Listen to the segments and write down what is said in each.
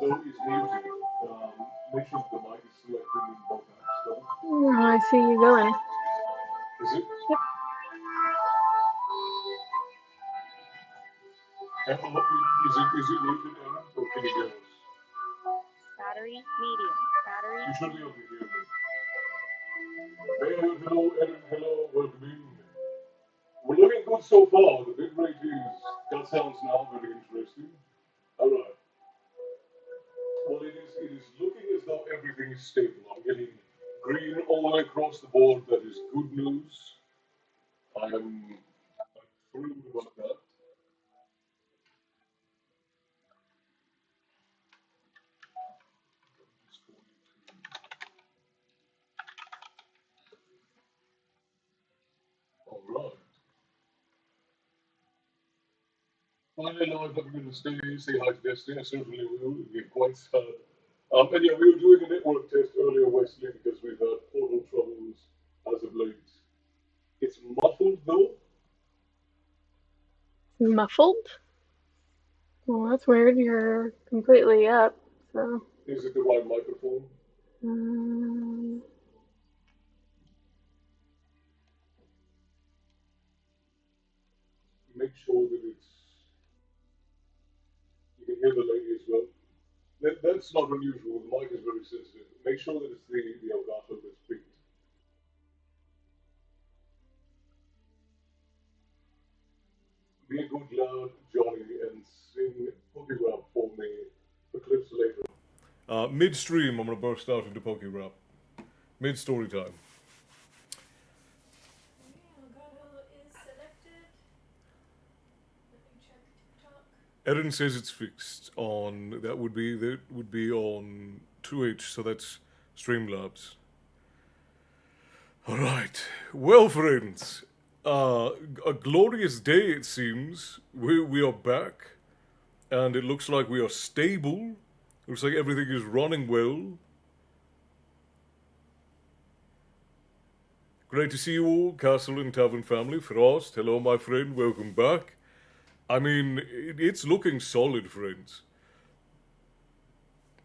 though is muted. Make sure the mic is selected in both apps. I see you going. Is it? Yep. Is it muted, Aaron? Or can you hear us? Battery medium. Battery. You should be able to hear me. Hey, hello, Aaron. Hello, welcome in. We're looking good so far. The bit rate is, that sounds now very interesting. Alright. Well, it is looking as though everything is stable. I'm getting green all the way across the board. That is good news. I'm thrilled about that. Just going all right. Finally, now I'm going to say hi to Destiny. I certainly will. It'll be quite sad. And yeah, we were doing a network test earlier, Wesley, because we've had portal troubles as of late. It's muffled though. Muffled? Well, that's weird. You're completely up, so. Is it the right microphone? Um, Make sure that it's. You can hear the lady as well. That's not unusual. The mic is very sensitive. Make sure that it's the Elgato that's picked. Be a good lad, Johnny, and sing Pokey Rap for me for clips later. Midstream, I'm going to burst out into Pokey Rap. Mid story time. Erin says it's fixed on that would be on 2H, so that's Streamlabs. All right. Well, friends, a glorious day it seems. We are back, and it looks like we are stable. Looks like everything is running well. Great to see you all, Castle and Tavern family. Frost, hello, my friend. Welcome back. I mean, it's looking solid, friends.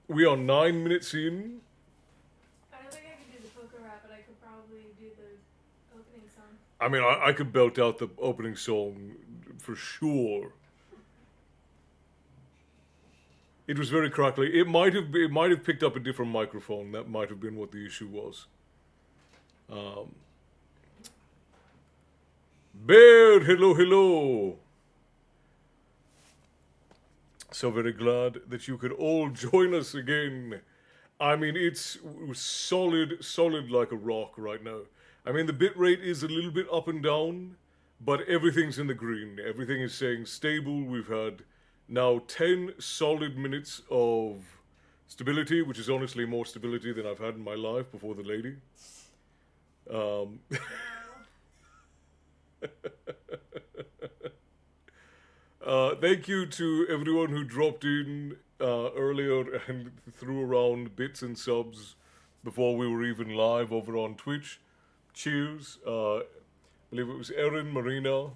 We are 9 minutes in. I don't think I could do the poker rap, but I could probably do the opening song. I mean, I could belt out the opening song for sure. It was very crackly. It might have picked up a different microphone. That might have been what the issue was. Bear, hello, hello. So very glad that you could all join us again. I mean, it's solid like a rock right now. I mean, the bitrate is a little bit up and down, but everything's in the green. Everything is saying stable. We've had now 10 solid minutes of stability, which is honestly more stability than I've had in my life before the lady. Thank you to everyone who dropped in earlier and threw around bits and subs before we were even live over on Twitch. Cheers. I believe it was Erin, Marina.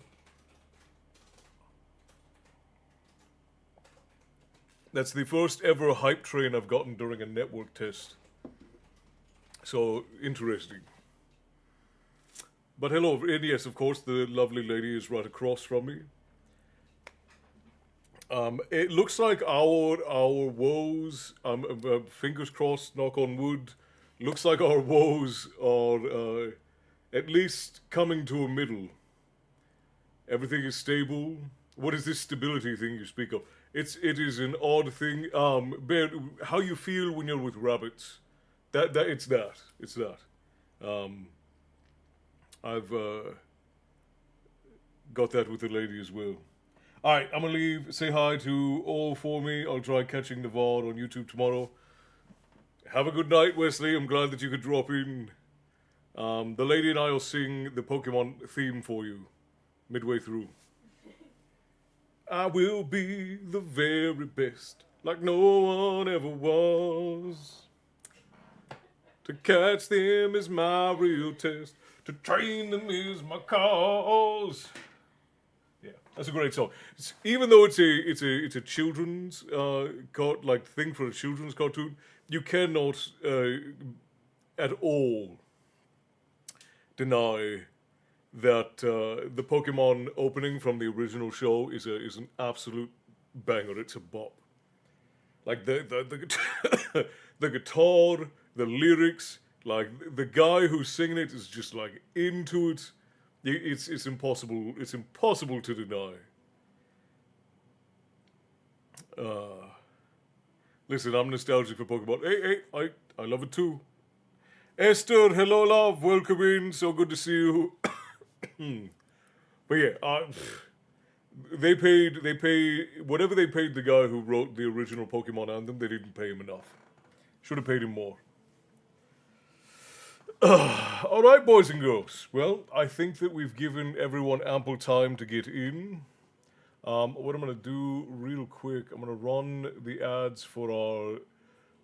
That's the first ever hype train I've gotten during a network test. So, interesting. But hello, and yes, of course, the lovely lady is right across from me. It looks like our woes, fingers crossed, knock on wood, looks like our woes are at least coming to a middle. Everything is stable. What is this stability thing you speak of? It is an odd thing. Bear, how you feel when you're with rabbits? It's that. I've got that with the lady as well. All right, I'm gonna leave. Say hi to all for me. I'll try catching the VOD on YouTube tomorrow. Have a good night, Wesley. I'm glad that you could drop in. The lady and I will sing the Pokemon theme for you midway through. I will be the very best, like no one ever was. To catch them is my real test. To train them is my cause. Yeah, That's a great song. Even though it's a children's thing for a children's cartoon, you cannot at all deny that the Pokemon opening from the original show is an absolute banger. It's a bop. Like the the guitar, the lyrics, like the guy who's singing it is just like into it. It's impossible. It's impossible to deny. Listen, I'm nostalgic for Pokemon. Hey, I love it too. Esther, hello, love. Welcome in. So good to see you. But yeah, they pay whatever they paid the guy who wrote the original Pokemon Anthem. They didn't pay him enough. Should have paid him more. All right, boys and girls. Well, I think that we've given everyone ample time to get in. What I'm going to do real quick, I'm going to run the ads for our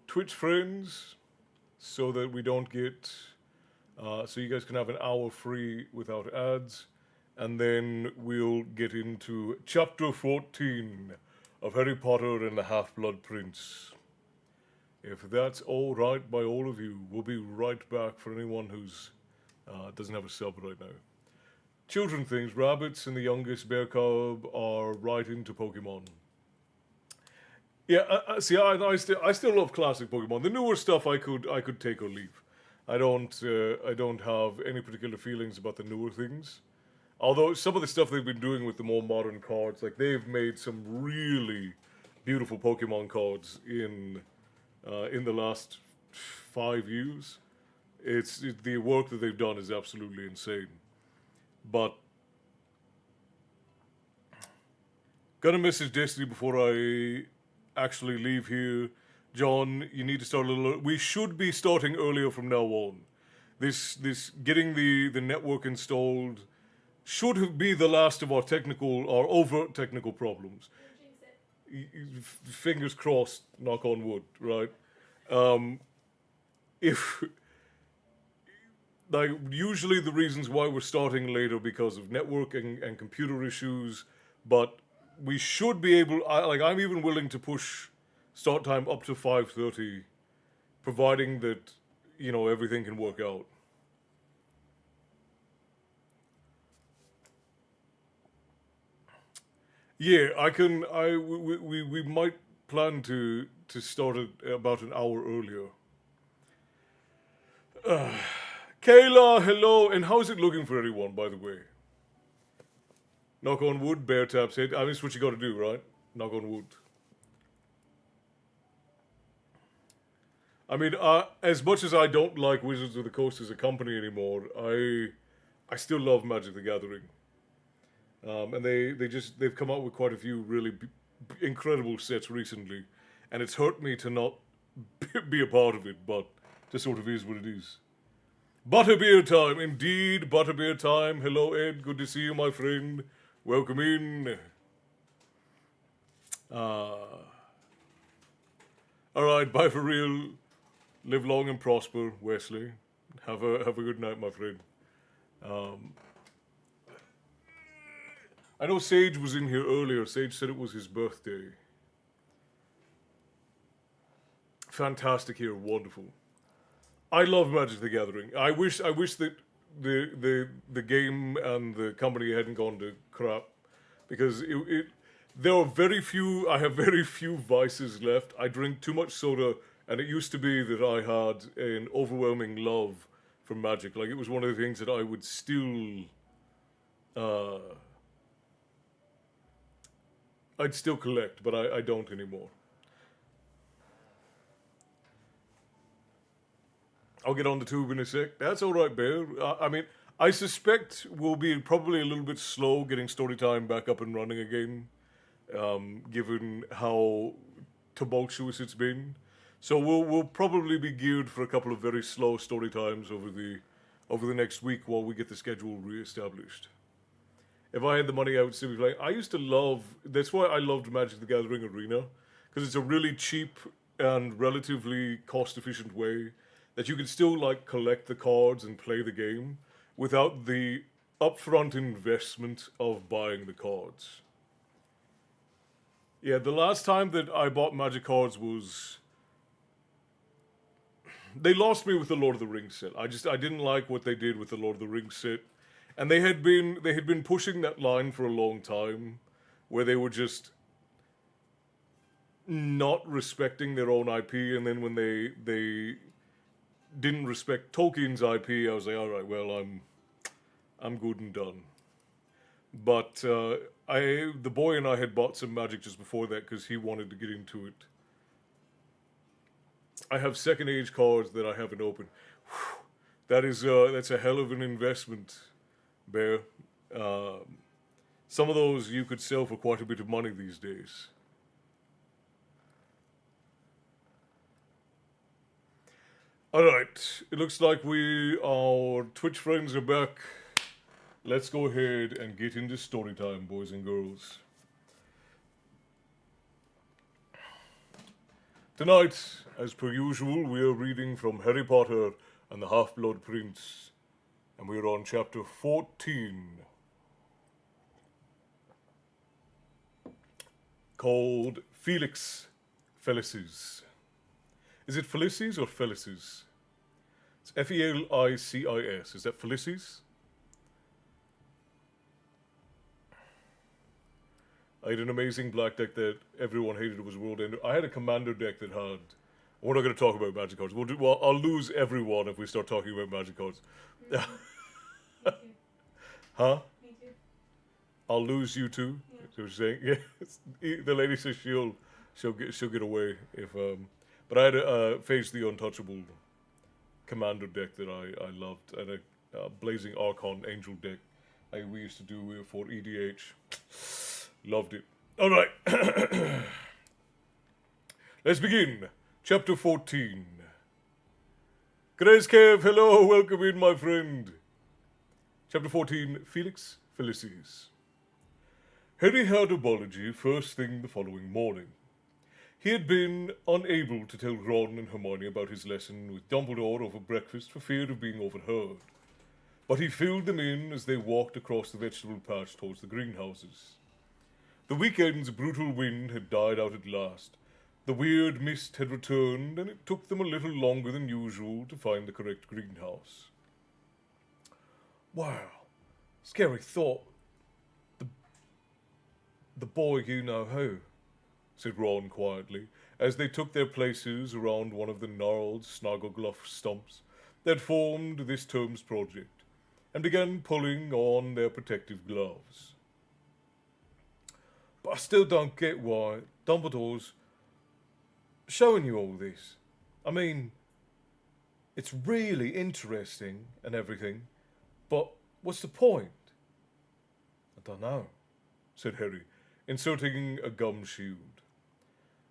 Twitch friends so that we don't get, so you guys can have an hour free without ads. And then we'll get into chapter 14 of Harry Potter and the Half-Blood Prince. If that's all right by all of you, we'll be right back for anyone who's doesn't have a sub right now. Children things, rabbits and the youngest bear cub are right into Pokemon. Yeah, see, I still love classic Pokemon. The newer stuff I could take or leave. I don't have any particular feelings about the newer things. Although some of the stuff they've been doing with the more modern cards, like they've made some really beautiful Pokemon cards in the last 5 years. The work that they've done is absolutely insane. But gonna message Destiny before I actually leave here. John, you need to start a little. We should be starting earlier from now on. This getting the network installed should be the last of our overt technical problems. Fingers crossed, knock on wood, right? If like usually the reasons why we're starting later because of networking and computer issues, but we should be able. I'm even willing to push start time up to 5:30, providing that everything can work out. Yeah, I can. We might plan to start it about an hour earlier. Kayla, hello, and how's it looking for everyone, by the way? Knock on wood, bear taps head. I mean, it's what you got to do, right? Knock on wood. I mean, as much as I don't like Wizards of the Coast as a company anymore, I still love Magic the Gathering. And they've come out with quite a few really incredible sets recently, and it's hurt me to not be a part of it, but just sort of is what it is. Butterbeer time, indeed, butterbeer time. Hello, Ed, good to see you, my friend. Welcome in. All right, bye for real. Live long and prosper, Wesley. Have a good night, my friend. I know Sage was in here earlier. Sage said it was his birthday. Fantastic here, wonderful. I love Magic the Gathering. I wish that the game and the company hadn't gone to crap, because there are very few. I have very few vices left. I drink too much soda, and it used to be that I had an overwhelming love for Magic. Like, it was one of the things that I would still. I'd still collect, but I don't anymore. I'll get on the tube in a sec. That's all right, Bear. I mean, I suspect we'll be probably a little bit slow getting Storytime back up and running again, given how tumultuous it's been. So we'll probably be geared for a couple of very slow Storytimes over the next week while we get the schedule reestablished. If I had the money, I would still be playing. I used to love. That's why I loved Magic the Gathering Arena, because it's a really cheap and relatively cost-efficient way that you can still collect the cards and play the game without the upfront investment of buying the cards. Yeah, the last time that I bought magic cards was they lost me with the Lord of the Rings set. I didn't like what they did with the Lord of the Rings set, and they had been pushing that line for a long time, where they were just not respecting their own IP, and then when they didn't respect Tolkien's IP, I was like, all right, well, I'm good and done. But the boy and I had bought some Magic just before that because he wanted to get into it. I have second age cards that I haven't opened. Whew. That's a hell of an investment, Bear. Some of those you could sell for quite a bit of money these days. All right, it looks like our Twitch friends are back. Let's go ahead and get into story time, boys and girls. Tonight, as per usual, we are reading from Harry Potter and the Half-Blood Prince, and we're on chapter 14, called Felix Felicis. Is it Felicis or Felicis? It's Felicis. Is that Felicis? I had an amazing black deck that everyone hated. It was World Ender. I had a commander deck that had. We're not going to talk about magic cards. Well, I'll lose everyone if we start talking about magic cards. Me too. Huh? Me too. I'll lose you too. Yeah. Is what you're saying? Yeah. The lady says she'll get away if But I had a Face the Untouchable commander deck that I loved, and a Blazing Archon Angel deck we used to do for EDH. Loved it. All right. Let's begin. Chapter 14. Grace Kev, hello, welcome in, my friend. Chapter 14, Felix Felicis. Harry had herbology first thing the following morning. He had been unable to tell Ron and Hermione about his lesson with Dumbledore over breakfast for fear of being overheard, but he filled them in as they walked across the vegetable patch towards the greenhouses. The weekend's brutal wind had died out at last. The weird mist had returned, and it took them a little longer than usual to find the correct greenhouse. Wow, scary thought. The boy you know who, said Ron quietly, as they took their places around one of the gnarled Snagglegluff stumps that formed this term's project, and began pulling on their protective gloves. But I still don't get why Dumbledore's showing you all this. I mean, it's really interesting and everything, but what's the point? I don't know, said Harry, inserting a gum shield.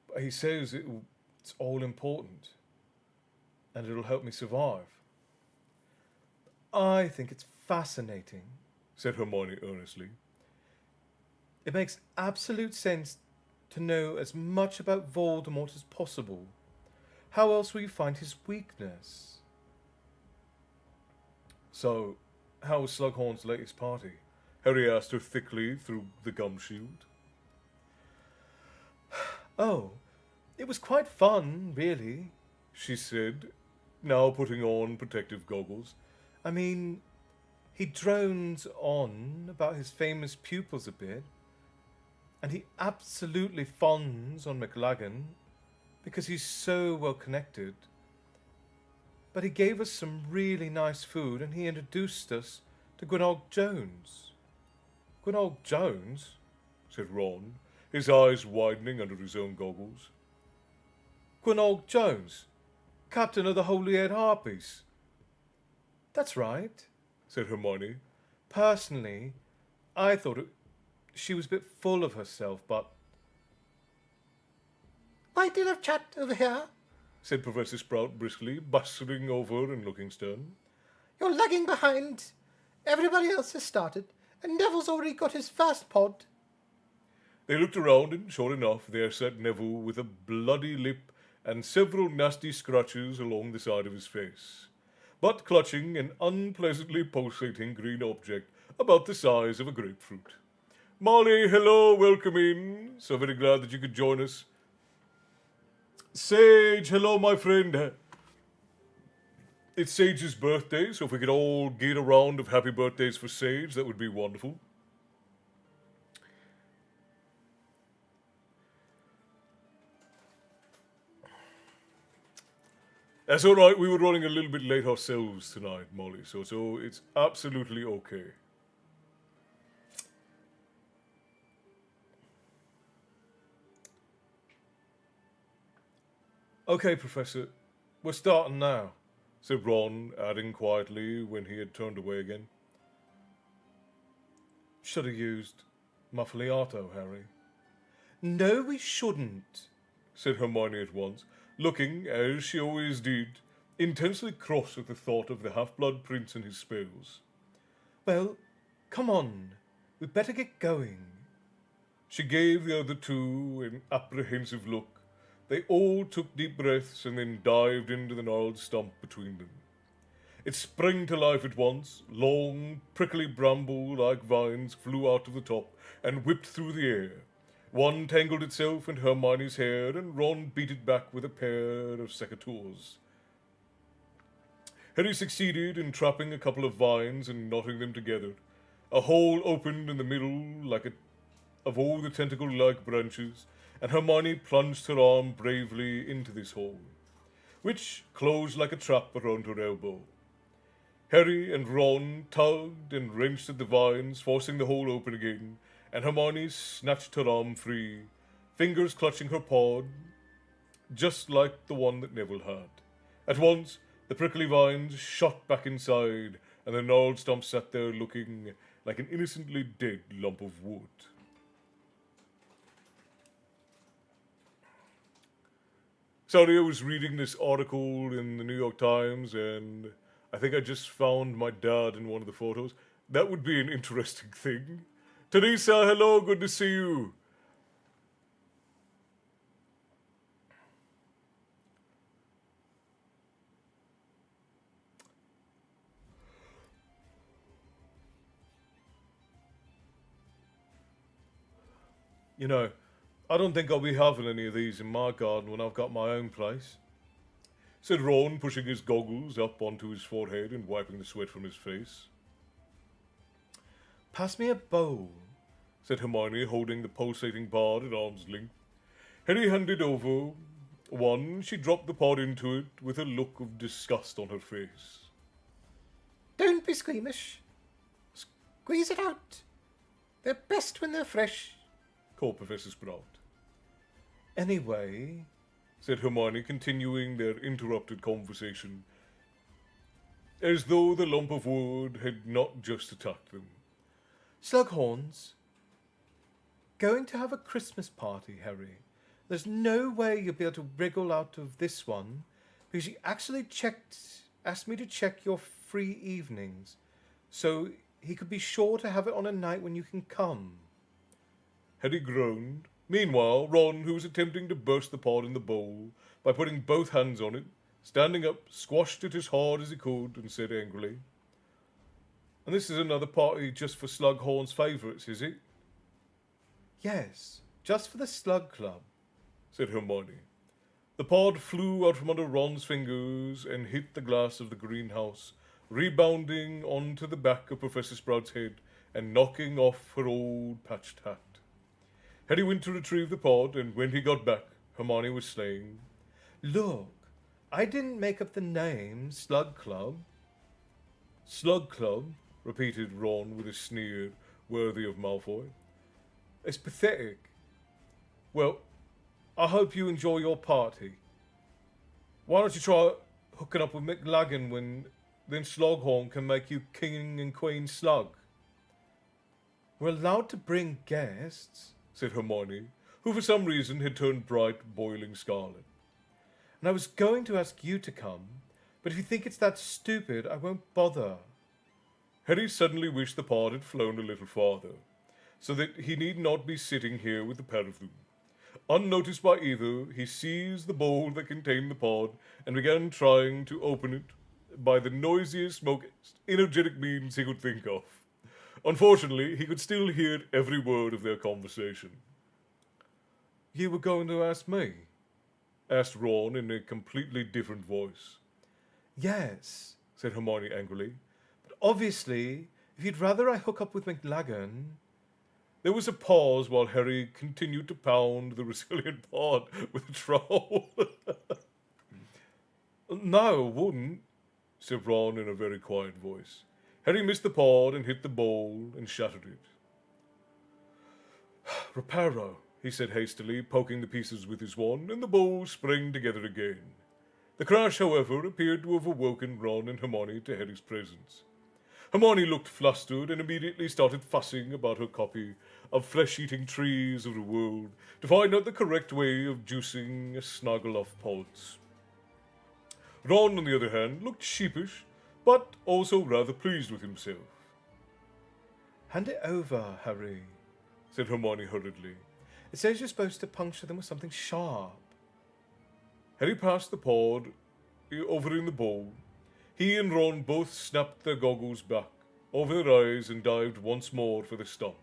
But he says it's all important, and it'll help me survive. I think it's fascinating, said Hermione earnestly. It makes absolute sense to know as much about Voldemort as possible. How else will you find his weakness? So, how was Slughorn's latest party? Harry asked her thickly through the gum shield. Oh, it was quite fun, really, she said, now putting on protective goggles. I mean, he drones on about his famous pupils a bit, and he absolutely fawns on McLaggen because he's so well connected. But he gave us some really nice food, and he introduced us to Gwenog Jones. Gwenog Jones? Said Ron, his eyes widening under his own goggles. Gwenog Jones, captain of the Holyhead Harpies. That's right, said Hermione. Personally, I thought she was a bit full of herself, but... Why do you have chat over here? said Professor Sprout briskly, bustling over and looking stern. You're lagging behind. Everybody else has started, and Neville's already got his first pod. They looked around, and sure enough, there sat Neville with a bloody lip and several nasty scratches along the side of his face, but clutching an unpleasantly pulsating green object about the size of a grapefruit. Molly, hello, welcome in. So very glad that you could join us. Sage, hello, my friend. It's Sage's birthday, so if we could all get a round of happy birthdays for Sage, that would be wonderful. That's all right. We were running a little bit late ourselves tonight, Molly, so it's absolutely okay. Okay, Professor, we're starting now, said Ron, adding quietly when he had turned away again. Should have used muffliato, Harry. No, we shouldn't, said Hermione at once, looking, as she always did, intensely cross at the thought of the half-blood prince and his spells. Well, come on, we'd better get going. She gave the other two an apprehensive look. They all took deep breaths and then dived into the gnarled stump between them. It sprang to life at once. Long, prickly bramble-like vines flew out of the top and whipped through the air. One tangled itself in Hermione's hair, and Ron beat it back with a pair of secateurs. Harry succeeded in trapping a couple of vines and knotting them together. A hole opened in the middle of all the tentacle-like branches, and Hermione plunged her arm bravely into this hole, which closed like a trap around her elbow. Harry and Ron tugged and wrenched at the vines, forcing the hole open again, and Hermione snatched her arm free, fingers clutching her pod, just like the one that Neville had. At once, the prickly vines shot back inside, and the gnarled stump sat there looking like an innocently dead lump of wood. Sorry, I was reading this article in the New York Times, and I think I just found my dad in one of the photos. That would be an interesting thing. Teresa, hello, good to see you. You know, I don't think I'll be having any of these in my garden when I've got my own place, said Ron, pushing his goggles up onto his forehead and wiping the sweat from his face. Pass me a bowl, said Hermione, holding the pulsating pod at arm's length. Harry handed over one. She dropped the pod into it with a look of disgust on her face. Don't be squeamish. Squeeze it out. They're best when they're fresh, called Professor Sprout. Anyway, said Hermione, continuing their interrupted conversation, as though the lump of wood had not just attacked them. Slughorns, going to have a Christmas party, Harry. There's no way you'll be able to wriggle out of this one, because you actually asked me to check your free evenings, so he could be sure to have it on a night when you can come. Harry groaned. Meanwhile, Ron, who was attempting to burst the pod in the bowl by putting both hands on it, standing up, squashed it as hard as he could and said angrily, "And this is another party just for Slughorn's favourites, is it?" "Yes, just for the Slug Club," said Hermione. The pod flew out from under Ron's fingers and hit the glass of the greenhouse, rebounding onto the back of Professor Sprout's head and knocking off her old patched hat. Harry went to retrieve the pod, and when he got back, Hermione was saying, "Look, I didn't make up the name Slug Club." "Slug Club," repeated Ron with a sneer worthy of Malfoy. "It's pathetic. Well, I hope you enjoy your party. Why don't you try hooking up with McLagan when then Slughorn can make you King and Queen Slug?" "We're allowed to bring guests," said Hermione, who for some reason had turned bright, boiling scarlet. "And I was going to ask you to come, but if you think it's that stupid, I won't bother." Harry suddenly wished the pod had flown a little farther, so that he need not be sitting here with the pair of them. Unnoticed by either, he seized the bowl that contained the pod and began trying to open it by the noisiest, most energetic means he could think of. Unfortunately, he could still hear every word of their conversation. You were going to ask me? Asked Ron in a completely different voice. Yes, said Hermione angrily. But obviously, if you'd rather I hook up with McLagan. There was a pause while Harry continued to pound the resilient pod with a trowel. No, I wouldn't, said Ron in a very quiet voice. Harry missed the pod and hit the bowl and shattered it. Reparo, he said hastily, poking the pieces with his wand, and the bowl sprang together again. The crash, however, appeared to have awoken Ron and Hermione to Harry's presence. Hermione looked flustered and immediately started fussing about her copy of Flesh-Eating Trees of the World to find out the correct way of juicing a snuggle of pods. Ron, on the other hand, looked sheepish, but also rather pleased with himself. Hand it over, Harry, said Hermione hurriedly. It says you're supposed to puncture them with something sharp. Harry passed the pod over in the bowl. He and Ron both snapped their goggles back over their eyes and dived once more for the stump.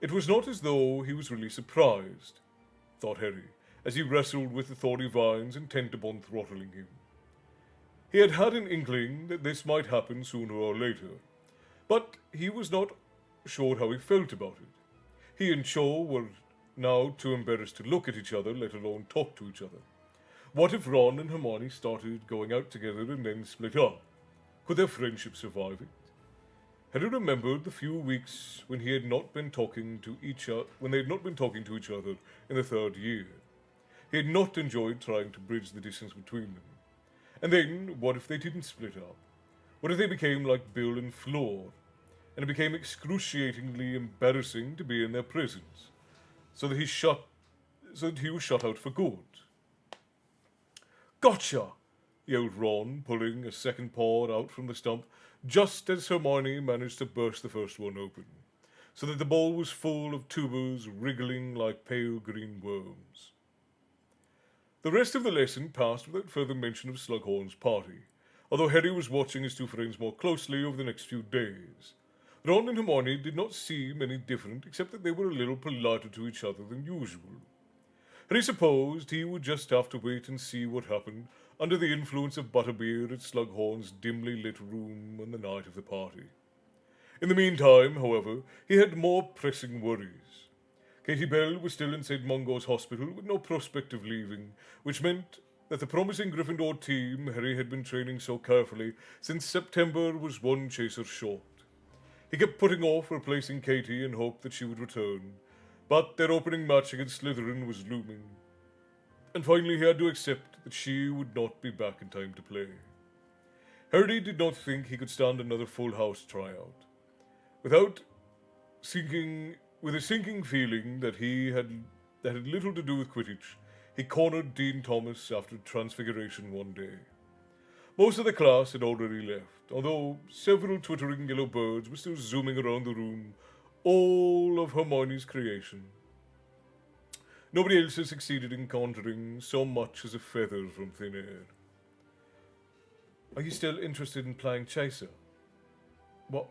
It was not as though he was really surprised, thought Harry, as he wrestled with the thorny vines intent upon throttling him. He had had an inkling that this might happen sooner or later, but he was not sure how he felt about it. He and Cho were now too embarrassed to look at each other, let alone talk to each other. What if Ron and Hermione started going out together and then split up? Could their friendship survive it? Harry remembered the few weeks when he had not been talking to each other, when they had not been talking to each other in the third year. He had not enjoyed trying to bridge the distance between them. And then, what if they didn't split up? What if they became like Bill and Fleur, and it became excruciatingly embarrassing to be in their presence, so that he was shut out for good? Gotcha! Yelled Ron, pulling a second pod out from the stump, just as Hermione managed to burst the first one open, so that the bowl was full of tubers wriggling like pale green worms. The rest of the lesson passed without further mention of Slughorn's party, although Harry was watching his two friends more closely over the next few days. Ron and Hermione did not seem any different, except that they were a little politer to each other than usual. Harry supposed he would just have to wait and see what happened under the influence of butterbeer at Slughorn's dimly lit room on the night of the party. In the meantime, however, he had more pressing worries. Katie Bell was still in St. Mungo's hospital with no prospect of leaving, which meant that the promising Gryffindor team Harry had been training so carefully since September was one chaser short. He kept putting off replacing Katie in hope that she would return, but their opening match against Slytherin was looming, and finally he had to accept that she would not be back in time to play. Harry did not think he could stand another full house tryout. With a sinking feeling that had little to do with Quidditch, he cornered Dean Thomas after Transfiguration one day. Most of the class had already left, although several twittering yellow birds were still zooming around the room, all of Hermione's creation. Nobody else had succeeded in conjuring so much as a feather from thin air. Are you still interested in playing Chaser? What?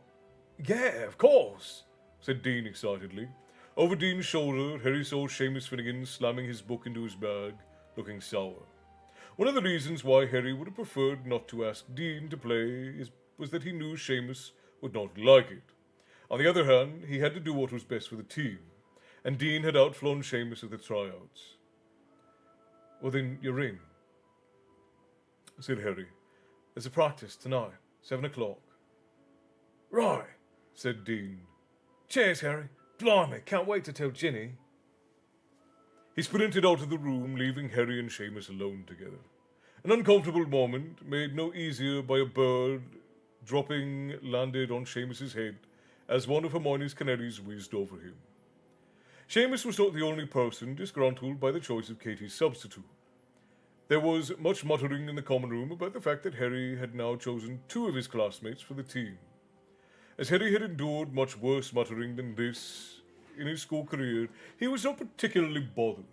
Yeah, of course, said Dean excitedly. Over Dean's shoulder, Harry saw Seamus Finnegan slamming his book into his bag, looking sour. One of the reasons why Harry would have preferred not to ask Dean to play was that he knew Seamus would not like it. On the other hand, he had to do what was best for the team, and Dean had outflown Seamus at the tryouts. Well then, you're in, said Harry. There's a practice tonight, 7 o'clock. Right, said Dean. Cheers, Harry. Blimey, can't wait to tell Ginny. He sprinted out of the room, leaving Harry and Seamus alone together. An uncomfortable moment, made no easier by a bird dropping landed on Seamus's head as one of Hermione's canaries whizzed over him. Seamus was not the only person disgruntled by the choice of Katie's substitute. There was much muttering in the common room about the fact that Harry had now chosen 2 of his classmates for the team. As Harry had endured much worse muttering than this in his school career, he was not particularly bothered.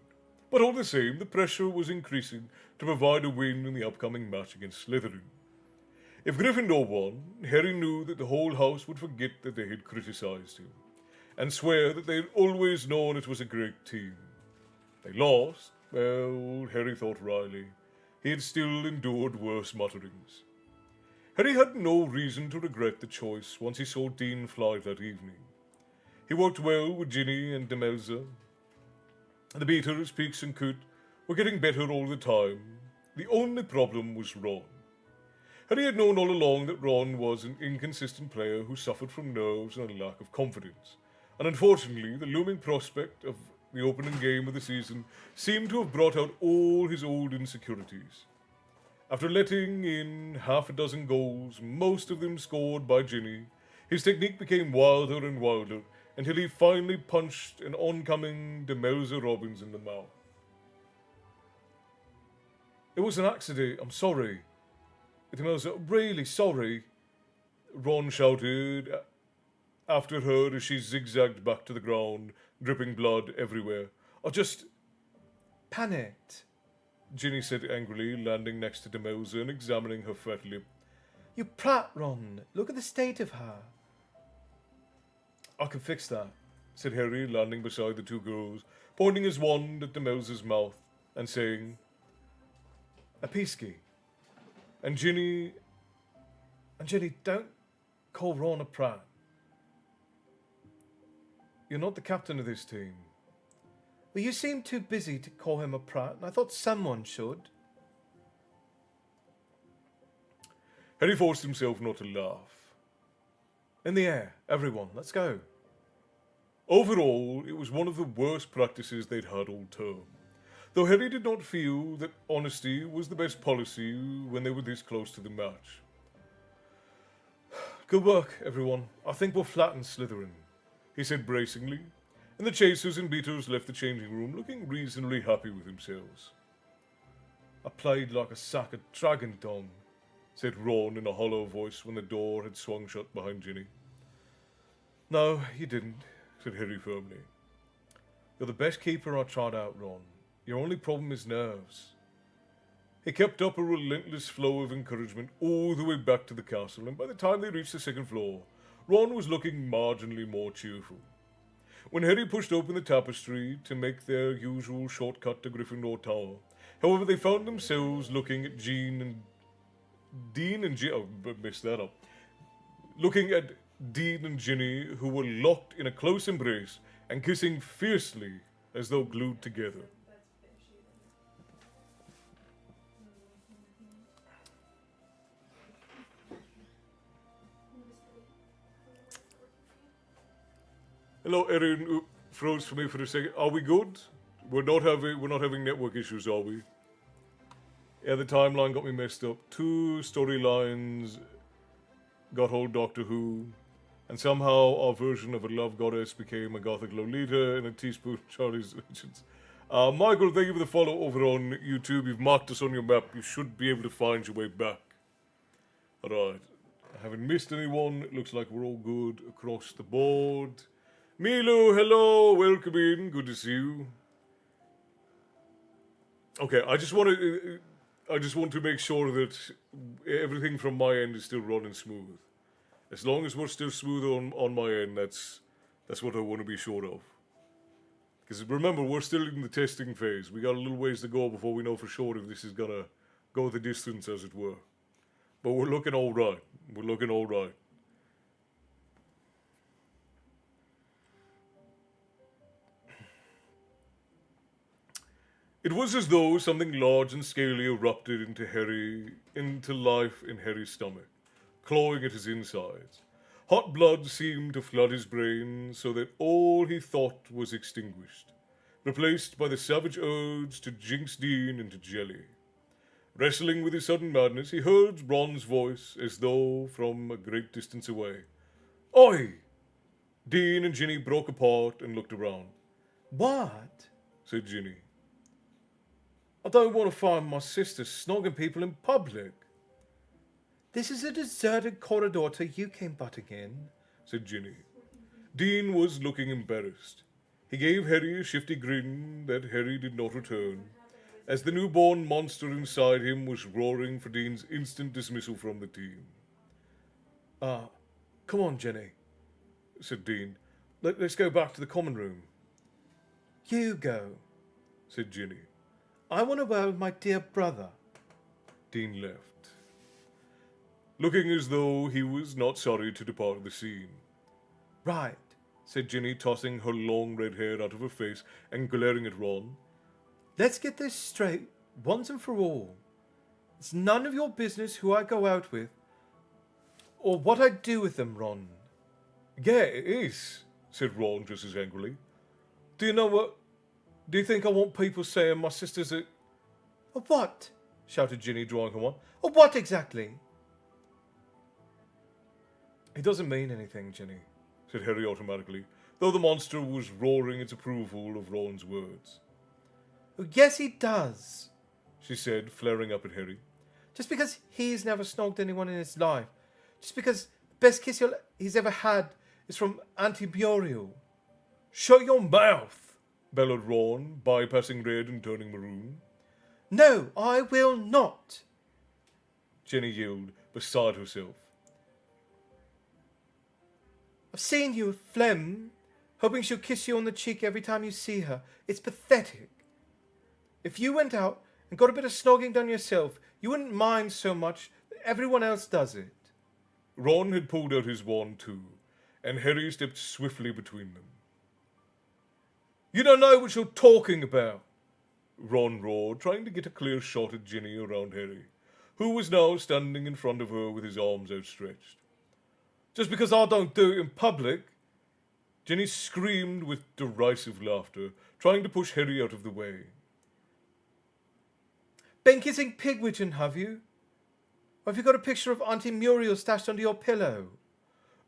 But all the same, the pressure was increasing to provide a win in the upcoming match against Slytherin. If Gryffindor won, Harry knew that the whole house would forget that they had criticised him, and swear that they had always known it was a great team. They lost. Well, Harry thought wryly, he had still endured worse mutterings. Harry had no reason to regret the choice once he saw Dean fly that evening. He worked well with Ginny and Demelza. The beaters, Peaks and Coot, were getting better all the time. The only problem was Ron. Harry had known all along that Ron was an inconsistent player who suffered from nerves and a lack of confidence, and unfortunately the looming prospect of the opening game of the season seemed to have brought out all his old insecurities. After letting in half a dozen goals, most of them scored by Ginny, his technique became wilder and wilder until he finally punched an oncoming Demelza Robbins in the mouth. "It was an accident, I'm sorry." Demelza, "Really sorry," Ron shouted after her as she zigzagged back to the ground, dripping blood everywhere. "I just Panicked. Ginny said angrily, landing next to Demelza and examining her fat lip. You prat, Ron. Look at the state of her. "I can fix that," said Harry, landing beside the two girls, pointing his wand at Demelza's mouth and saying, "A Peasky." And Ginny, don't call Ron a prat. You're not the captain of this team. Well, you seem too busy to call him a prat, and I thought someone should. Harry forced himself not to laugh. In the air, everyone, let's go. Overall, it was one of the worst practices they'd had all term, though Harry did not feel that honesty was the best policy when they were this close to the match. "Good work, everyone. I think we'll flatten Slytherin," he said bracingly, and the chasers and beaters left the changing room looking reasonably happy with themselves. "I played like a sack of dragon dung," said Ron in a hollow voice when the door had swung shut behind Ginny. "No, you didn't," said Harry firmly. "You're the best keeper I tried out, Ron. Your only problem is nerves." He kept up a relentless flow of encouragement all the way back to the castle, and by the time they reached the second floor, Ron was looking marginally more cheerful. When Harry pushed open the tapestry to make their usual shortcut to Gryffindor Tower, however, they found themselves looking at Looking at Dean and Ginny, who were locked in a close embrace and kissing fiercely as though glued together. Hello, Erin. Froze for me for a second. Are we good? We're not having network issues, are we? Yeah, the timeline got me messed up. 2 storylines got hold Doctor Who, and somehow our version of a love goddess became a gothic Lolita and a teaspoon of Charlie's Legends. Michael, thank you for the follow over on YouTube. You've marked us on your map. You should be able to find your way back. Alright. I haven't missed anyone. It looks like we're all good across the board. Milo, hello, welcome in. Good to see you. Okay, I just want to make sure that everything from my end is still running smooth. As long as we're still smooth on my end, that's what I want to be sure of. Because remember, we're still in the testing phase. We got a little ways to go before we know for sure if this is gonna go the distance, as it were. But we're looking all right. We're looking all right. It was as though something large and scaly erupted into life in Harry's stomach, clawing at his insides. Hot blood seemed to flood his brain so that all he thought was extinguished, replaced by the savage urge to jinx Dean into jelly. Wrestling with his sudden madness, he heard Ron's voice as though from a great distance away. "Oi!" Dean and Ginny broke apart and looked around. What? Said Ginny. "I don't want to find my sister snogging people in public," This is a deserted corridor till you came butting in, said Ginny. Dean was looking embarrassed. He gave Harry a shifty grin that Harry did not return, as the newborn monster inside him was roaring for Dean's instant dismissal from the team. Come on, Jenny, said Dean. Let's go back to the common room. You go, said Ginny. I want to wear with my dear brother. Dean left, looking as though he was not sorry to depart the scene. Right, Said Ginny, tossing her long red hair out of her face and glaring at Ron. let's get this straight once and for all. It's none of your business who I go out with or what I do with them, Ron. Yeah, it is, said Ron just as angrily. Do you know what? Do you think I want people saying my sister's a what? Shouted Ginny, drawing her on. A what exactly? It doesn't mean anything, Ginny, said Harry automatically, though the monster was roaring its approval of Ron's words. Oh, yes, he does, She said, flaring up at Harry. just because he's never snogged anyone in his life. Just because the best kiss he's ever had is from Auntie Muriel. Shut your mouth, bellowed Ron, bypassing red and turning maroon. No, I will not. Jenny yelled, beside herself. I've seen you, Flem, hoping she'll kiss you on the cheek every time you see her. It's pathetic. If you went out and got a bit of snogging done yourself, you wouldn't mind so much that everyone else does it. Ron had pulled out his wand too, and Harry stepped swiftly between them. You don't know what you're talking about. Ron roared, trying to get a clear shot at Ginny around Harry, who was now standing in front of her with his arms outstretched. Just because I don't do it in public. Ginny screamed with derisive laughter, trying to push Harry out of the way. Been kissing Pigwidgeon, have you? Or have you got a picture of Auntie Muriel stashed under your pillow?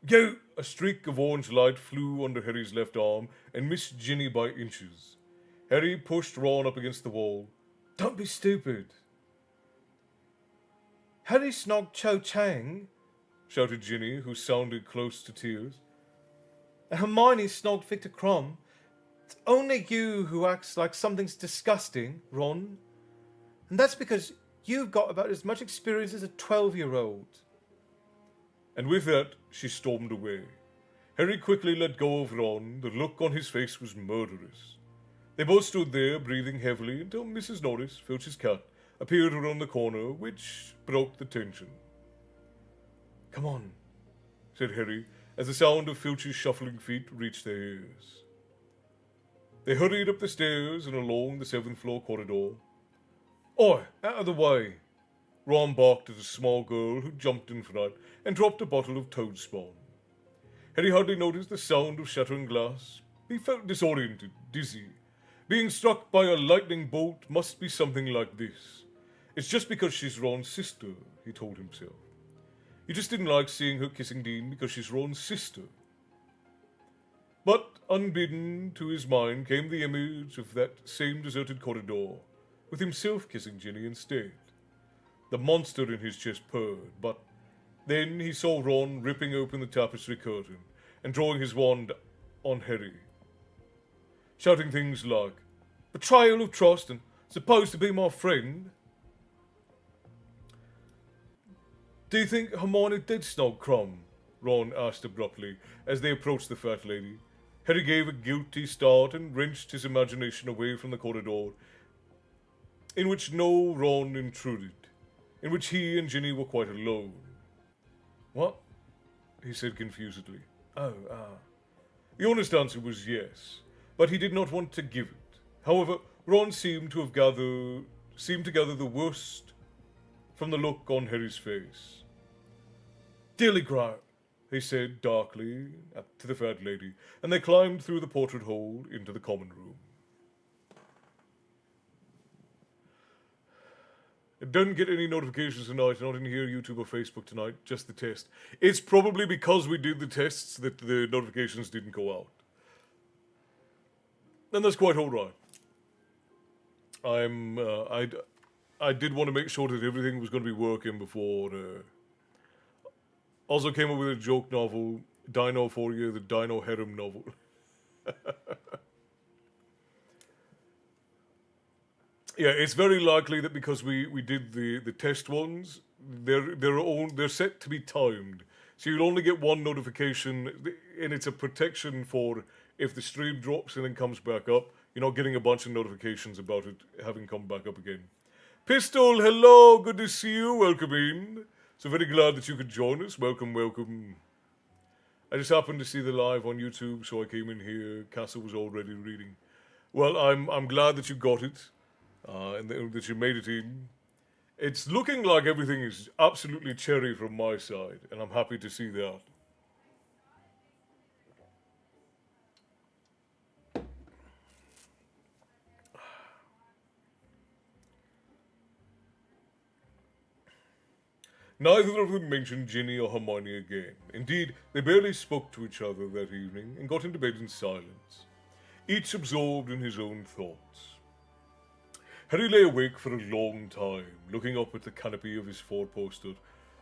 Go! A streak of orange light flew under Harry's left arm and missed Ginny by inches. Harry pushed Ron up against the wall. Don't be stupid. Harry snogged Cho Chang, shouted Ginny, who sounded close to tears. and Hermione snogged Victor Crumb. It's only you who acts like something's disgusting, Ron. And that's because you've got about as much experience as a 12-year-old. And with that, she stormed away. Harry quickly let go of Ron. The look on his face was murderous. They both stood there, breathing heavily, until Mrs. Norris, Filch's cat, appeared around the corner, which broke the tension. Come on, said Harry, as the sound of Filch's shuffling feet reached their ears. They hurried up the stairs and along the 7th-floor corridor. Oi, out of the way. Ron barked at a small girl who jumped in fright and dropped a bottle of toad spawn. Harry hardly noticed the sound of shattering glass. He felt disoriented, dizzy. Being struck by a lightning bolt must be something like this. It's just because she's Ron's sister, he told himself. He just didn't like seeing her kissing Dean because she's Ron's sister. But unbidden to his mind came the image of that same deserted corridor, with himself kissing Ginny instead. The monster in his chest purred, but then he saw Ron ripping open the tapestry curtain and drawing his wand on Harry, shouting things like, "Betrayal of trust and supposed to be my friend." Do you think Hermione did snog Crumb? Ron asked abruptly as they approached the fat lady. Harry gave a guilty start and wrenched his imagination away from the corridor, in which no Ron intruded, in which he and Ginny were quite alone. What? He said confusedly. Oh, The honest answer was yes, but he did not want to give it. However, Ron seemed to gather the worst from the look on Harry's face. Dearly grout, he said darkly to the fat lady, and they climbed through the portrait hole into the common room. I don't get any notifications tonight, not in here, YouTube or Facebook tonight, just the test. It's probably because we did the tests that the notifications didn't go out. And that's quite all right. I did want to make sure that everything was going to be working before. Also came up with a joke novel, Dinophoria, the Dino Harem novel. Yeah, it's very likely that because we did the test ones, they're set to be timed. So you'll only get one notification, and it's a protection for if the stream drops and then comes back up. You're not getting a bunch of notifications about it having come back up again. Pistol, hello, good to see you. Welcome in. So very glad that you could join us. Welcome, welcome. I just happened to see the live on YouTube, so I came in here. Castle was already reading. Well, I'm glad that you got it, and that you made it in. It's looking like everything is absolutely cherry from my side, and I'm happy to see that. Neither of them mentioned Ginny or Hermione again. Indeed, they barely spoke to each other that evening and got into bed in silence, each absorbed in his own thoughts. Harry lay awake for a long time, looking up at the canopy of his four-poster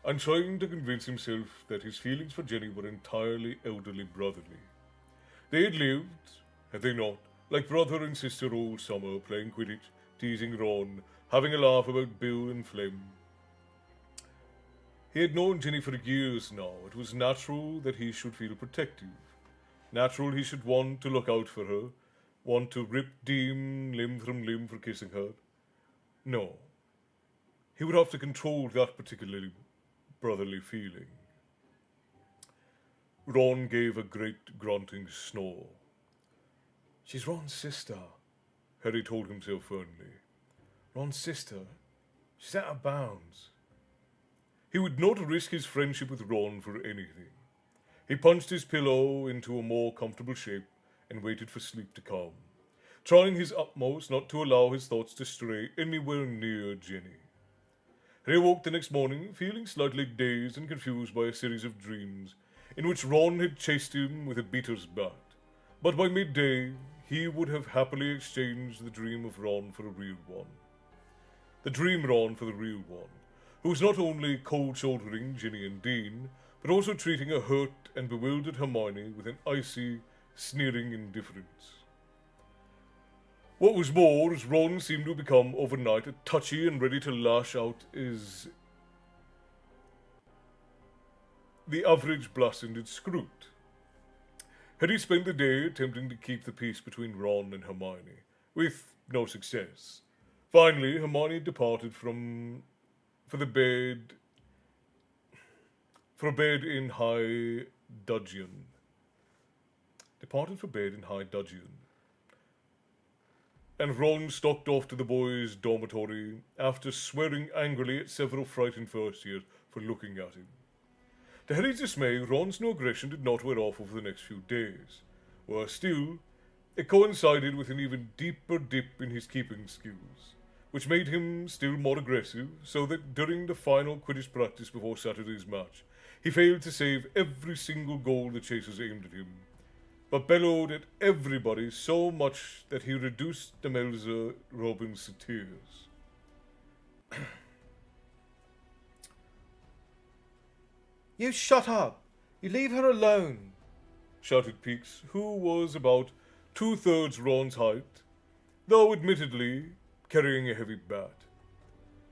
and trying to convince himself that his feelings for Ginny were entirely elderly brotherly. They had lived, had they not, like brother and sister all summer, playing Quidditch, teasing Ron, having a laugh about Bill and Flem. He had known Ginny for years now. It was natural that he should feel protective. Natural he should want to look out for her, want to rip Dean limb from limb for kissing her. No. He would have to control that particularly brotherly feeling. Ron gave a great grunting snore. She's Ron's sister, Harry told himself firmly. Ron's sister? She's out of bounds. He would not risk his friendship with Ron for anything. He punched his pillow into a more comfortable shape and waited for sleep to come, trying his utmost not to allow his thoughts to stray anywhere near Ginny. He awoke the next morning feeling slightly dazed and confused by a series of dreams in which Ron had chased him with a beater's bat. But by midday, he would have happily exchanged the dream of Ron for a real one. The dream Ron for the real one, who was not only cold-shouldering Ginny and Dean, but also treating a hurt and bewildered Hermione with an icy, sneering indifference. What was more, as Ron seemed to become overnight touchy and ready to lash out as the average blasted Scroot. Harry spent the day attempting to keep the peace between Ron and Hermione, with no success. Finally, Hermione departed for a bed in High Dudgeon. And Ron stalked off to the boys' dormitory after swearing angrily at several frightened first years for looking at him. To Harry's dismay, Ron's new aggression did not wear off over the next few days. Worse still, it coincided with an even deeper dip in his keeping skills, which made him still more aggressive, so that during the final Quidditch practice before Saturday's match, he failed to save every single goal the chasers aimed at him, but bellowed at everybody so much that he reduced the Melzer Robins to tears. You shut up! You leave her alone! Shouted Peaks, who was about 2/3 Ron's height, though admittedly carrying a heavy bat.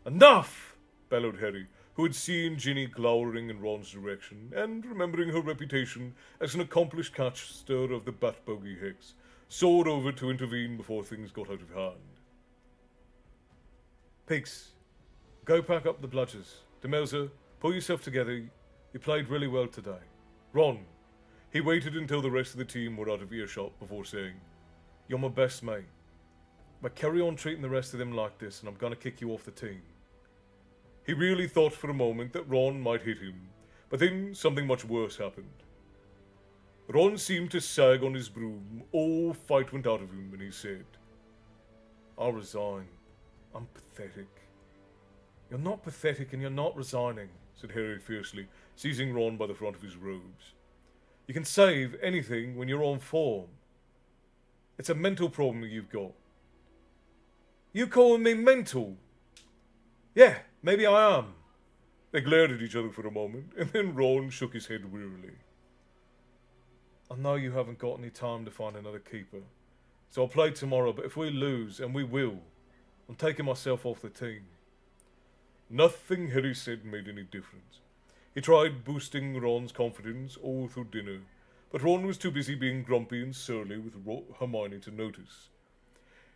Enough! Bellowed Harry, who had seen Ginny glowering in Ron's direction, and remembering her reputation as an accomplished catcher of the bat bogey hex, soared over to intervene before things got out of hand. Peaks, go pack up the bludgers. Demelza, pull yourself together. You played really well today. Ron. He waited until the rest of the team were out of earshot before saying, You're my best mate. But carry on treating the rest of them like this, and I'm going to kick you off the team. He really thought for a moment that Ron might hit him, but then something much worse happened. Ron seemed to sag on his broom. All fight went out of him, and he said, I'll resign. I'm pathetic. You're not pathetic, and you're not resigning, said Harry fiercely, seizing Ron by the front of his robes. You can save anything when you're on form. It's a mental problem you've got. You calling me mental? Yeah, maybe I am. They glared at each other for a moment, and then Ron shook his head wearily. I know you haven't got any time to find another keeper, so I'll play tomorrow, but if we lose, and we will, I'm taking myself off the team. Nothing Harry said made any difference. He tried boosting Ron's confidence all through dinner, but Ron was too busy being grumpy and surly with Hermione to notice.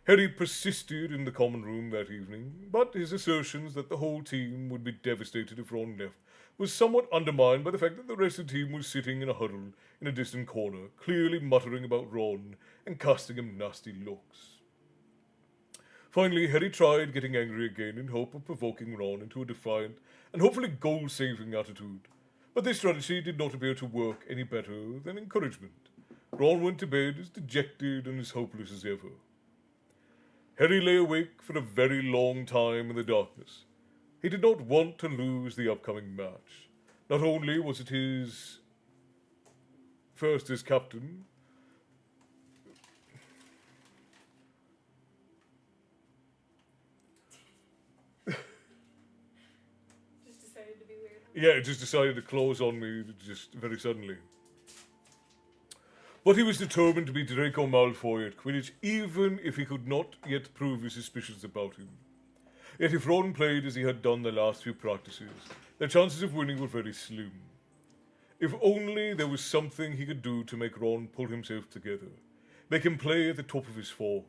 Harry persisted in the common room that evening, but his assertions that the whole team would be devastated if Ron left was somewhat undermined by the fact that the rest of the team was sitting in a huddle in a distant corner, clearly muttering about Ron and casting him nasty looks. Finally, Harry tried getting angry again in hope of provoking Ron into a defiant and hopefully goal-saving attitude, but this strategy did not appear to work any better than encouragement. Ron went to bed as dejected and as hopeless as ever. Harry lay awake for a very long time in the darkness. He did not want to lose the upcoming match. Not only was it his first as captain, Just decided to be weird. yeah, it just decided to close on me just very suddenly. But he was determined to be Draco Malfoy at Quidditch, even if he could not yet prove his suspicions about him. Yet if Ron played as he had done the last few practices, their chances of winning were very slim. If only there was something he could do to make Ron pull himself together, make him play at the top of his form,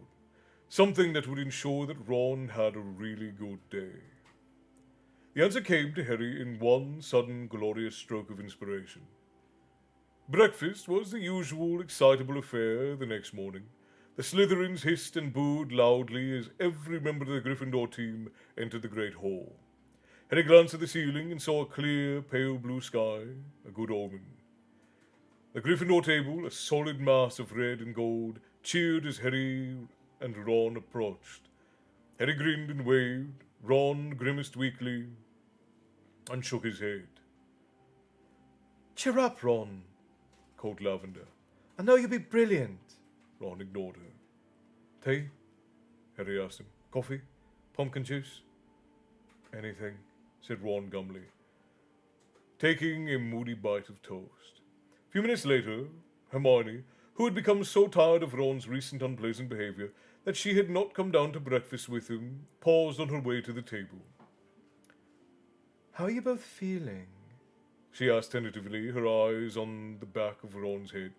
something that would ensure that Ron had a really good day. The answer came to Harry in one sudden glorious stroke of inspiration. Breakfast was the usual excitable affair the next morning. The Slytherins hissed and booed loudly as every member of the Gryffindor team entered the great hall. Harry glanced at the ceiling and saw a clear, pale blue sky, a good omen. The Gryffindor table, a solid mass of red and gold, cheered as Harry and Ron approached. Harry grinned and waved. Ron grimaced weakly and shook his head. Cheer up, Ron, called Lavender. I know you'll be brilliant. Ron ignored her. Tea? Harry asked him. Coffee? Pumpkin juice? Anything, said Ron glumly, taking a moody bite of toast. A few minutes later, Hermione, who had become so tired of Ron's recent unpleasant behaviour that she had not come down to breakfast with him, paused on her way to the table. How are you both feeling? She asked tentatively, her eyes on the back of Ron's head.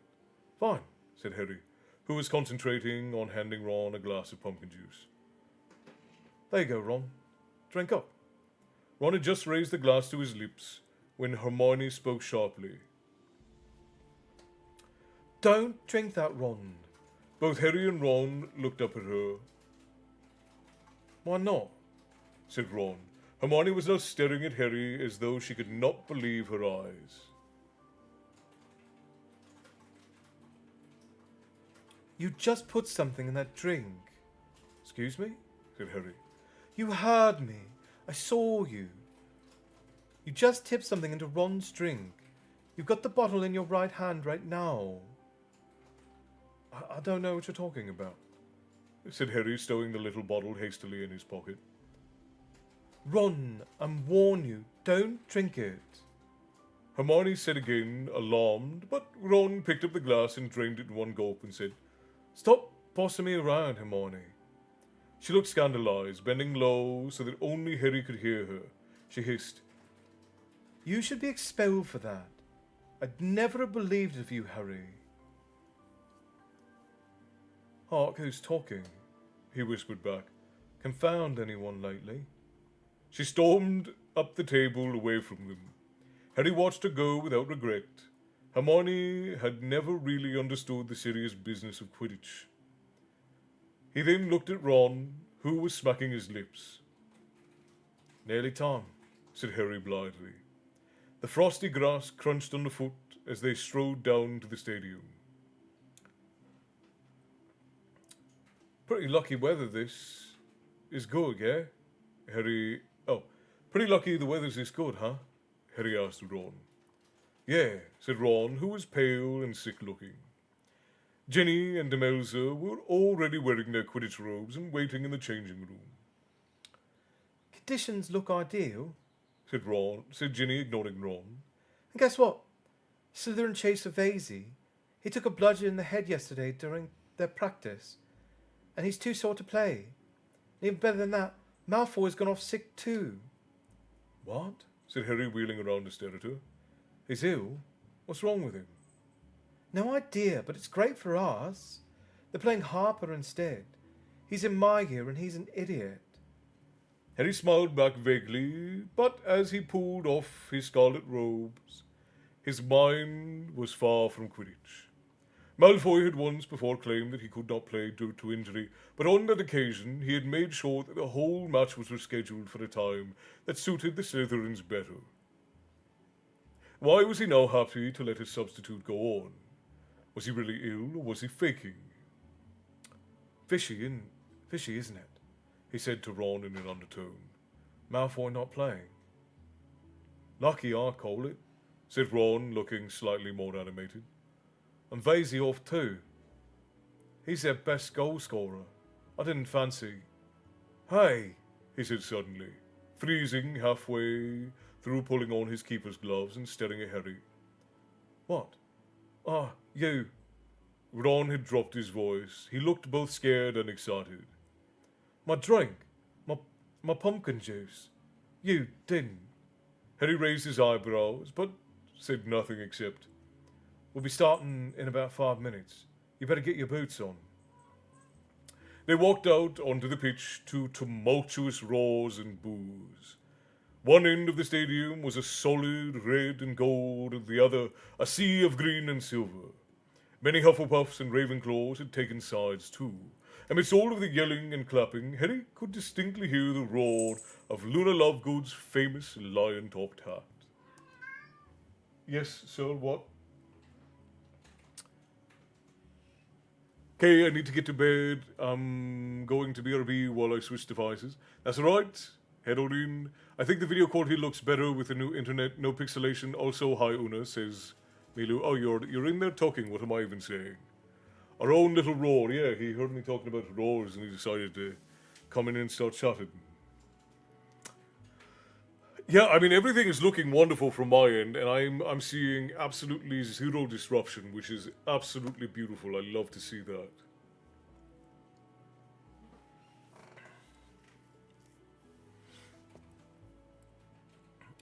Fine, said Harry, who was concentrating on handing Ron a glass of pumpkin juice. There you go, Ron. Drink up. Ron had just raised the glass to his lips when Hermione spoke sharply. Don't drink that, Ron. Both Harry and Ron looked up at her. Why not? Said Ron. Hermione was now staring at Harry as though she could not believe her eyes. You just put something in that drink. Excuse me? Said Harry. You heard me. I saw you. You just tipped something into Ron's drink. You've got the bottle in your right hand right now. I don't know what you're talking about, said Harry, stowing the little bottle hastily in his pocket. Ron, warn you, don't drink it. Hermione said again, alarmed, but Ron picked up the glass and drained it in one gulp and said, Stop bossing me around, Hermione. She looked scandalized, bending low so that only Harry could hear her. She hissed, You should be expelled for that. I'd never have believed it of you, Harry. Hark, who's talking? He whispered back. Confound anyone lately? She stormed up the table away from them. Harry watched her go without regret. Hermione had never really understood the serious business of Quidditch. He then looked at Ron, who was smacking his lips. Nearly time, said Harry blithely. The frosty grass crunched underfoot as they strode down to the stadium. Pretty lucky weather this is good, yeah? Pretty lucky the weather's this good, huh? Harry asked Ron. Yeah, said Ron, who was pale and sick-looking. Ginny and Demelza were already wearing their Quidditch robes and waiting in the changing room. Conditions look ideal, said Ginny, ignoring Ron. And guess what? Slytherin Chaser Vasey. He took a bludgeon in the head yesterday during their practice, and he's too sore to play. And even better than that, Malfoy's gone off sick too. What? said Harry, wheeling around to stare at her. He's ill? What's wrong with him? No idea, but it's great for us. They're playing Harper instead. He's in my year and he's an idiot. Harry smiled back vaguely, but as he pulled off his scarlet robes, his mind was far from Quidditch. Malfoy had once before claimed that he could not play due to injury, but on that occasion he had made sure that the whole match was rescheduled for a time that suited the Slytherins better. Why was he now happy to let his substitute go on? Was he really ill, or was he faking? Fishy, isn't it? He said to Ron in an undertone. Malfoy not playing. Lucky, I call it, said Ron, looking slightly more animated. And Vasey off too. He's their best goal scorer. I didn't fancy. Hey, he said suddenly, freezing halfway through pulling on his keeper's gloves and staring at Harry. What? Ah, you. Ron had dropped his voice. He looked both scared and excited. My drink. My pumpkin juice. You didn't. Harry raised his eyebrows, but said nothing except, We'll be starting in about 5 minutes. You better get your boots on. They walked out onto the pitch to tumultuous roars and boos. One end of the stadium was a solid red and gold, and the other a sea of green and silver. Many Hufflepuffs and Ravenclaws had taken sides too. Amidst all of the yelling and clapping, Harry could distinctly hear the roar of Luna Lovegood's famous lion-topped hat. Yes, sir, what? Okay, I need to get to bed. I'm going to BRB while I switch devices. That's all right. Head on in. I think the video quality looks better with the new internet, no pixelation. Also, hi Una, says Milu. Oh, you're in there talking. What am I even saying? Our own little roar. Yeah, he heard me talking about roars and he decided to come in and start chatting. Yeah, I mean, everything is looking wonderful from my end, and I'm seeing absolutely zero disruption, which is absolutely beautiful. I love to see that.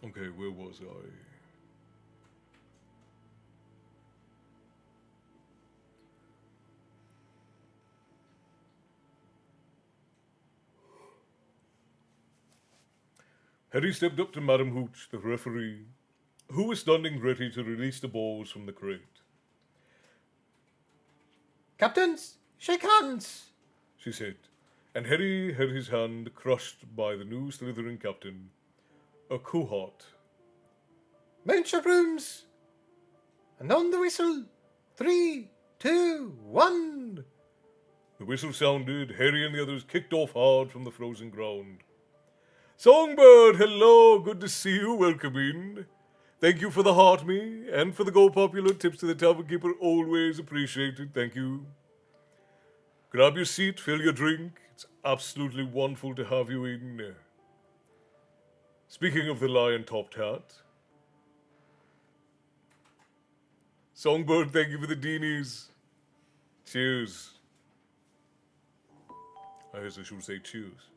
Okay, where was I? Harry stepped up to Madame Hooch, the referee, who was standing ready to release the balls from the crate. Captains, shake hands, she said, and Harry had his hand crushed by the new Slytherin captain, a Cohort. Mount your brooms, and on the whistle. 3, 2, 1. The whistle sounded. Harry and the others kicked off hard from the frozen ground. Songbird, hello, good to see you, welcome in. Thank you for the heart me, and for the Go Popular tips to the tavern keeper, always appreciated, thank you. Grab your seat, fill your drink, it's absolutely wonderful to have you in. Speaking of the lion-topped hat, Songbird, thank you for the Deenies. Cheers. I guess I should say cheers.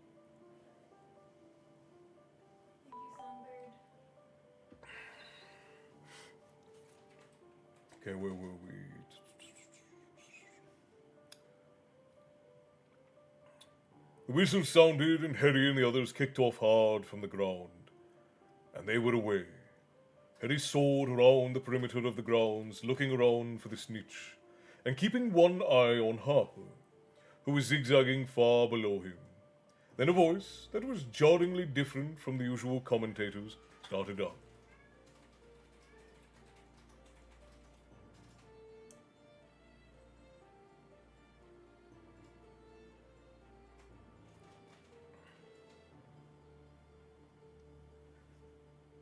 Okay, where were we? The whistle sounded and Harry and the others kicked off hard from the ground. And they were away. Harry soared around the perimeter of the grounds, looking around for the snitch, and keeping one eye on Harper, who was zigzagging far below him. Then a voice that was jarringly different from the usual commentators started up.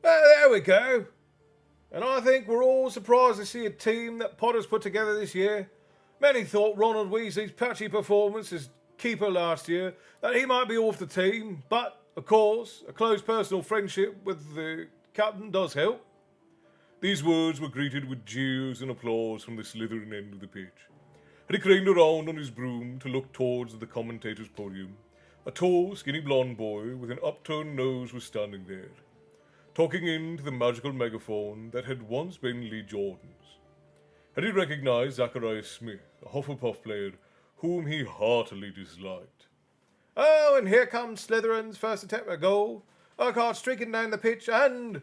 There we go. And I think we're all surprised to see a team that Potter's put together this year. Many thought Ronald Weasley's patchy performance as keeper last year, that he might be off the team, but, of course, a close personal friendship with the captain does help. These words were greeted with jeers and applause from the Slytherin end of the pitch. Harry craned around on his broom to look towards the commentator's podium. A tall, skinny blonde boy with an upturned nose was standing there. talking into the magical megaphone that had once been Lee Jordan's. Harry recognized Zacharias Smith, a Hufflepuff player whom he heartily disliked. Oh, and here comes Slytherin's first attempt at goal. Urquhart streaking down the pitch, and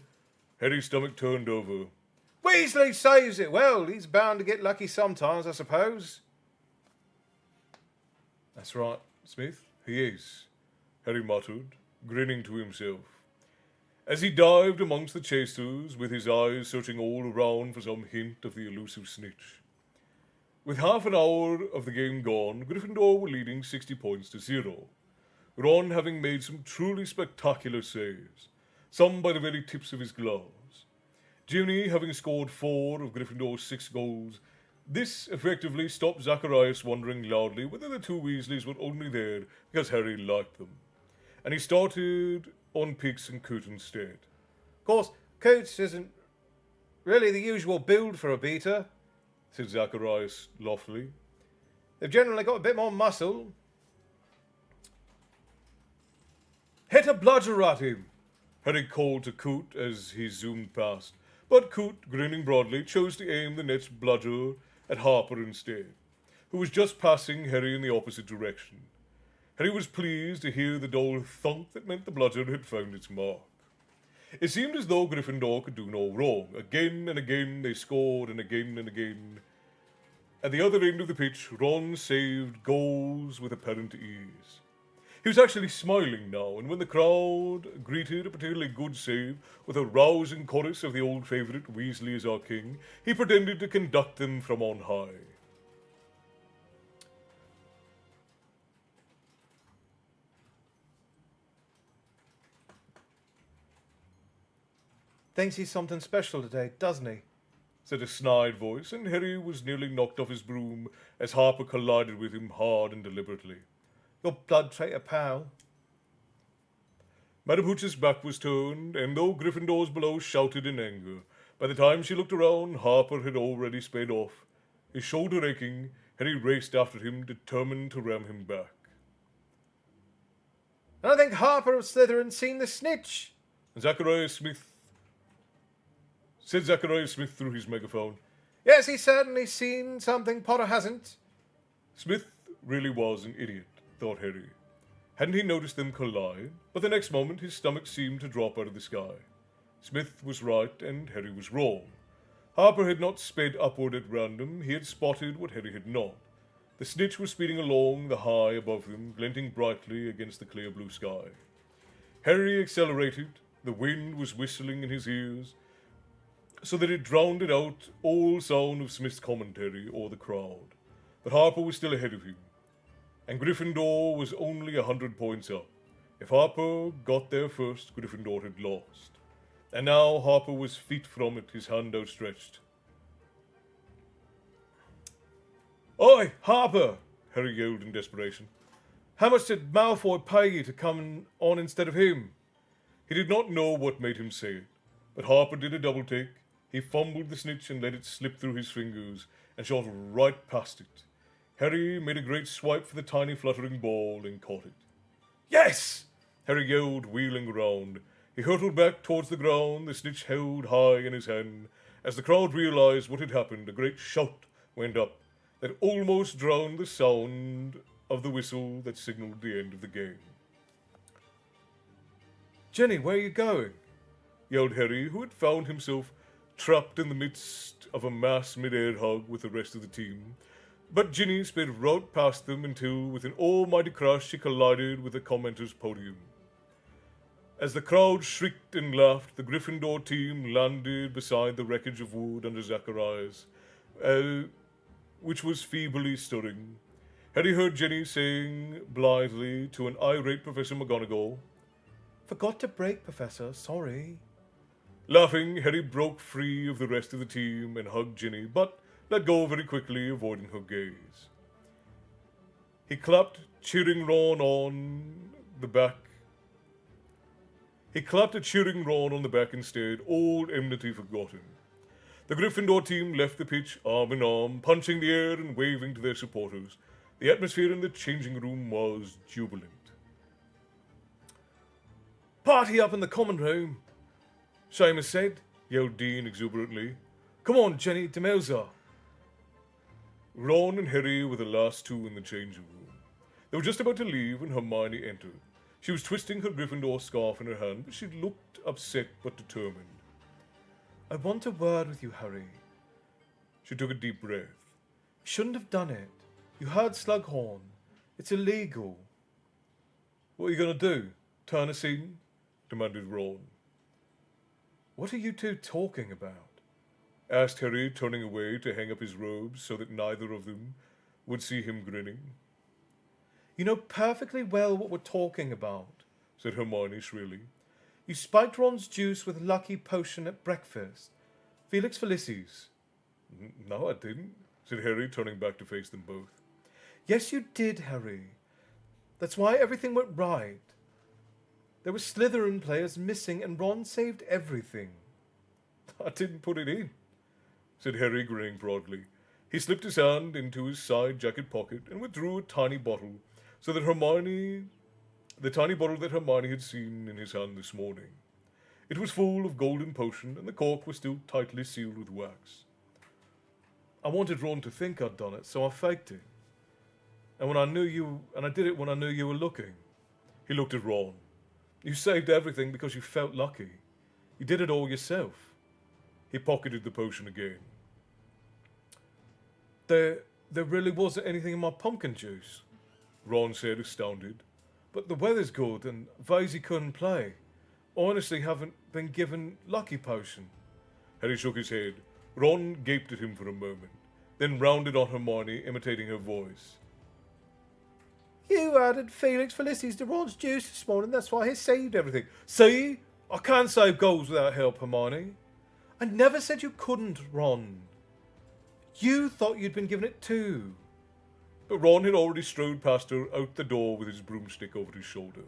Harry's stomach turned over. Weasley saves it. Well, he's bound to get lucky sometimes, I suppose. That's right, Smith, he is, Harry muttered, grinning to himself, as he dived amongst the chasers with his eyes searching all around for some hint of the elusive snitch. With half an hour of the game gone, Gryffindor were leading 60 points to 0, Ron having made some truly spectacular saves, some by the very tips of his gloves. Ginny having scored 4 of Gryffindor's 6 goals. This effectively stopped Zacharias wondering loudly whether the two Weasleys were only there because Harry liked them, and he started on Pix and Coot instead. Of course, Coots isn't really the usual build for a beater, said Zacharias loftily. They've generally got a bit more muscle. Hit a bludger at him, Harry called to Coot as he zoomed past, but Coot, grinning broadly, chose to aim the next bludger at Harper instead, who was just passing Harry in the opposite direction. Harry was pleased to hear the dull thunk that meant the bludger had found its mark. It seemed as though Gryffindor could do no wrong. Again and again they scored, and again. At the other end of the pitch, Ron saved goals with apparent ease. He was actually smiling now, and when the crowd greeted a particularly good save with a rousing chorus of the old favourite, Weasley is our king, he pretended to conduct them from on high. Thinks he's something special today, doesn't he? Said a snide voice, and Harry was nearly knocked off his broom as Harper collided with him hard and deliberately. Your blood traitor pal. Madame Hooch's back was turned, and though Gryffindors below shouted in anger, by the time she looked around, Harper had already sped off. His shoulder aching, Harry raced after him, determined to ram him back. I think Harper of Slytherin's seen the snitch. Zacharias Smith through his megaphone. Yes, he's certainly seen something Potter hasn't. Smith really was an idiot, thought Harry. Hadn't he noticed them collide? But the next moment his stomach seemed to drop out of the sky. Smith was right and Harry was wrong. Harper had not sped upward at random. He had spotted what Harry had not. The snitch was speeding along the high above them, glinting brightly against the clear blue sky. Harry accelerated. The wind was whistling in his ears, so that it drowned out all sound of Smith's commentary or the crowd. But Harper was still ahead of him, and Gryffindor was only 100 points up. If Harper got there first, Gryffindor had lost. And now Harper was feet from it, his hand outstretched. "Oi, Harper!" Harry yelled in desperation. "How much did Malfoy pay you to come on instead of him?" He did not know what made him say it, but Harper did a double take. He fumbled the snitch and let it slip through his fingers and shot right past it. Harry made a great swipe for the tiny fluttering ball and caught it. "Yes!" Harry yelled, wheeling around. He hurtled back towards the ground, the snitch held high in his hand. As the crowd realized what had happened, a great shout went up that almost drowned the sound of the whistle that signaled the end of the game. "Jenny, where are you going?" yelled Harry, who had found himself trapped in the midst of a mass mid-air hug with the rest of the team. But Ginny sped right past them until, with an almighty crash, she collided with the commenter's podium. As the crowd shrieked and laughed, the Gryffindor team landed beside the wreckage of wood under Zacharias, which was feebly stirring. Harry heard Ginny saying blithely to an irate Professor McGonagall, Forgot to break, Professor. Sorry. Laughing, Harry broke free of the rest of the team and hugged Ginny, but let go very quickly, avoiding her gaze. He clapped cheering Ron on the back. He clapped a cheering Ron on the back instead, old enmity forgotten. The Gryffindor team left the pitch arm in arm, punching the air and waving to their supporters. The atmosphere in the changing room was jubilant. "Party up in the common room," Seamus said, yelled Dean exuberantly. Come on, Jenny, Demelza. Ron and Harry were the last two in the changing room. They were just about to leave when Hermione entered. She was twisting her Gryffindor scarf in her hand, but she looked upset but determined. I want a word with you, Harry. She took a deep breath. You shouldn't have done it. You heard Slughorn. It's illegal. What are you going to do? Turn us in? Demanded Ron. What are you two talking about? Asked Harry, turning away to hang up his robes so that neither of them would see him grinning. You know perfectly well what we're talking about, said Hermione shrilly. You spiked Ron's juice with Lucky Potion at breakfast. Felix Felicis. No, I didn't, said Harry, turning back to face them both. Yes, you did, Harry. That's why everything went right. There were Slytherin players missing and Ron saved everything. I didn't put it in, said Harry, grinning broadly. He slipped his hand into his side jacket pocket and withdrew a tiny bottle so that the tiny bottle that Hermione had seen in his hand this morning. It was full of golden potion and the cork was still tightly sealed with wax. I wanted Ron to think I'd done it, so I faked it. And I did it when I knew you were looking. He looked at Ron. You saved everything because you felt lucky. You did it all yourself. He pocketed the potion again. There really wasn't anything in my pumpkin juice, Ron said, astounded. But the weather's good and Vaisy couldn't play. I honestly haven't been given Lucky Potion. Harry shook his head. Ron gaped at him for a moment, then rounded on Hermione, imitating her voice. You added Felix Felicis to Ron's juice this morning, that's why he saved everything. See? I can't save goals without help, Hermione. I never said you couldn't, Ron. You thought you'd been given it too. But Ron had already strode past her out the door with his broomstick over his shoulder.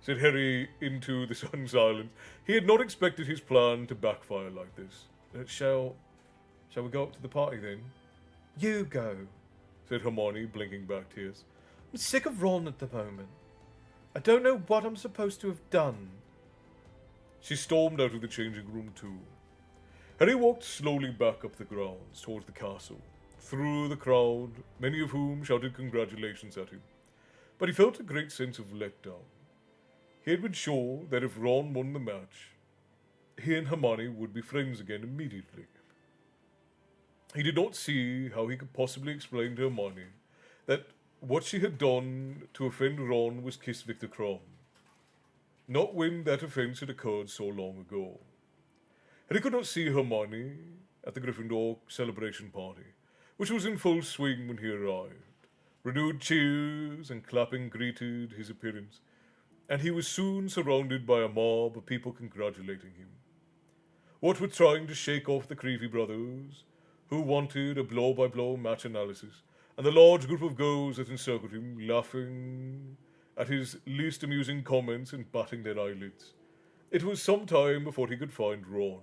Said Harry into the sudden silence. He had not expected his plan to backfire like this. Shall we go up to the party then? You go, said Hermione, blinking back tears. I'm sick of Ron at the moment. I don't know what I'm supposed to have done. She stormed out of the changing room too. Harry walked slowly back up the grounds towards the castle, through the crowd, many of whom shouted congratulations at him. But he felt a great sense of letdown. He had been sure that if Ron won the match, he and Hermione would be friends again immediately. He did not see how he could possibly explain to Hermione that what she had done to offend Ron was kiss Victor Crumb, not when that offence had occurred so long ago. And he could not see Hermione at the Gryffindor celebration party, which was in full swing when he arrived. Renewed cheers and clapping greeted his appearance, and he was soon surrounded by a mob of people congratulating him. What with trying to shake off the Creevy brothers, who wanted a blow-by-blow match analysis, and the large group of girls that encircled him, laughing at his least amusing comments and batting their eyelids. It was some time before he could find Ron.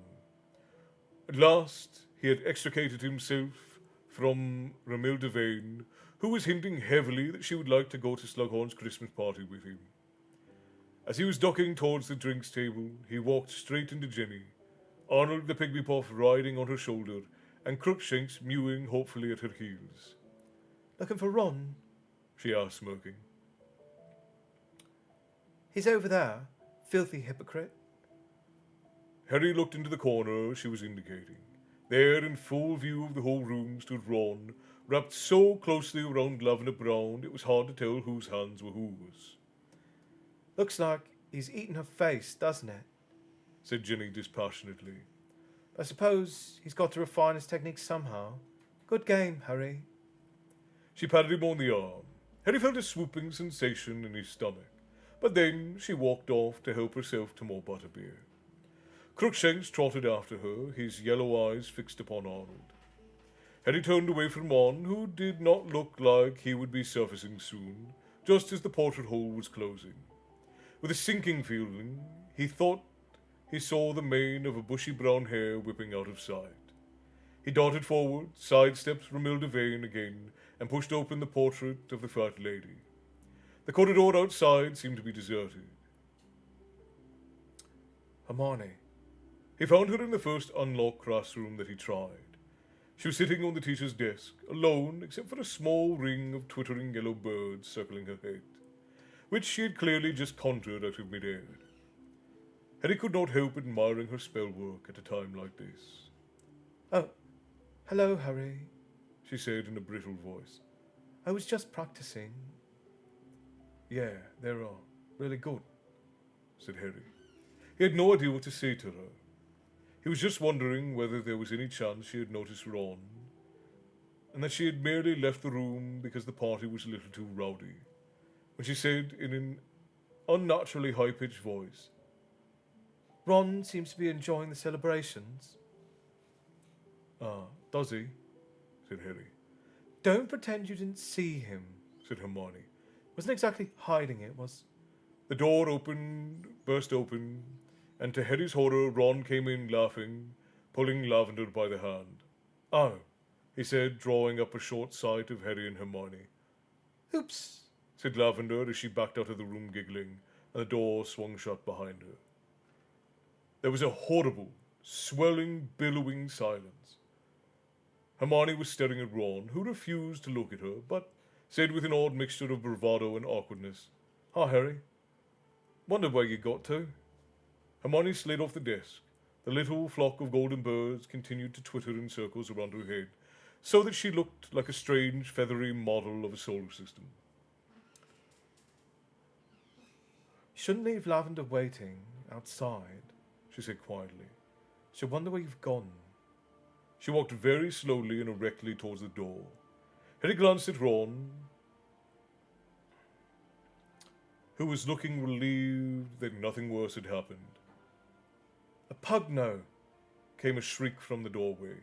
At last, he had extricated himself from Romilda Vane, who was hinting heavily that she would like to go to Slughorn's Christmas party with him. As he was ducking towards the drinks table, he walked straight into Jenny, Arnold the Pygmy-Puff riding on her shoulder, and Crookshanks mewing hopefully at her heels. Looking for Ron? She asked, smirking. He's over there, filthy hypocrite. Harry looked into the corner she was indicating. There, in full view of the whole room, stood Ron, wrapped so closely around Lavender Brown it was hard to tell whose hands were whose. Looks like he's eaten her face, doesn't it? Said Jenny dispassionately. I suppose he's got to refine his technique somehow. Good game, Harry. She patted him on the arm. Harry felt a swooping sensation in his stomach, but then she walked off to help herself to more butterbeer. Crookshanks trotted after her, his yellow eyes fixed upon Arnold. Harry turned away from Ron, who did not look like he would be surfacing soon, just as the portrait hole was closing. With a sinking feeling, he thought he saw the mane of a bushy brown hair whipping out of sight. He darted forward, sidestepped Romilda Vane again, and pushed open the portrait of the fat lady. The corridor outside seemed to be deserted. Hermione. He found her in the first unlocked classroom that he tried. She was sitting on the teacher's desk, alone except for a small ring of twittering yellow birds circling her head, which she had clearly just conjured out of mid-air. Harry could not help admiring her spellwork at a time like this. Oh, hello, Harry. She said in a brittle voice. I was just practicing. Yeah, there are. Really good, said Harry. He had no idea what to say to her. He was just wondering whether there was any chance she had noticed Ron, and that she had merely left the room because the party was a little too rowdy, when she said in an unnaturally high-pitched voice, Ron seems to be enjoying the celebrations. Ah, does he? Said Harry. Don't pretend you didn't see him, Said Hermione. Wasn't exactly hiding it, was... The door burst open, and to Harry's horror, Ron came in laughing, pulling Lavender by the hand. Oh, he said, drawing up a short sight of Harry and Hermione. Oops, Said Lavender as she backed out of the room giggling, and the door swung shut behind her. There was a horrible, swelling, billowing silence. Hermione was staring at Ron, who refused to look at her, but said with an odd mixture of bravado and awkwardness, "Hi, Harry. Wonder where you got to." Hermione slid off the desk. The little flock of golden birds continued to twitter in circles around her head, so that she looked like a strange, feathery model of a solar system. you shouldn't leave Lavender waiting outside, she said quietly. She'll wonder where you've gone. She walked very slowly and erectly towards the door. Harry glanced at Ron, who was looking relieved that nothing worse had happened. "A pugno!" came a shriek from the doorway.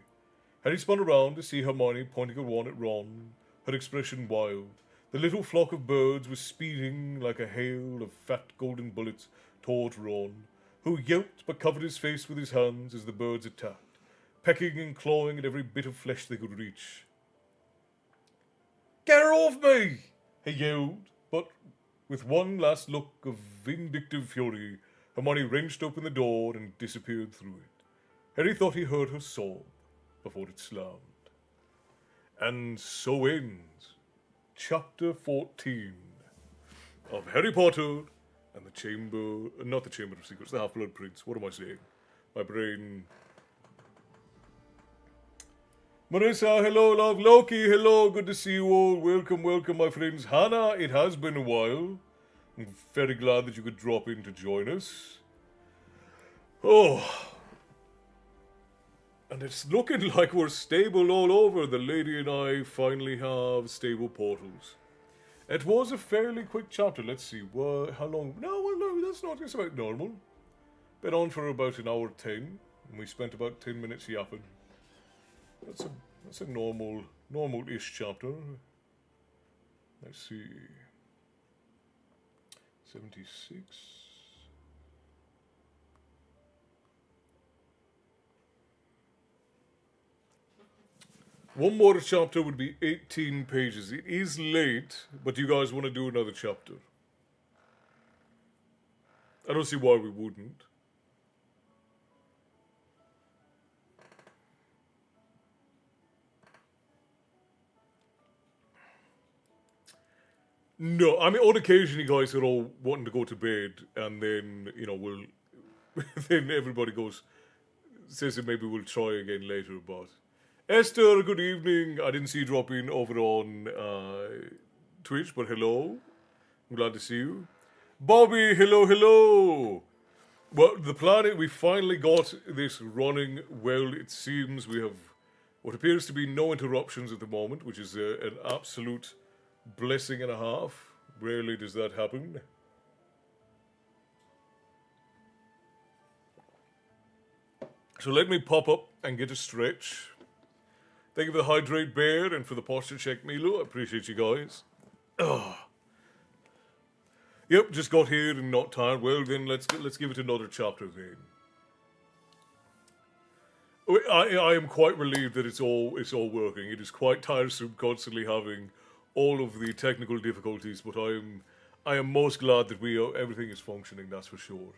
Harry spun around to see Hermione pointing a wand at Ron, her expression wild. The little flock of birds was speeding like a hail of fat golden bullets towards Ron, who yelped but covered his face with his hands as the birds attacked, pecking and clawing at every bit of flesh they could reach. "Get her off me!" he yelled, but with one last look of vindictive fury, Hermione wrenched open the door and disappeared through it. Harry thought he heard her sob before it slammed. And so ends Chapter 14 of Harry Potter and the not the Chamber of Secrets, the Half-Blood Prince. What am I saying? My brain... Marissa, hello, love. Loki, hello. Good to see you all. Welcome, welcome, my friends. Hannah, it has been a while. I'm very glad that you could drop in to join us. Oh. And it's looking like we're stable all over. The lady and I finally have stable portals. It was a fairly quick chapter. Let's see. How long? No, that's not. It's about normal. Been on for about an hour 10. And we spent about 10 minutes yapping. That's a normal-ish chapter. Let's see. 76. One more chapter would be 18 pages. It is late, but you guys want to do another chapter. I don't see why we wouldn't. No, I mean, on occasion you guys are all wanting to go to bed, and then, we'll... then everybody says that maybe we'll try again later, but... Esther, good evening. I didn't see you drop in over on Twitch, but hello. I'm glad to see you. Bobby, hello. Well, the planet, we finally got this running well. It seems we have what appears to be no interruptions at the moment, which is an absolute blessing and a half. Rarely does that happen. So let me pop up and get a stretch. Thank you for the hydrate bear and for the posture check, Milo. I appreciate you guys. Yep, just got here and not tired. Well, then let's give it another chapter then. I am quite relieved that it's all working. It is quite tiresome constantly having all of the technical difficulties, but I am most glad that everything is functioning. That's for sure.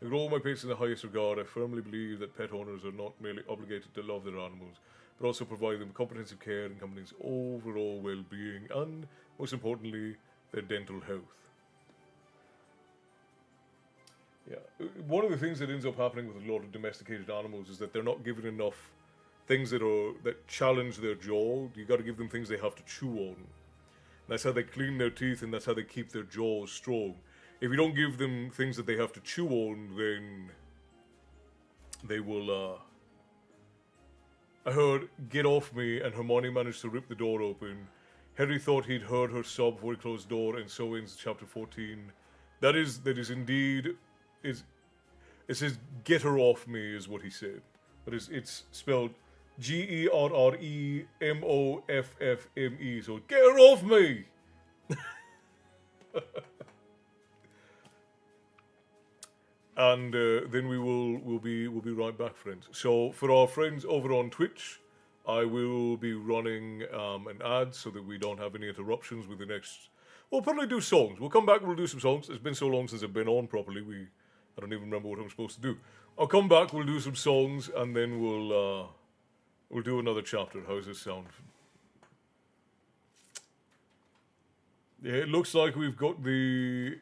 With all my pets in the highest regard, I firmly believe that pet owners are not merely obligated to love their animals, but also provide them comprehensive care and company's overall well-being, and, most importantly, their dental health. Yeah, one of the things that ends up happening with a lot of domesticated animals is that they're not given enough things that challenge their jaw. You got to give them things they have to chew on. That's how they clean their teeth, and that's how they keep their jaws strong. If you don't give them things that they have to chew on, then they will, I heard, get off me, and Hermione managed to rip the door open. Harry thought he'd heard her sob before he closed the door, and so ends chapter 14. That is indeed, it says, get her off me, is what he said. But it's spelled GERREMOFFME, so get her off me! And then we'll be right back, friends. So for our friends over on Twitch, I will be running an ad so that we don't have any interruptions with the next. We'll probably do songs. We'll come back. We'll do some songs. It's been so long since I've been on properly. I don't even remember what I'm supposed to do. I'll come back. We'll do some songs, and then we'll do another chapter. How does this sound? Yeah, it looks like we've got the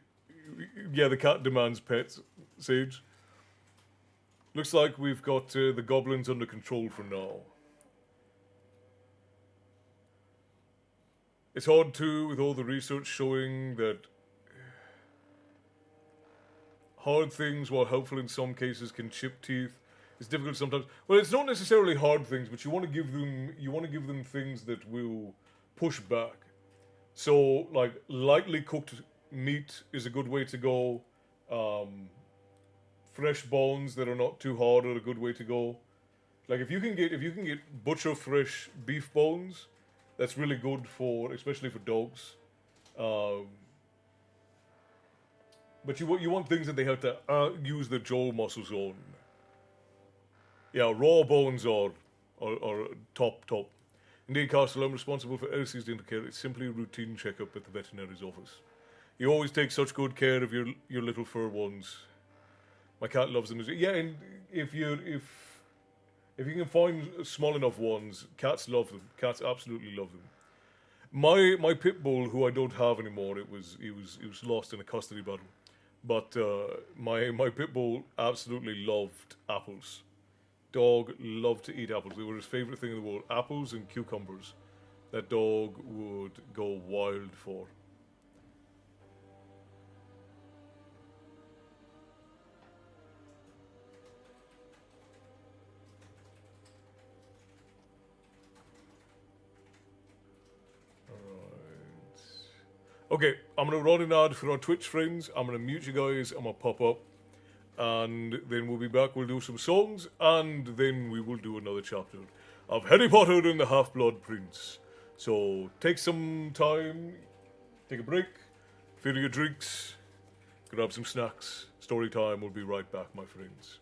cat demands pets. Sage. Looks like we've got the goblins under control for now. It's hard too, with all the research showing that hard things, while helpful in some cases, can chip teeth. It's difficult sometimes. Well, it's not necessarily hard things, but you want to give them things that will push back. So, like, lightly cooked meat is a good way to go. Fresh bones that are not too hard are a good way to go. Like if you can get butcher fresh beef bones, that's really good especially for dogs. But you want things that they have to use their jaw muscles on. Yeah, raw bones are top. Indeed, Castle, I'm responsible for Elsie's dental care. It's simply a routine checkup at the veterinary's office. You always take such good care of your little fur ones. My cat loves them. Yeah, and if you can find small enough ones, cats love them. Cats absolutely love them. My pit bull, who I don't have anymore, he was lost in a custody battle. But my pit bull absolutely loved apples. Dog loved to eat apples. They were his favorite thing in the world. Apples and cucumbers. That dog would go wild for. Okay, I'm going to run an ad for our Twitch friends. I'm going to mute you guys. I'm going to pop up. And then we'll be back. We'll do some songs. And then we will do another chapter of Harry Potter and the Half-Blood Prince. So take some time. Take a break. Fill your drinks. Grab some snacks. Story time. We'll be right back, my friends.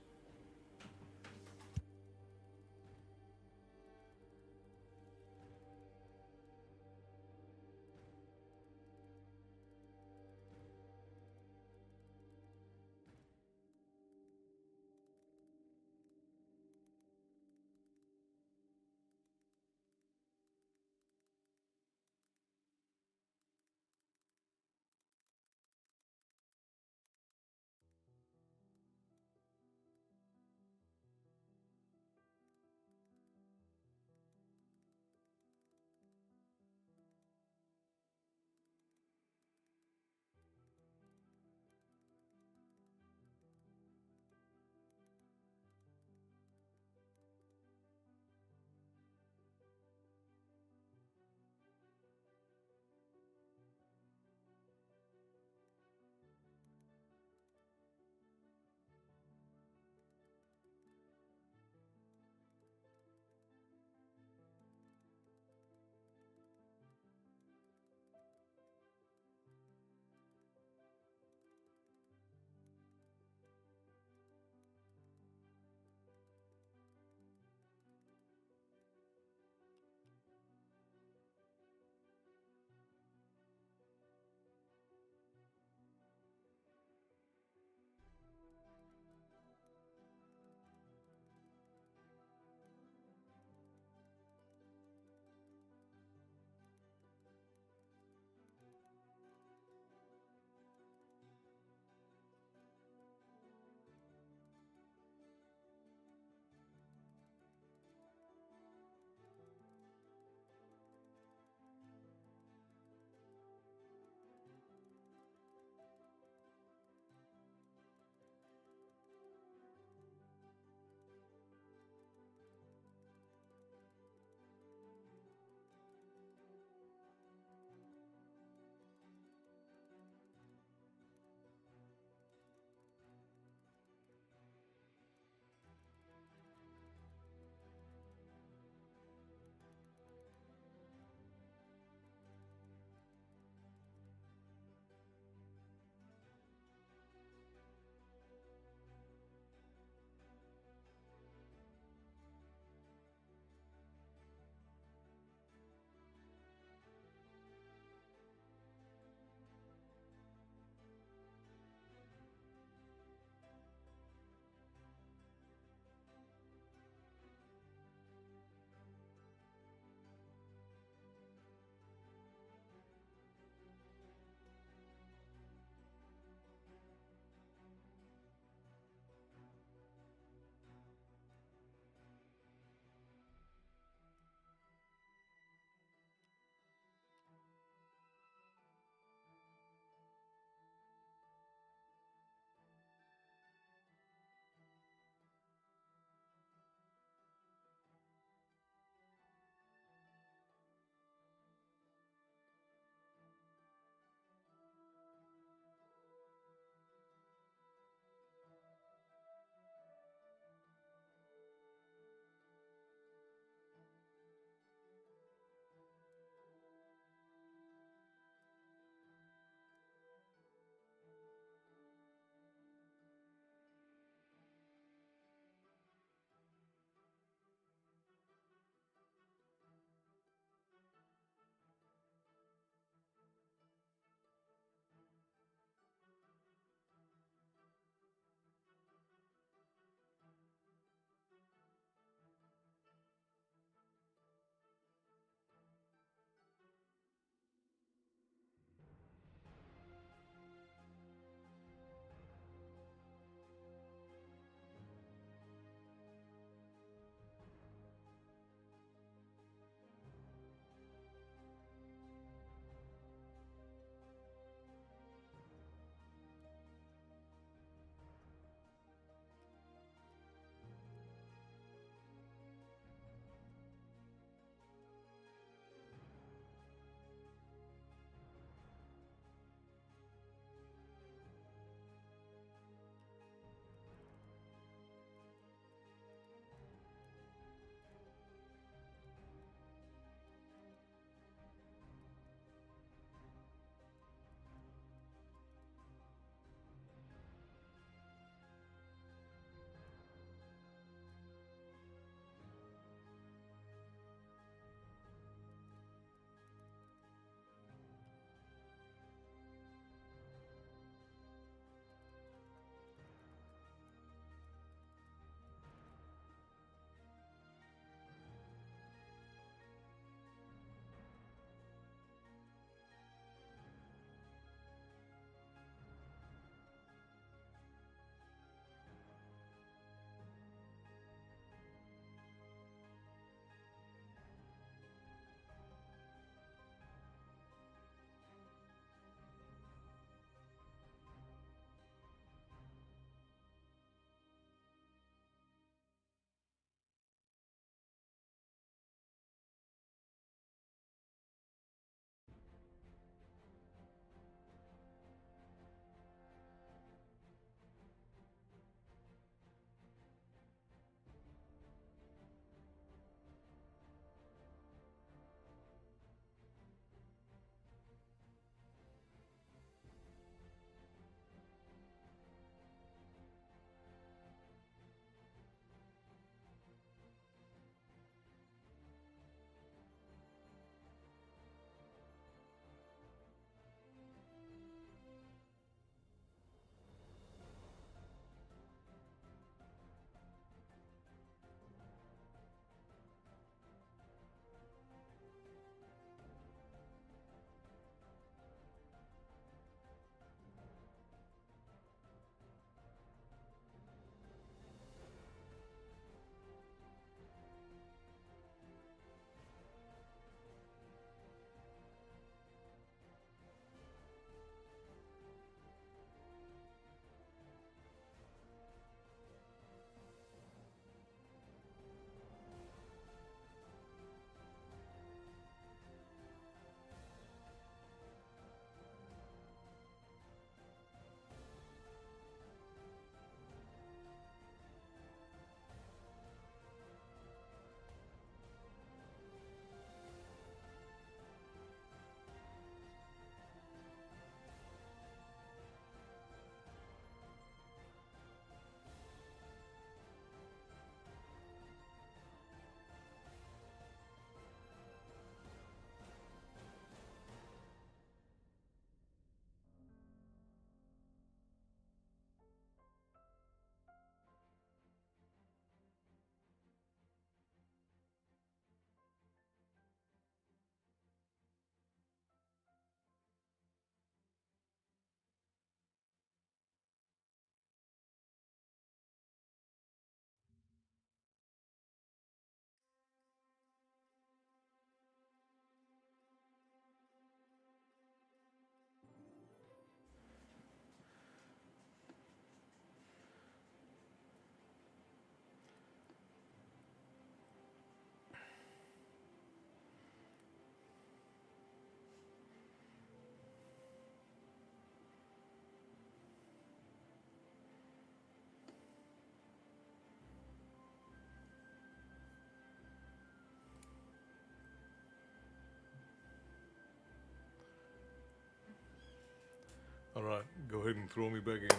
All right, go ahead and throw me back in.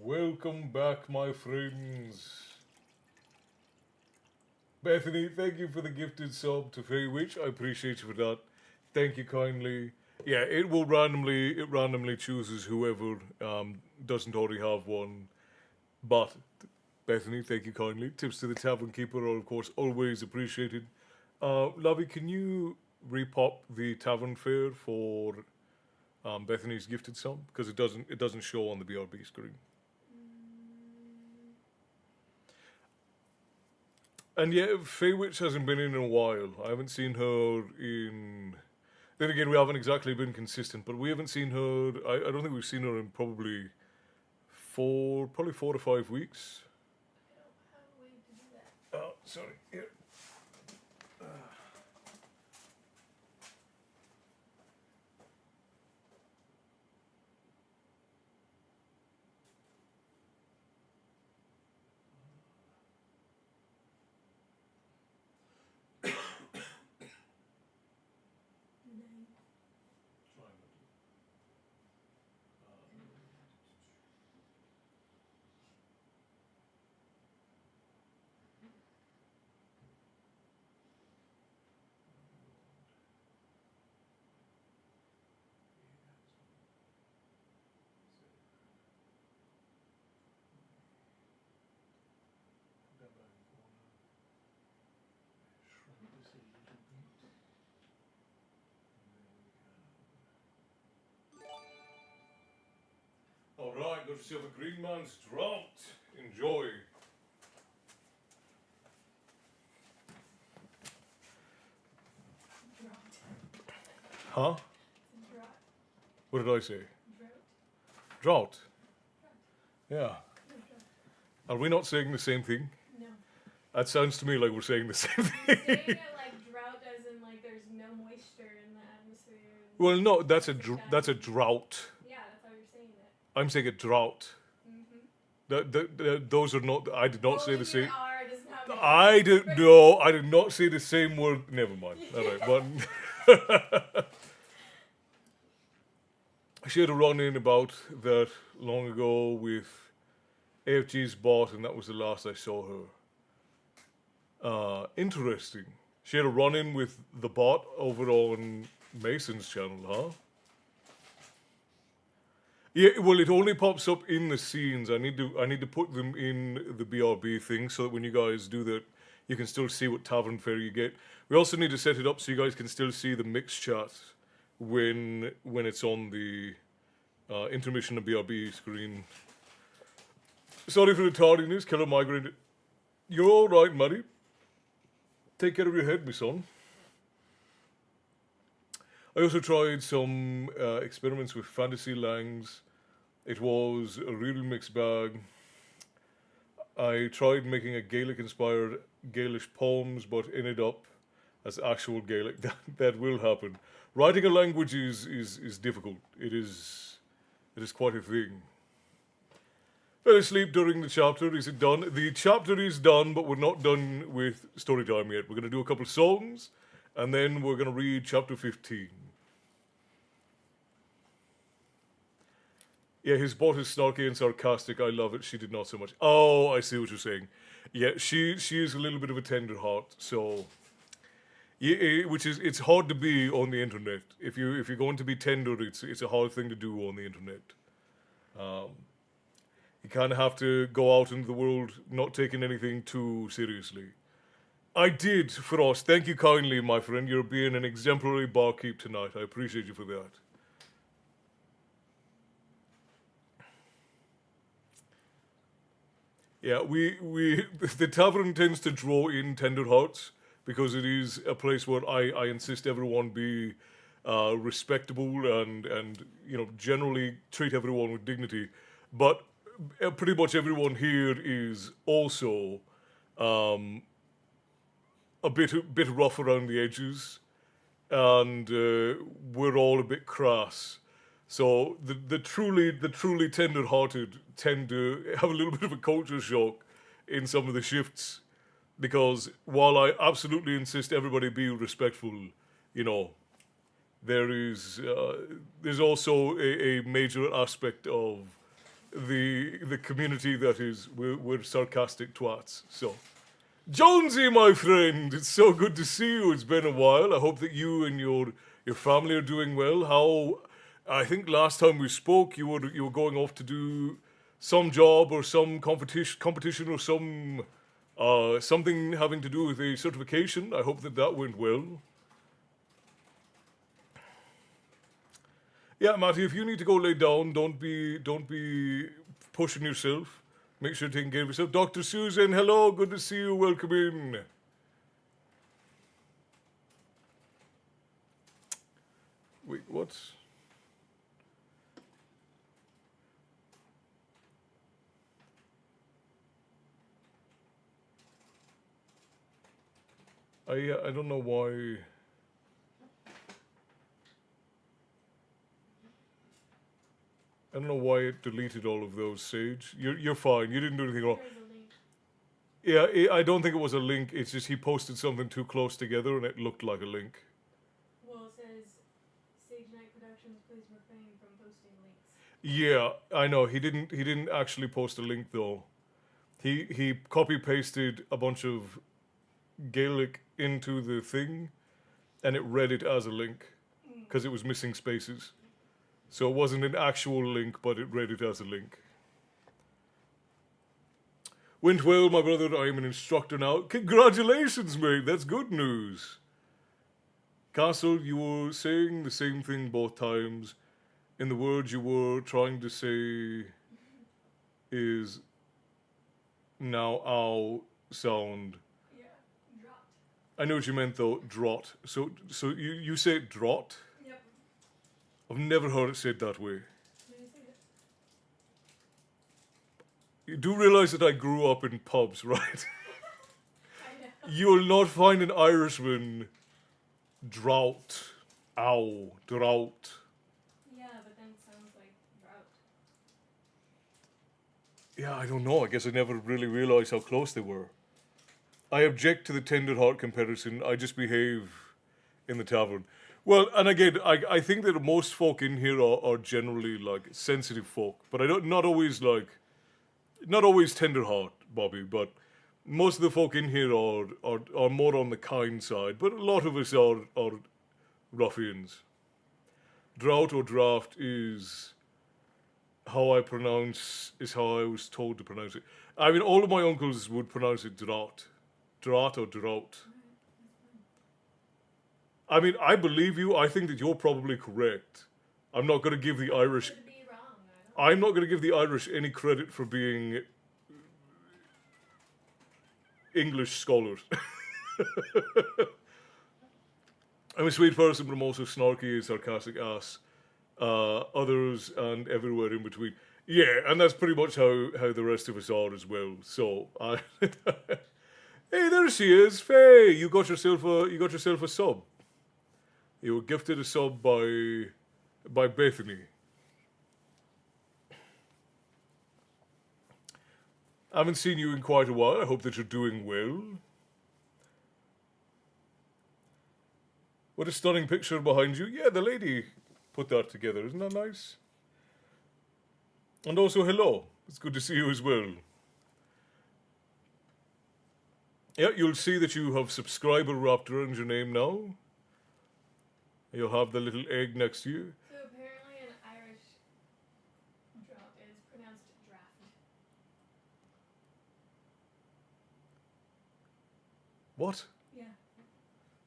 Welcome back, my friends. Bethany, thank you for the gifted sub to Fairy Witch. I appreciate you for that. Thank you kindly. Yeah, it randomly chooses whoever doesn't already have one. But Bethany, thank you kindly. Tips to the Tavern Keeper are of course always appreciated. Lovey, can you repop the tavern fare for Bethany's gifted sub? Because it doesn't show on the BRB screen. And yeah, Fey Witch hasn't been in a while. I haven't seen her in. Then again, we haven't exactly been consistent, but we haven't seen her. I don't think we've seen her in probably 4 to 5 weeks. I don't have a way to do that. Oh, sorry. Here. All right, got yourself a Green Man's Drought. Enjoy. Huh? Drought. What did I say? Drought. Drought. Yeah. No, drought. Are we not saying the same thing? No. That sounds to me like we're saying the same Saying thing. it like drought as in like there's no moisture in the atmosphere. And Well, no, that's a drought. yeah, that's how you're saying it. I'm saying a drought. Those are not. I did not say the same. R does not make I did no. I did not say the same word. Never mind. All right, but she had a run in about that long ago with AFG's bot, and that was the last I saw her. Interesting. She had a run in with the bot over on Mason's channel, huh? Yeah, well, it only pops up in the scenes. I need to put them in the BRB thing so that when you guys do that, you can still see what tavern fare you get. We also need to set it up so you guys can still see the mix chat when it's on the intermission of BRB screen. Sorry for the tardiness, Killer Migraine. You're all right, Muddy. Take care of your head, my son. I also tried some experiments with fantasy langs. It was a real mixed bag. I tried making a Gaelic-inspired Gaelish poems, but ended up as actual Gaelic. That will happen. Writing a language is difficult. It is quite a thing. Fell asleep during the chapter. Is it done? The chapter is done, but we're not done with story time yet. We're going to do a couple of songs, and then we're going to read chapter 15. Yeah, his bot is snarky and sarcastic. I love it. She did not so much. Oh, I see what you're saying. Yeah, she is a little bit of a tender heart. So, yeah, which is it's hard to be on the internet. If you're going to be tender, it's a hard thing to do on the internet. You kind of have to go out into the world not taking anything too seriously. I did, Frost. Thank you kindly, my friend. You're being an exemplary barkeep tonight. I appreciate you for that. Yeah, we the tavern tends to draw in tender hearts because it is a place where I insist everyone be respectable and generally treat everyone with dignity. But pretty much everyone here is also um, a bit rough around the edges, and we're all a bit crass. So the truly tender-hearted tend to have a little bit of a culture shock in some of the shifts, because while I absolutely insist everybody be respectful, you know, there's also a major aspect of the community that is we're sarcastic twats. So Jonesy, my friend, it's so good to see you. It's been a while. I hope that you and your family are doing well. How I think last time we spoke, you were going off to do some job or some competition or some something having to do with a certification. I hope that that went well. Yeah, Matty, if you need to go lay down, don't be pushing yourself. Make sure to take care of yourself. Dr. Susan, hello, good to see you. Welcome in. Wait, what? I don't know why. I don't know why it deleted all of those, Sage. You're fine. You didn't do anything wrong. There's a link. Yeah, I don't think it was a link. It's just he posted something too close together and it looked like a link. Well, it says Sage Night Productions, please refrain from posting links. Yeah, I know. He didn't actually post a link though. He copy pasted a bunch of Gaelic into the thing and it read it as a link because it was missing spaces. So it wasn't an actual link, but it read it as a link. Went well, my brother. I am an instructor now. Congratulations, mate. That's good news. Castle, you were saying the same thing both times. In the words you were trying to say is now ow sound. Yeah, dropped. I know what you meant though, drot. So you say it drot? Yep. I've never heard it said that way. Let me see it. You do realize that I grew up in pubs, right? I know. You'll not find an Irishman drought. Ow, drought. Yeah, but then it sounds like drought. Yeah, I don't know. I guess I never really realized how close they were. I object to the tender heart comparison. I just behave in the tavern. Well, and again, I think that most folk in here are generally like sensitive folk, but I don't not always tender heart, Bobby, but most of the folk in here are more on the kind side, but a lot of us are ruffians. Drought or draft is how I was told to pronounce it. I mean, all of my uncles would pronounce it drought. Drought or drought. I mean, I believe you. I think that you're probably correct. I'm not going to give the Irish. Could be wrong. I don't I'm not going to give the Irish any credit for being English scholars. I'm a sweet person, but I'm also snarky and sarcastic ass. Others and everywhere in between. Yeah, and that's pretty much how the rest of us are as well. So, hey, there she is, Faye. You got yourself a sub. You were gifted a sub by Bethany. I haven't seen you in quite a while. I hope that you're doing well. What a stunning picture behind you. Yeah, the lady put that together. Isn't that nice? And also, hello. It's good to see you as well. Yeah, you'll see that you have Subscriber Raptor in your name now. You'll have the little egg next to you. So apparently an Irish drought is pronounced draft. What? Yeah.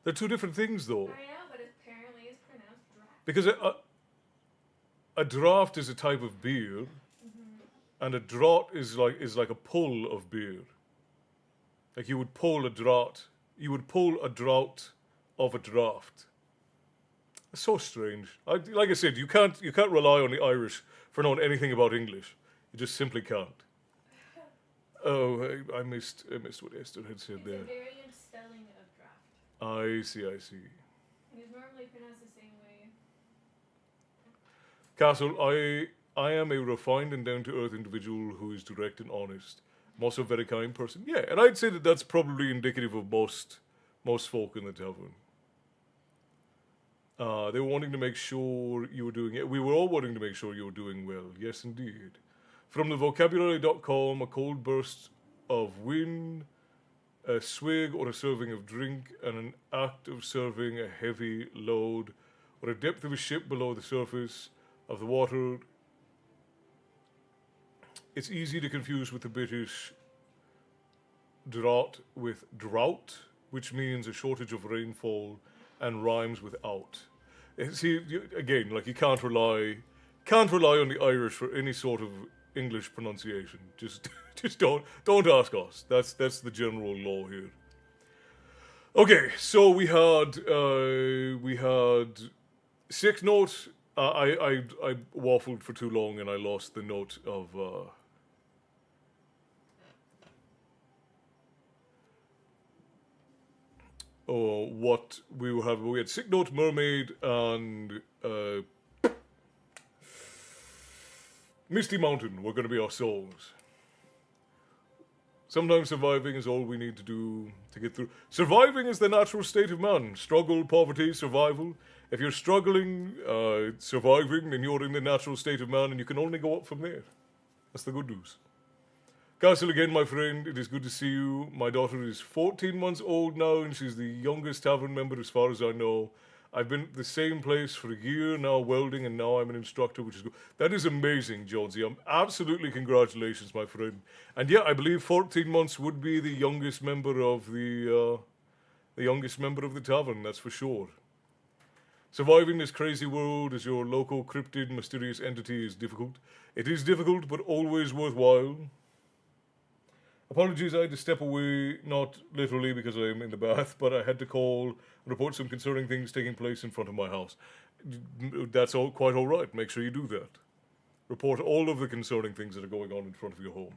They're two different things, though. I know, but apparently it's pronounced draft. Because a draft is a type of beer, And a draught is like a pull of beer. Like you would pull a draught. You would pull a draught of a draft. It's so strange. Like I said, you can't rely on the Irish for knowing anything about English. You just simply can't. Oh, I missed what Esther had said It's there. a variant spelling of draft. I see. It is normally pronounced the same way. Castle, I am a refined and down-to-earth individual who is direct and honest. I'm also a very kind person. Yeah, and I'd say that that's probably indicative of most folk in the tavern. They were wanting to make sure you were doing it. We were all wanting to make sure you were doing well. Yes, indeed. From the vocabulary.com, a cold burst of wind, a swig or a serving of drink, and an act of serving a heavy load, or a depth of a ship below the surface of the water. It's easy to confuse with the British drought with drought, which means a shortage of rainfall and rhymes with out. See, again, like you can't rely on the Irish for any sort of English pronunciation. Just don't ask us. That's the general law here. Okay, so we had sick note. I waffled for too long and I lost the note of. What we were having. We had sick note, mermaid, and Misty Mountain were going to be our songs. Sometimes surviving is all we need to do to get through. Surviving is the natural state of man. Struggle, poverty, survival. If you're struggling, surviving, then you're in the natural state of man, and you can only go up from there. That's the good news. Castle, again, my friend, it is good to see you. My daughter is 14 months old now, and she's the youngest tavern member as far as I know. I've been at the same place for a year now, welding, and now I'm an instructor, which is good. That is amazing, Jonesy. Absolutely congratulations, my friend. And yeah, I believe 14 months would be the youngest member of the tavern. That's for sure. Surviving this crazy world as your local cryptid, mysterious entity is difficult. It is difficult, but always worthwhile. Apologies, I had to step away, not literally because I am in the bath, but I had to call and report some concerning things taking place in front of my house. That's quite all right. Make sure you do that. Report all of the concerning things that are going on in front of your home.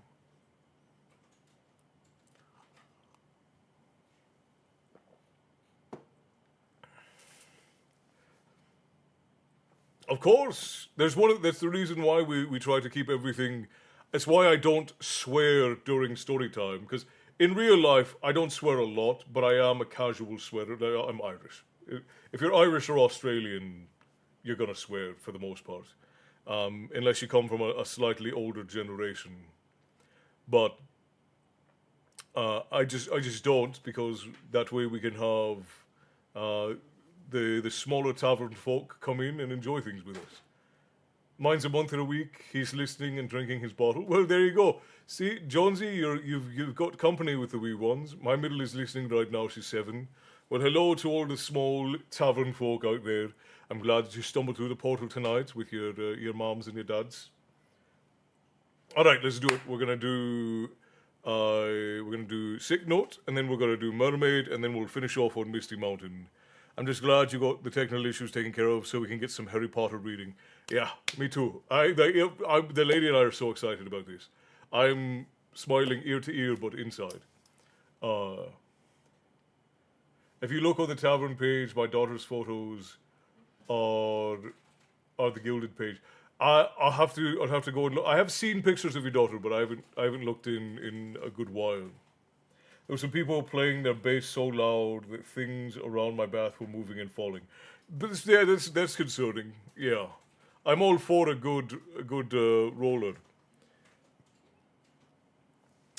Of course, that's the reason why we try to keep everything. It's why I don't swear during story time, because in real life I don't swear a lot, but I am a casual swearer. I'm Irish. If you're Irish or Australian, you're gonna swear for the most part, unless you come from a slightly older generation. But I just don't, because that way we can have the smaller tavern folk come in and enjoy things with us. Mine's a month in a week. He's listening and drinking his bottle. Well, there you go. See, Jonesy, you've got company with the wee ones. My middle is listening right now. She's 7. Well, hello to all the small tavern folk out there. I'm glad that you stumbled through the portal tonight with your moms and your dads. All right, let's do it. We're gonna do Sick Note, and then we're gonna do Mermaid, and then we'll finish off on Misty Mountain. I'm just glad you got the technical issues taken care of so we can get some Harry Potter reading. Yeah, me too. The lady and I are so excited about this. I'm smiling ear to ear, but inside. If you look on the tavern page, my daughter's photos are the Gilded page. I'll have to go and look. I have seen pictures of your daughter, but I haven't looked in a good while. There were some people playing their bass so loud that things around my bath were moving and falling. But that's concerning. Yeah, I'm all for a good roller.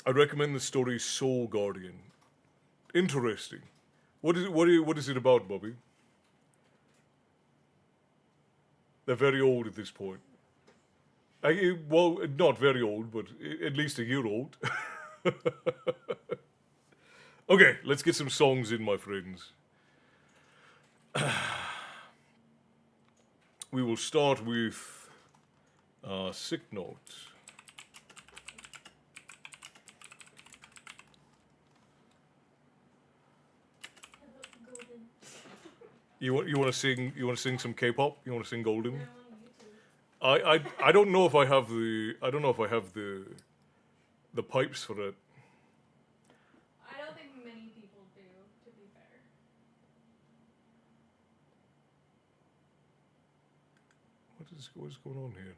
I recommend the story Soul Guardian. Interesting. What is it about, Bobby? They're very old at this point. Well, not very old, but at least a year old. Okay, let's get some songs in, my friends. We will start with Sick Note. You want to sing some K-pop? You want to sing Golden? Yeah, I'm on YouTube. I don't know if I have the pipes for it. I don't think many people do, to be fair. What is going on here?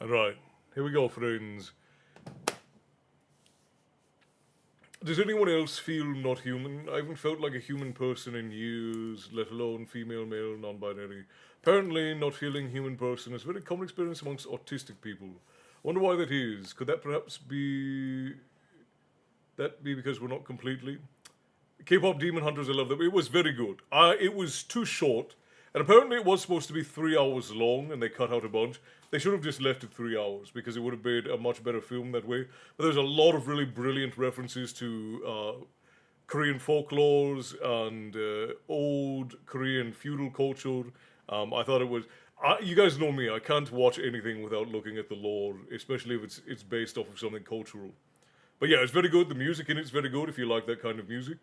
All right, here we go, friends. Does anyone else feel not human? I haven't felt like a human person in years, let alone female, male, non-binary. Apparently, not feeling human person is a very common experience amongst autistic people. Wonder why that is. Could that perhaps be because we're not completely? K-pop Demon Hunters, I love them. It was very good. It was too short, and apparently it was supposed to be 3 hours long, and they cut out a bunch. They should have just left it 3 hours because it would have made a much better film that way. But there's a lot of really brilliant references to Korean folklores and old Korean feudal culture. I thought it was. You guys know me. I can't watch anything without looking at the lore, especially if it's based off of something cultural. But yeah, it's very good. The music in it's very good if you like that kind of music.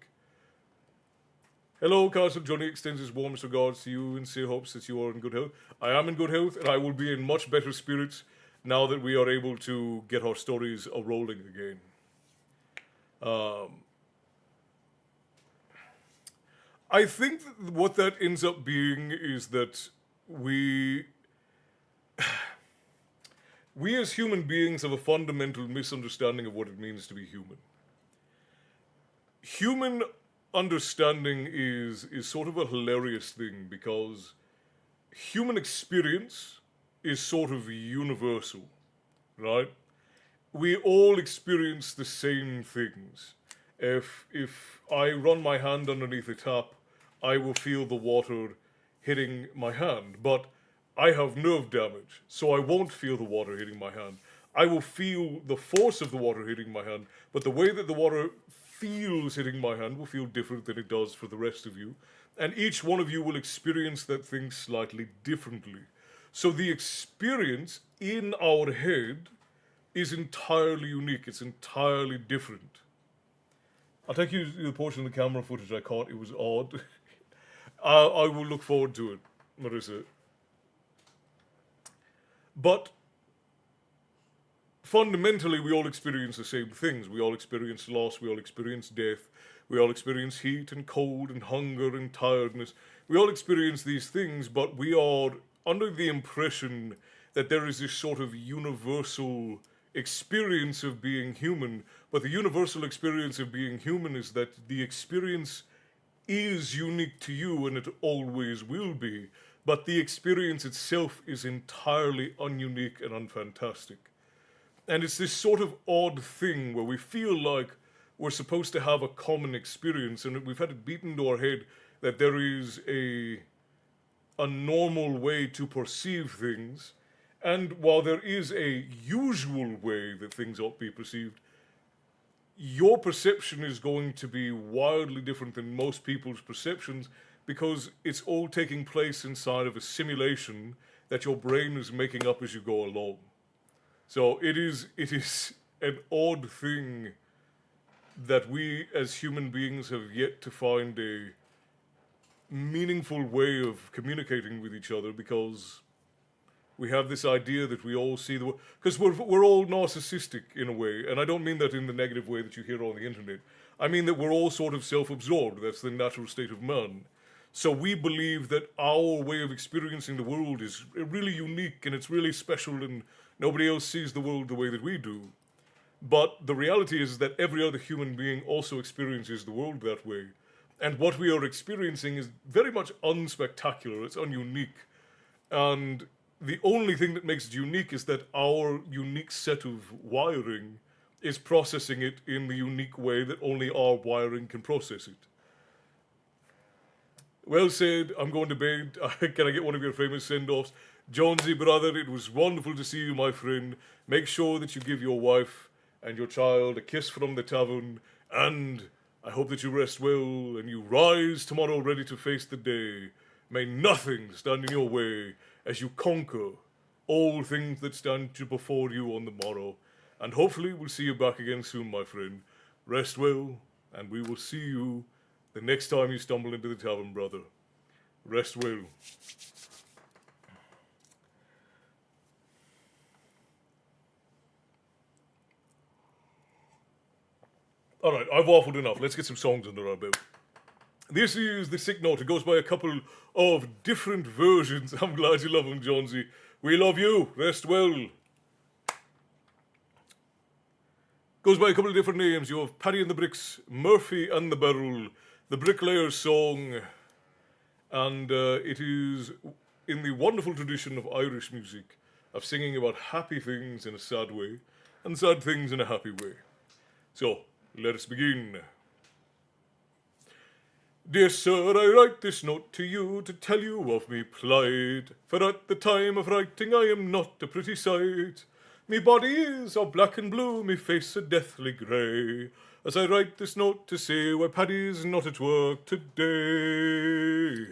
Hello, Castle. Johnny extends his warmest regards to you and say hopes that you are in good health. I am in good health, and I will be in much better spirits now that we are able to get our stories rolling again. I think what that ends up being is that we as human beings have a fundamental misunderstanding of what it means to be human. Human understanding is sort of a hilarious thing because human experience is sort of universal, right? We all experience the same things. If I run my hand underneath a tap, I will feel the water hitting my hand, but I have nerve damage, so I won't feel the water hitting my hand. I will feel the force of the water hitting my hand, but the way that the water feels hitting my hand will feel different than it does for the rest of you. And each one of you will experience that thing slightly differently. So the experience in our head is entirely unique. It's entirely different. I'll take you to the portion of the camera footage I caught. It was odd. I will look forward to it, Marissa. But fundamentally, we all experience the same things. We all experience loss, we all experience death, we all experience heat and cold and hunger and tiredness. We all experience these things, but we are under the impression that there is this sort of universal experience of being human. But the universal experience of being human is that the experience is unique to you and it always will be. But the experience itself is entirely ununique and unfantastic. And it's this sort of odd thing where we feel like we're supposed to have a common experience, and we've had it beaten into our head that there is a normal way to perceive things, and while there is a usual way that things ought to be perceived, your perception is going to be wildly different than most people's perceptions because it's all taking place inside of a simulation that your brain is making up as you go along. So it is an odd thing that we as human beings have yet to find a meaningful way of communicating with each other because we have this idea that we all see the world. Because we're all narcissistic in a way, and I don't mean that in the negative way that you hear on the internet. I mean that we're all sort of self-absorbed. That's the natural state of man. So we believe that our way of experiencing the world is really unique and it's really special and nobody else sees the world the way that we do. But the reality is that every other human being also experiences the world that way. And what we are experiencing is very much unspectacular, it's ununique. And the only thing that makes it unique is that our unique set of wiring is processing it in the unique way that only our wiring can process it. Well said. I'm going to bed. Can I get one of your famous send-offs? Jonesy, brother, it was wonderful to see you, my friend. Make sure that you give your wife and your child a kiss from the tavern, and I hope that you rest well and you rise tomorrow ready to face the day. May nothing stand in your way as you conquer all things that stand before you on the morrow. And hopefully we'll see you back again soon, my friend. Rest well, and we will see you the next time you stumble into the tavern, brother. Rest well. All right, I've waffled enough. Let's get some songs under our belt. This is the sick note. It goes by a couple of different versions. I'm glad you love them, Jonesy. We love you. Rest well. Goes by a couple of different names. You have Paddy and the Bricks, Murphy and the Barrel, the Bricklayer's Song, and it is in the wonderful tradition of Irish music of singing about happy things in a sad way and sad things in a happy way. So, let us begin. Dear sir, I write this note to you to tell you of me plight, for at the time of writing I am not a pretty sight. Me body is all black and blue, me face a deathly grey, as I write this note to say why Paddy's not at work today.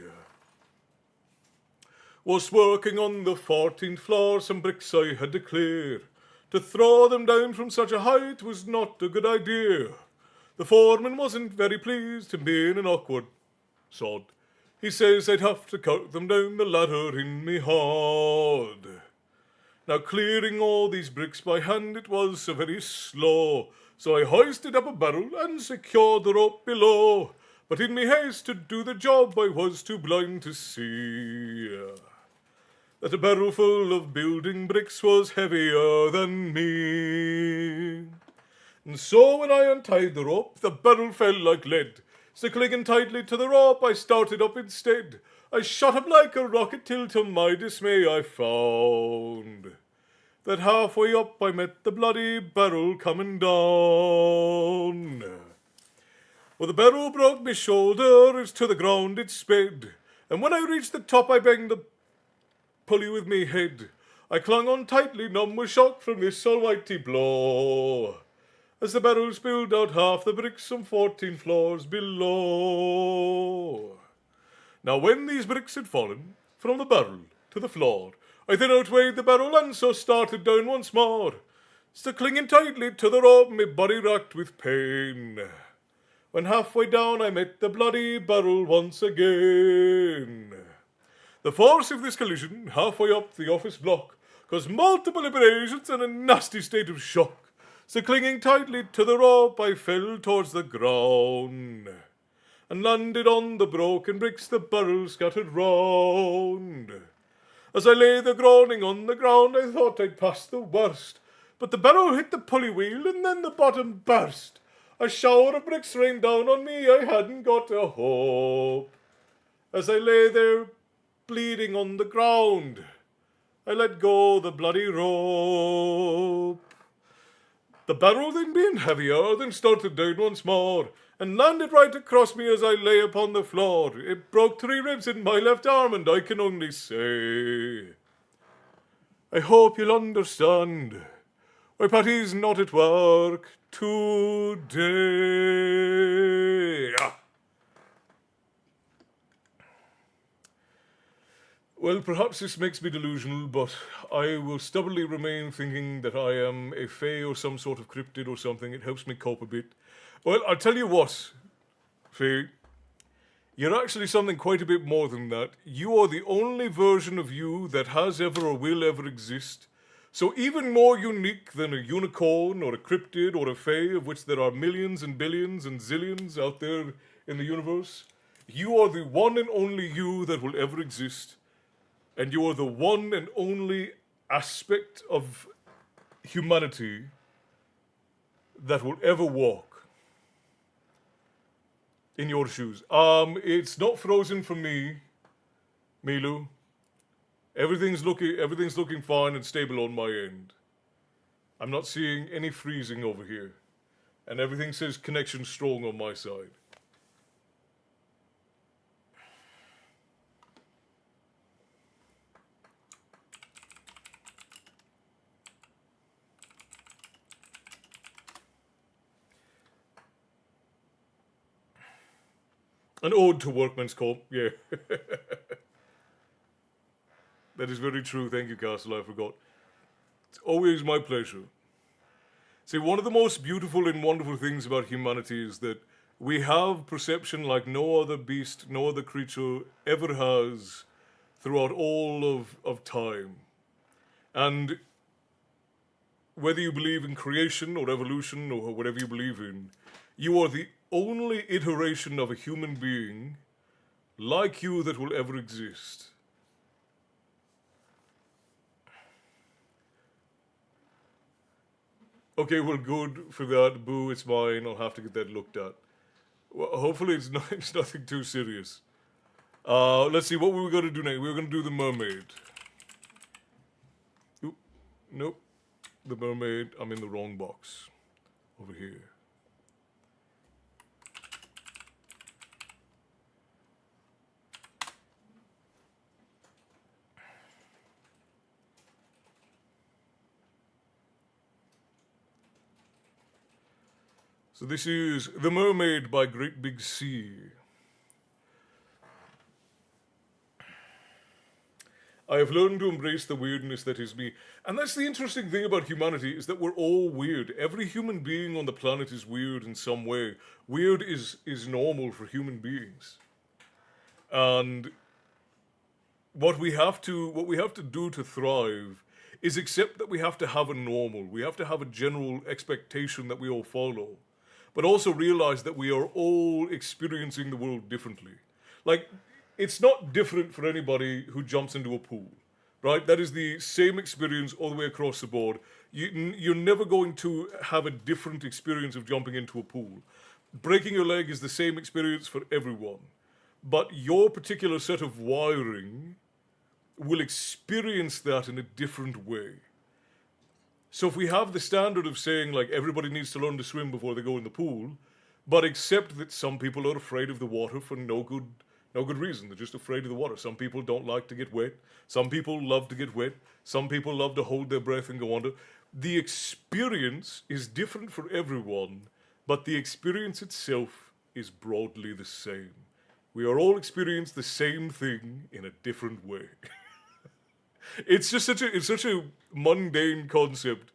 Was working on the 14th floor, some bricks I had to clear. To throw them down from such a height was not a good idea. The foreman wasn't very pleased, him being an awkward sod. He says I'd have to cut them down the ladder in me hod. Now clearing all these bricks by hand, it was so very slow, so I hoisted up a barrel and secured the rope below. But in me haste to do the job, I was too blind to see that a barrel full of building bricks was heavier than me. And so when I untied the rope, the barrel fell like lead. So clinging tightly to the rope, I started up instead. I shot up like a rocket till to my dismay I found that halfway up I met the bloody barrel coming down. Well, the barrel broke me shoulder, as to the ground it sped. And when I reached the top, I banged the pulley with me head. I clung on tightly, numb with shock from this almighty blow, as the barrel spilled out half the bricks some 14 floors below. Now when these bricks had fallen from the barrel to the floor, I then outweighed the barrel and so started down once more. Still clinging tightly to the rope, my body racked with pain. When halfway down I met the bloody barrel once again. The force of this collision halfway up the office block caused multiple abrasions and a nasty state of shock. So clinging tightly to the rope, I fell towards the ground and landed on the broken bricks the barrel scattered round. As I lay there groaning on the ground, I thought I'd passed the worst, but the barrel hit the pulley wheel and then the bottom burst. A shower of bricks rained down on me, I hadn't got a hope. As I lay there bleeding on the ground, I let go the bloody rope. The barrel then being heavier, then started down once more, and landed right across me as I lay upon the floor. It broke 3 ribs in my left arm, and I can only say, I hope you'll understand why Paddy's not at work today. Well, perhaps this makes me delusional, but I will stubbornly remain thinking that I am a fae or some sort of cryptid or something. It helps me cope a bit. Well, I'll tell you what, fae, you're actually something quite a bit more than that. You are the only version of you that has ever or will ever exist. So even more unique than a unicorn or a cryptid or a fae, of which there are millions and billions and zillions out there in the universe, you are the one and only you that will ever exist. And you are the one and only aspect of humanity that will ever walk in your shoes. It's not frozen for me, Milu. Everything's looking fine and stable on my end. I'm not seeing any freezing over here. And everything says connection strong on my side. An ode to workman's comp, yeah. That is very true. Thank you, Castle. I forgot. It's always my pleasure. See, one of the most beautiful and wonderful things about humanity is that we have perception like no other beast, no other creature ever has throughout all of time. And whether you believe in creation or evolution or whatever you believe in, you are the only iteration of a human being like you that will ever exist. Okay, well, good for that. Boo, it's mine. I'll have to get that looked at. Well, hopefully it's, not, it's nothing too serious. Let's see, what were we going to do next? We were going to do the mermaid. Oop, nope. The mermaid, I'm in the wrong box. Over here. So this is The Mermaid by Great Big Sea. I have learned to embrace the weirdness that is me. And that's the interesting thing about humanity, is that we're all weird. Every human being on the planet is weird in some way. Weird is normal for human beings. And what we have to do to thrive is accept that we have to have a normal. We have to have a general expectation that we all follow. But also realize that we are all experiencing the world differently. Like, it's not different for anybody who jumps into a pool, right? That is the same experience all the way across the board. You're never going to have a different experience of jumping into a pool. Breaking your leg is the same experience for everyone. But your particular set of wiring will experience that in a different way. So if we have the standard of saying, like, everybody needs to learn to swim before they go in the pool, but accept that some people are afraid of the water for no good reason. They're just afraid of the water. Some people don't like to get wet. Some people love to get wet. Some people love to hold their breath and go under. The experience is different for everyone, but the experience itself is broadly the same. We are all experiencing the same thing in a different way. It's such a mundane concept,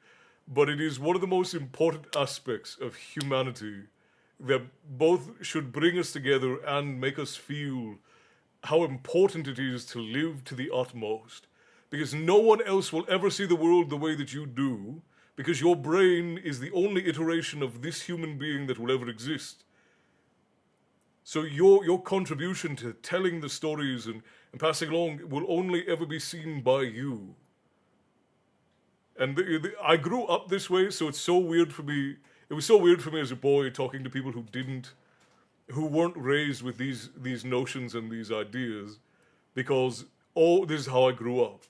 but it is one of the most important aspects of humanity that both should bring us together and make us feel how important it is to live to the utmost. Because no one else will ever see the world the way that you do, because your brain is the only iteration of this human being that will ever exist. So your contribution to telling the stories and passing along will only ever be seen by you. And I grew up this way, so it's so weird for me. It was so weird for me as a boy talking to people who weren't raised with these notions and these ideas, because this is how I grew up.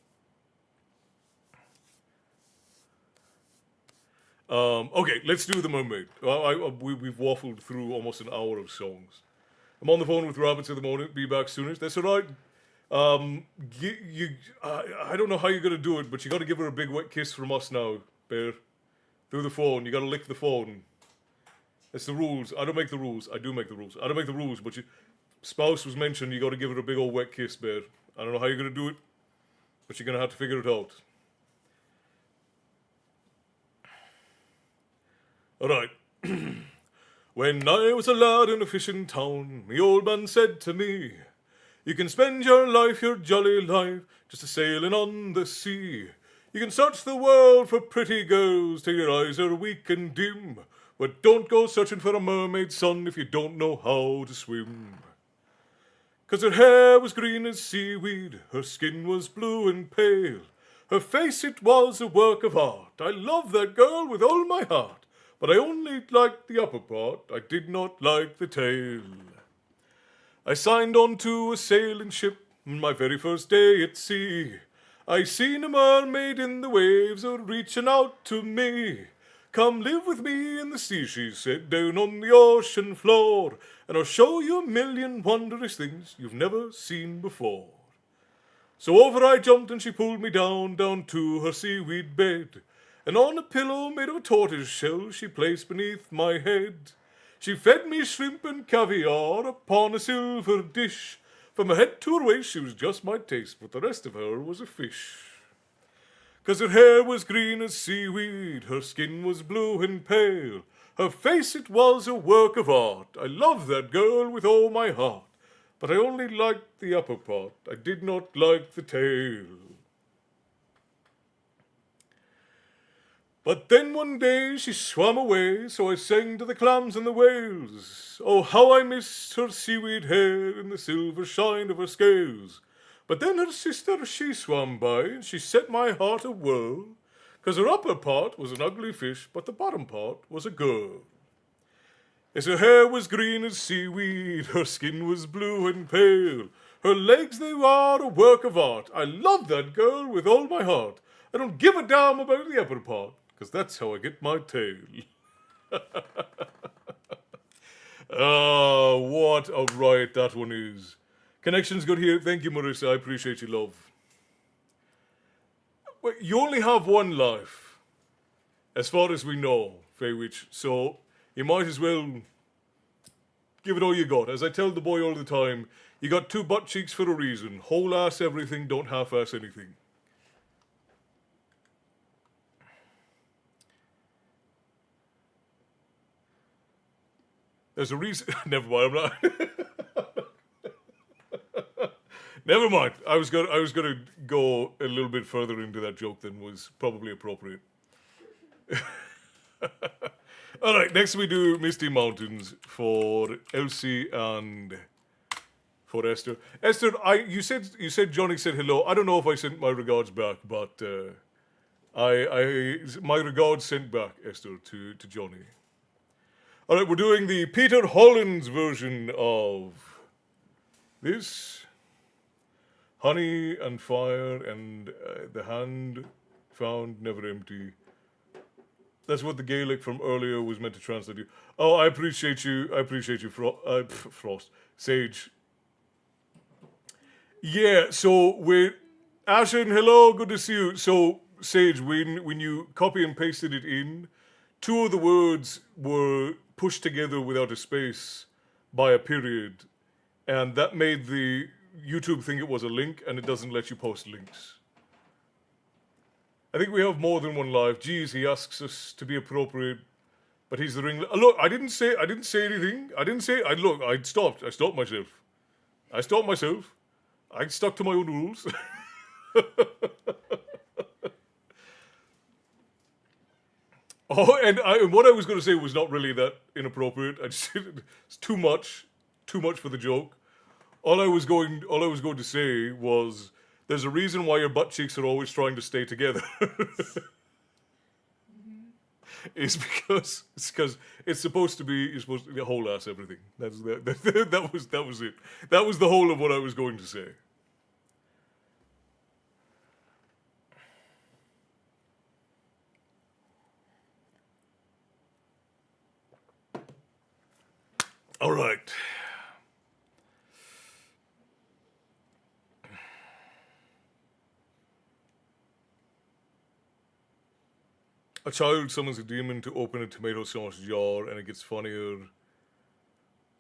Okay, let's do The Mermaid. We've waffled through almost an hour of songs. I'm on the phone with Rabbits in the morning. Be back soonish. That's all right. I don't know how you're going to do it, but you got to give her a big wet kiss from us now, Bear. Through the phone. You got to lick the phone. That's the rules. I don't make the rules. I do make the rules. I don't make the rules, but your spouse was mentioned. You got to give her a big old wet kiss, Bear. I don't know how you're going to do it, but you're going to have to figure it out. All right. When I was a lad in a fishing town, the old man said to me, "You can spend your life, your jolly life, just a-sailing on the sea. You can search the world for pretty girls till your eyes are weak and dim, but don't go searching for a mermaid, son, if you don't know how to swim. 'Cause her hair was green as seaweed, her skin was blue and pale, her face it was a work of art. I love that girl with all my heart. But I only liked the upper part, I did not like the tail. I signed on to a sailing ship, my very first day at sea. I seen a mermaid in the waves a-reaching out to me. 'Come live with me in the sea,' she said, 'down on the ocean floor, and I'll show you a million wondrous things you've never seen before.' So over I jumped and she pulled me down to her seaweed bed. And on a pillow made of a tortoise shell she placed beneath my head. She fed me shrimp and caviar upon a silver dish. From her head to her waist she was just my taste, but the rest of her was a fish. 'Cause her hair was green as seaweed, her skin was blue and pale, her face it was a work of art. I loved that girl with all my heart, but I only liked the upper part, I did not like the tail. But then one day she swam away, so I sang to the clams and the whales. Oh, how I missed her seaweed hair and the silver shine of her scales. But then her sister, she swam by, and she set my heart a-whirl, 'cause her upper part was an ugly fish, but the bottom part was a girl. Yes, her hair was green as seaweed, her skin was blue and pale, her legs, they are a work of art. I love that girl with all my heart. I don't give a damn about the upper part, 'cause that's how I get my tail. Ah, what a riot that one is. Connection's good here. Thank you, Marissa. I appreciate you, love. Well, you only have one life, as far as we know, Feywitch, so you might as well give it all you got. As I tell the boy all the time, you got 2 butt cheeks for a reason. Whole ass everything, don't half ass anything. There's a reason. Never mind. I'm not. Never mind. I was gonna go a little bit further into that joke than was probably appropriate. All right. Next we do Misty Mountains for Elsie and for Esther. Esther, you said Johnny said hello. I don't know if I sent my regards back, but my regards sent back, Esther, to Johnny. All right, we're doing the Peter Hollins version of this. Honey and fire and the hand found never empty. That's what the Gaelic from earlier was meant to translate to. Oh, I appreciate you, Frost. Sage. Yeah, so we're... Ashen, hello, good to see you. So, Sage, when you copy and pasted it in, 2 of the words were pushed together without a space by a period, and that made the YouTube think it was a link, and it doesn't let you post links. I think we have more than one live. Geez, he asks us to be appropriate, but he's the ring. Look, I didn't say anything. I stopped myself. I stuck to my own rules. Oh, and what I was going to say was not really that inappropriate. I just it's too much for the joke. All I was going to say was, there's a reason why your butt cheeks are always trying to stay together. It's because it's supposed to be, you're supposed to be a whole ass everything. That was it. That was the whole of what I was going to say. All right. A child summons a demon to open a tomato sauce jar, and it gets funnier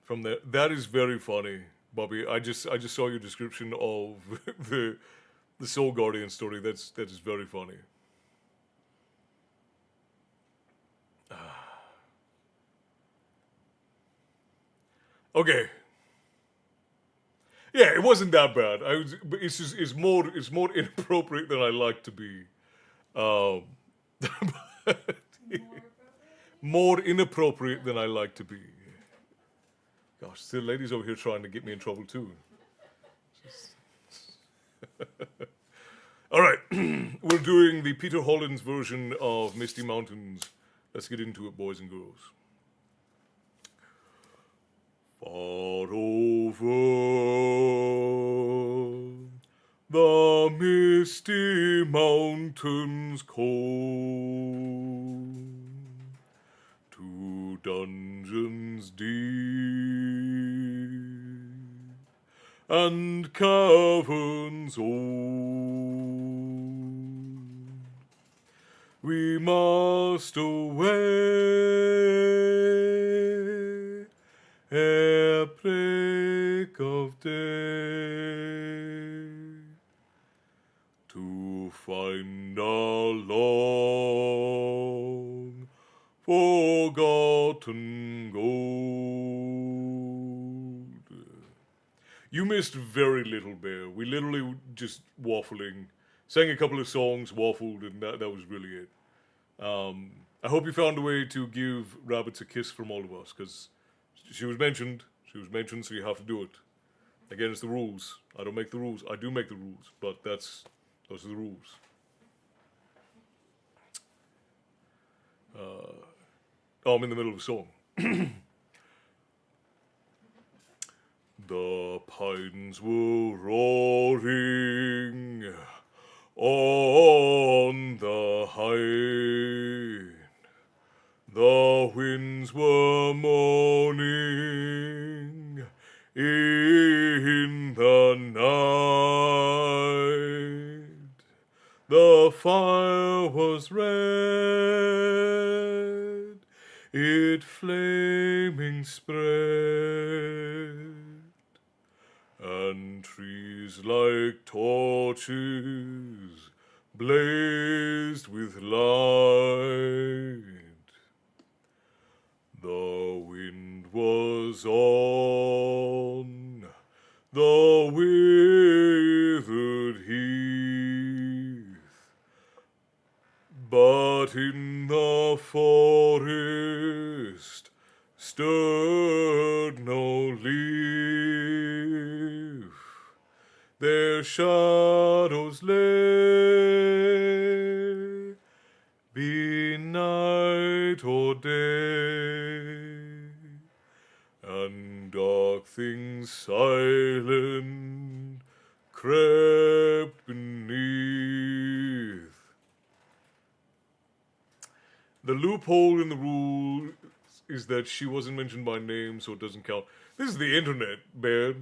from there. That is very funny, Bobby. I just saw your description of the Soul Guardian story. That is very funny. Okay. Yeah, it wasn't that bad. But it's more inappropriate than I like to be. More inappropriate than I like to be. Gosh, still ladies over here trying to get me in trouble too. All right, we're doing the Peter Hollins version of Misty Mountains. Let's get into it, boys and girls. Far over the misty mountains cold, to dungeons deep and caverns old, we must away ere break of day, to find our long forgotten gold. You missed very little, Bear. We literally were just waffling, sang a couple of songs, waffled, and that was really it. I hope you found a way to give Rabbits a kiss from all of us, because she was mentioned, so you have to do it. Again, it's the rules. I don't make the rules. I do make the rules, but those are the rules. Oh, I'm in the middle of a song. The pines were roaring on the height. The winds were moaning in the night. The fire was red, it flaming spread, and trees like torches blazed with light. The wind was on the withered heath, but in the forest stirred no leaf. Their shadows lay, be night or day, and dark things silent crept beneath. The loophole in the rule is that she wasn't mentioned by name, so it doesn't count. This is the internet, Bear.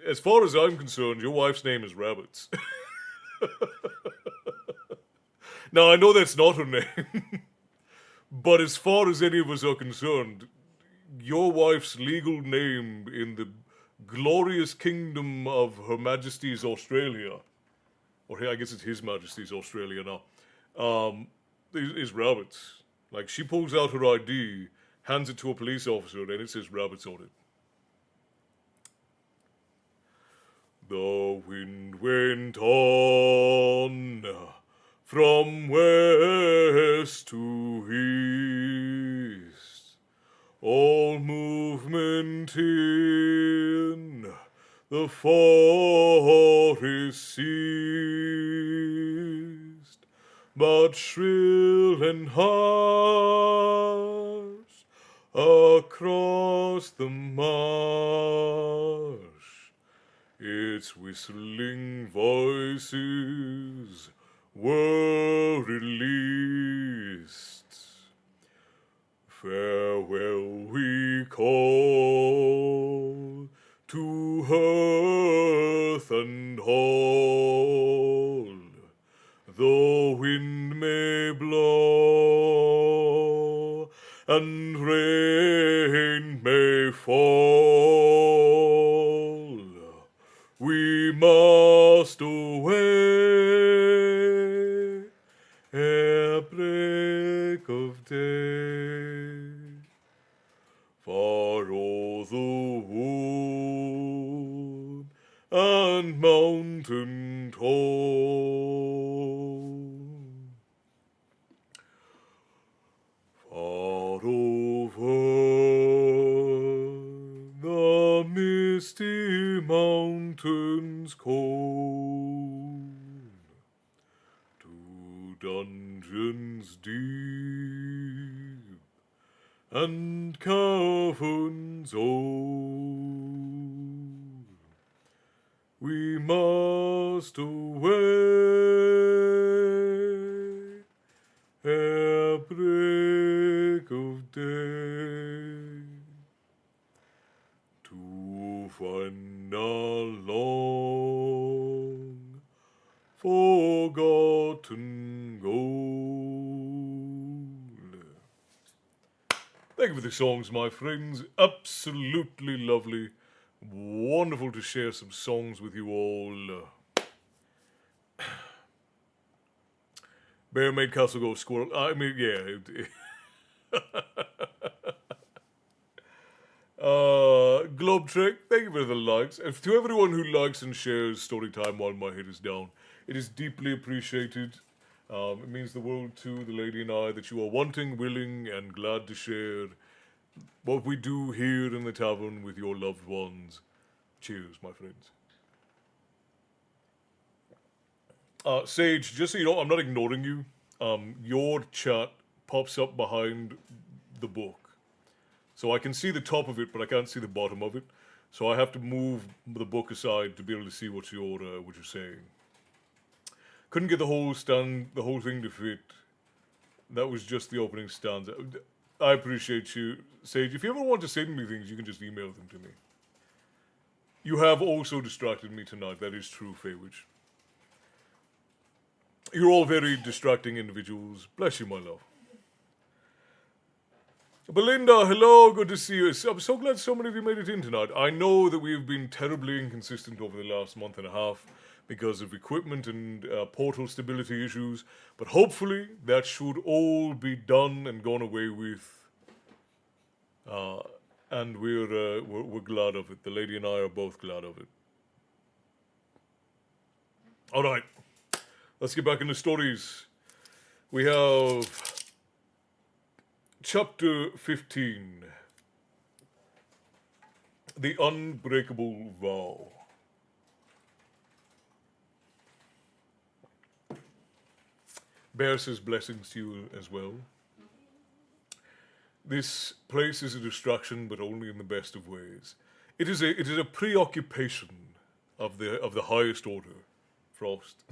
As far as I'm concerned, your wife's name is Rabbits. Now, I know that's not her name, but as far as any of us are concerned, your wife's legal name in the glorious kingdom of Her Majesty's Australia, or I guess it's His Majesty's Australia now, is Rabbits. Like, she pulls out her ID, hands it to a police officer, and it says Rabbits on it. The wind went on from west to east, all movement in the forest ceased, but shrill and harsh across the marsh, its whistling voices were released. Farewell we call to earth and all. The wind may blow and rain may fall, we must away ere break of day, far o'er the wood and mountain tall, far over the misty mountains cold, to dungeons deep and caverns old, we must away ere break of day, to find our long forgotten gold. Thank you for the songs, my friends. Absolutely lovely. Wonderful to share some songs with you all. Bear made castle go squirrel. I mean, yeah. Globe Trek, thank you for the likes. And to everyone who likes and shares Storytime while my head is down, it is deeply appreciated. It means the world to the lady and I that you are wanting, willing, and glad to share what we do here in the tavern with your loved ones. Cheers, my friends. Sage, just so you know, I'm not ignoring you. Your chat pops up behind the book. So I can see the top of it, but I can't see the bottom of it. So I have to move the book aside to be able to see what you're saying. Couldn't get the whole thing to fit. That was just the opening stanza. I appreciate you, Sage. If you ever want to send me things, you can just email them to me. You have also distracted me tonight. That is true, Faywitch. You're all very distracting individuals. Bless you, my love. Belinda, hello, good to see you. I'm so glad so many of you made it in tonight. I know that we have been terribly inconsistent over the last month and a half because of equipment and portal stability issues, but hopefully that should all be done and gone away with. And we're glad of it. The lady and I are both glad of it. All right, let's get back into stories. We have Chapter 15, The Unbreakable Vow. Bear says blessings to you as well. This place is a distraction, but only in the best of ways. It is a preoccupation of the highest order, Frost.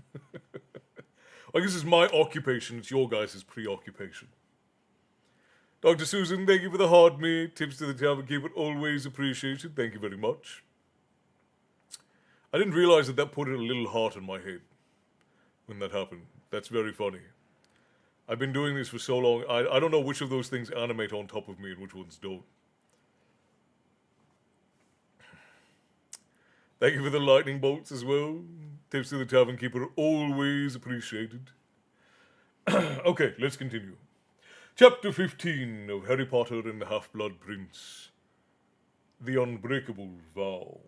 I guess it's my occupation, it's your guys' preoccupation. Dr. Susan, thank you for the hard meat. Tips to the tavern keeper, always appreciated. Thank you very much. I didn't realize that put a little heart in my head when that happened. That's very funny. I've been doing this for so long, I don't know which of those things animate on top of me and which ones don't. Thank you for the lightning bolts as well. Tips to the tavern keeper, always appreciated. Okay, let's continue. Chapter 15 of Harry Potter and the Half-Blood Prince. The Unbreakable Vow.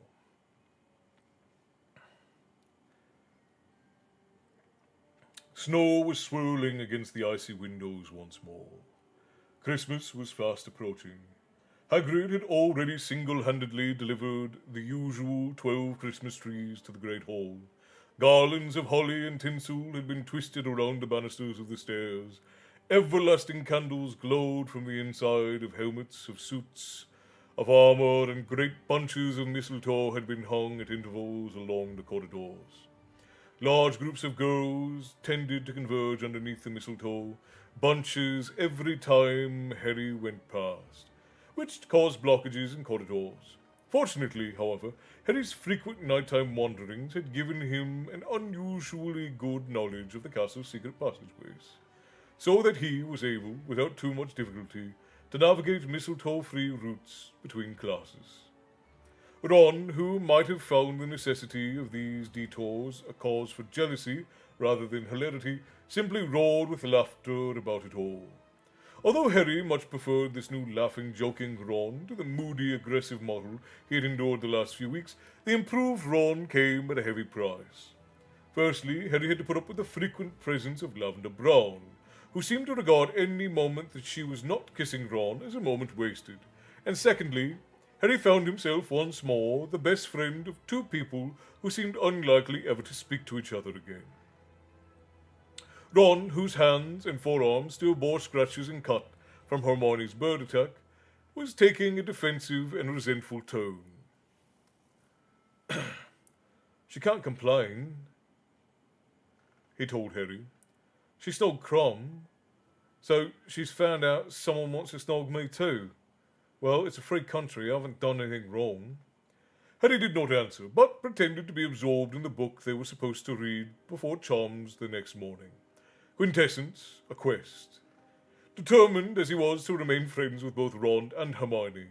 Snow was swirling against the icy windows once more. Christmas was fast approaching. Hagrid had already single-handedly delivered the usual 12 Christmas trees to the Great Hall. Garlands of holly and tinsel had been twisted around the banisters of the stairs. Everlasting candles glowed from the inside of helmets, of suits, of armor, and great bunches of mistletoe had been hung at intervals along the corridors. Large groups of girls tended to converge underneath the mistletoe, bunches every time Harry went past, which caused blockages in corridors. Fortunately, however, Harry's frequent nighttime wanderings had given him an unusually good knowledge of the castle's secret passageways, so that he was able, without too much difficulty, to navigate mistletoe-free routes between classes. Ron, who might have found the necessity of these detours a cause for jealousy rather than hilarity, simply roared with laughter about it all. Although Harry much preferred this new laughing, joking Ron to the moody, aggressive model he had endured the last few weeks, the improved Ron came at a heavy price. Firstly, Harry had to put up with the frequent presence of Lavender Brown, who seemed to regard any moment that she was not kissing Ron as a moment wasted. And secondly, Harry found himself once more the best friend of two people who seemed unlikely ever to speak to each other again. Ron, whose hands and forearms still bore scratches and cut from Hermione's bird attack, was taking a defensive and resentful tone. She can't complain, he told Harry. She snogged Crumb, so she's found out someone wants to snog me too. Well, it's a free country, I haven't done anything wrong. Harry did not answer, but pretended to be absorbed in the book they were supposed to read before Charms the next morning. Quintessence, A Quest. Determined as he was to remain friends with both Ron and Hermione,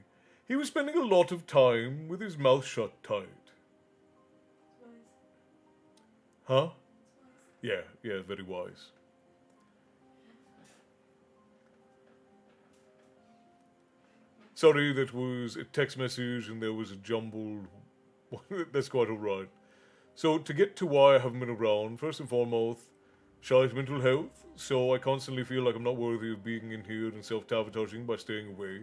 he was spending a lot of time with his mouth shut tight. Huh? Yeah, very wise. Sorry, that was a text message and there was a jumbled. That's quite alright. So, to get to why I haven't been around, first and foremost, shite mental health, so I constantly feel like I'm not worthy of being in here and self-sabotaging by staying away.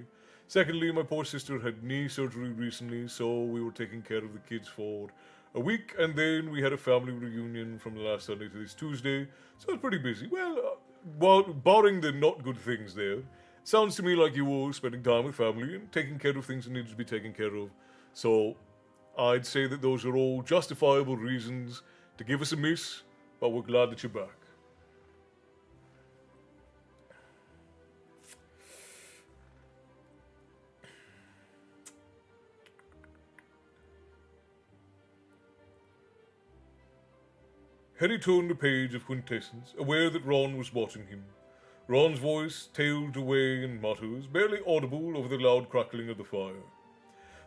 Secondly, my poor sister had knee surgery recently, so we were taking care of the kids for a week, and then we had a family reunion from the last Sunday to this Tuesday, so I was pretty busy. Well, barring the not good things there, sounds to me like you were spending time with family and taking care of things that needed to be taken care of. So, I'd say that those are all justifiable reasons to give us a miss, but we're glad that you're back. Harry turned the page of Quintessence, aware that Ron was watching him. Ron's voice tailed away in mutters, barely audible over the loud crackling of the fire.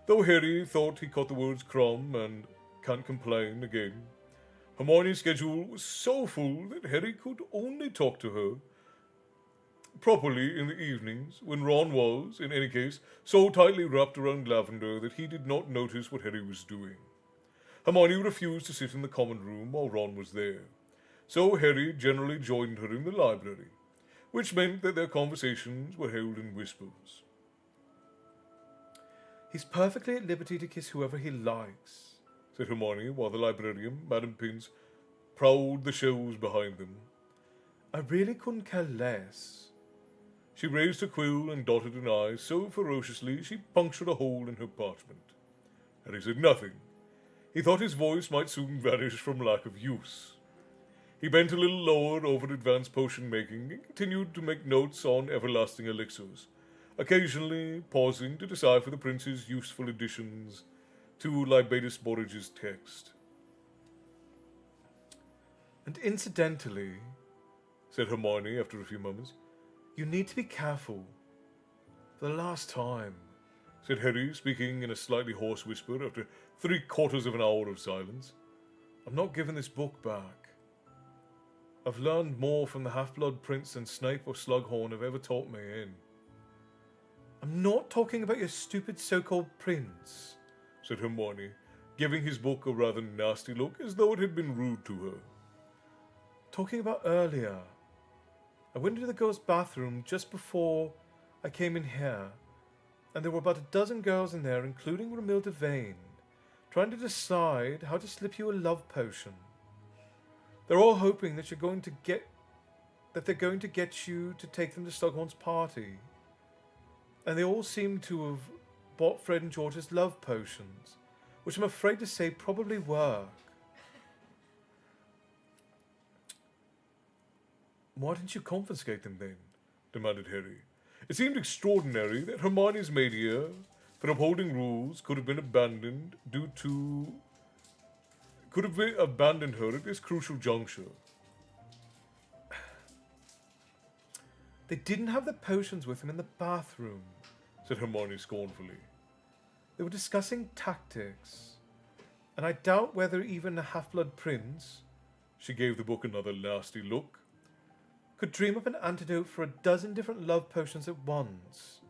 Though Harry thought he caught the words crumb and can't complain again, Hermione's schedule was so full that Harry could only talk to her properly in the evenings, when Ron was, in any case, so tightly wrapped around Lavender that he did not notice what Harry was doing. Hermione refused to sit in the common room while Ron was there, so Harry generally joined her in the library, which meant that their conversations were held in whispers. He's perfectly at liberty to kiss whoever he likes, said Hermione, while the librarian, Madame Pince, prowled the shelves behind them. I really couldn't care less. She raised her quill and dotted an I so ferociously she punctured a hole in her parchment. Harry said nothing. He thought his voice might soon vanish from lack of use. He bent a little lower over advanced potion making and continued to make notes on everlasting elixirs, occasionally pausing to decipher the prince's useful additions to Libatus Borridge's text. And incidentally, said Hermione after a few moments, you need to be careful. For the last time, said Harry, speaking in a slightly hoarse whisper after 3/4 of an hour of silence. I'm not giving this book back. I've learned more from the Half-Blood Prince than Snape or Slughorn have ever taught me in. I'm not talking about your stupid so-called prince, said Hermione, giving his book a rather nasty look as though it had been rude to her. Talking about earlier. I went into the girls' bathroom just before I came in here, and there were about a dozen girls in there, including Romilda Vane, trying to decide how to slip you a love potion. They're all hoping that they're going to get you to take them to Slughorn's party. And they all seem to have bought Fred and George's love potions, which I'm afraid to say probably work. Why didn't you confiscate them then? Demanded Harry. It seemed extraordinary that Hermione's mania for upholding rules could have abandoned her at this crucial juncture. They didn't have the potions with them in the bathroom, said Hermione scornfully. They were discussing tactics, and I doubt whether even a Half-Blood Prince, she gave the book another nasty look, could dream up an antidote for a dozen different love potions at once.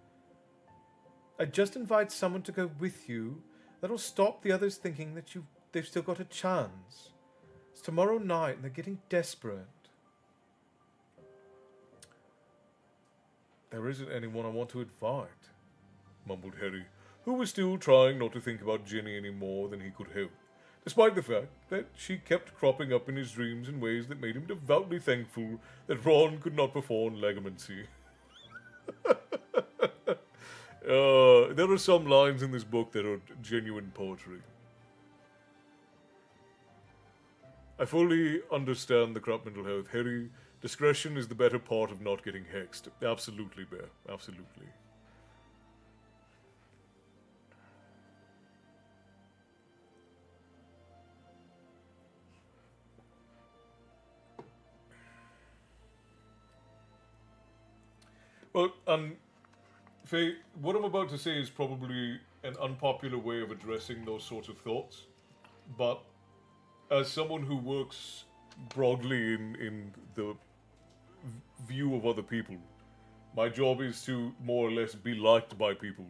I'd just invite someone to go with you. That'll stop the others thinking that they've still got a chance. It's tomorrow night and they're getting desperate. There isn't anyone I want to invite, mumbled Harry, who was still trying not to think about Ginny any more than he could help, despite the fact that she kept cropping up in his dreams in ways that made him devoutly thankful that Ron could not perform legamancy. There are some lines in this book that are genuine poetry. I fully understand the crap mental health, Harry. Discretion is the better part of not getting hexed. Absolutely, Bear. Absolutely. Well, and Faye, what I'm about to say is probably an unpopular way of addressing those sorts of thoughts, but as someone who works broadly in the view of other people, my job is to more or less be liked by people.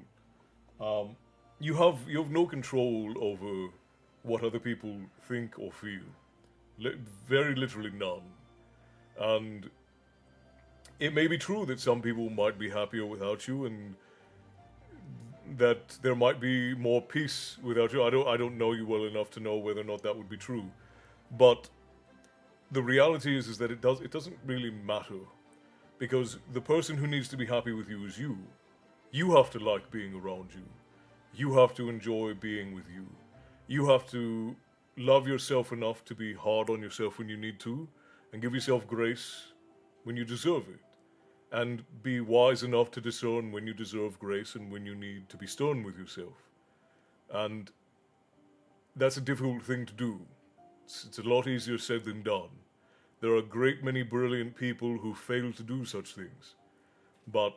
Um, you have no control over what other people think or feel. Very literally none. And it may be true that some people might be happier without you, and that there might be more peace without you. I don't know you well enough to know whether or not that would be true. But the reality is that it doesn't really matter, because the person who needs to be happy with you is you. You have to like being around you. You have to enjoy being with you. You have to love yourself enough to be hard on yourself when you need to, and give yourself grace when you deserve it. And be wise enough to discern when you deserve grace and when you need to be stern with yourself. And that's a difficult thing to do. It's a lot easier said than done. There are a great many brilliant people who fail to do such things. But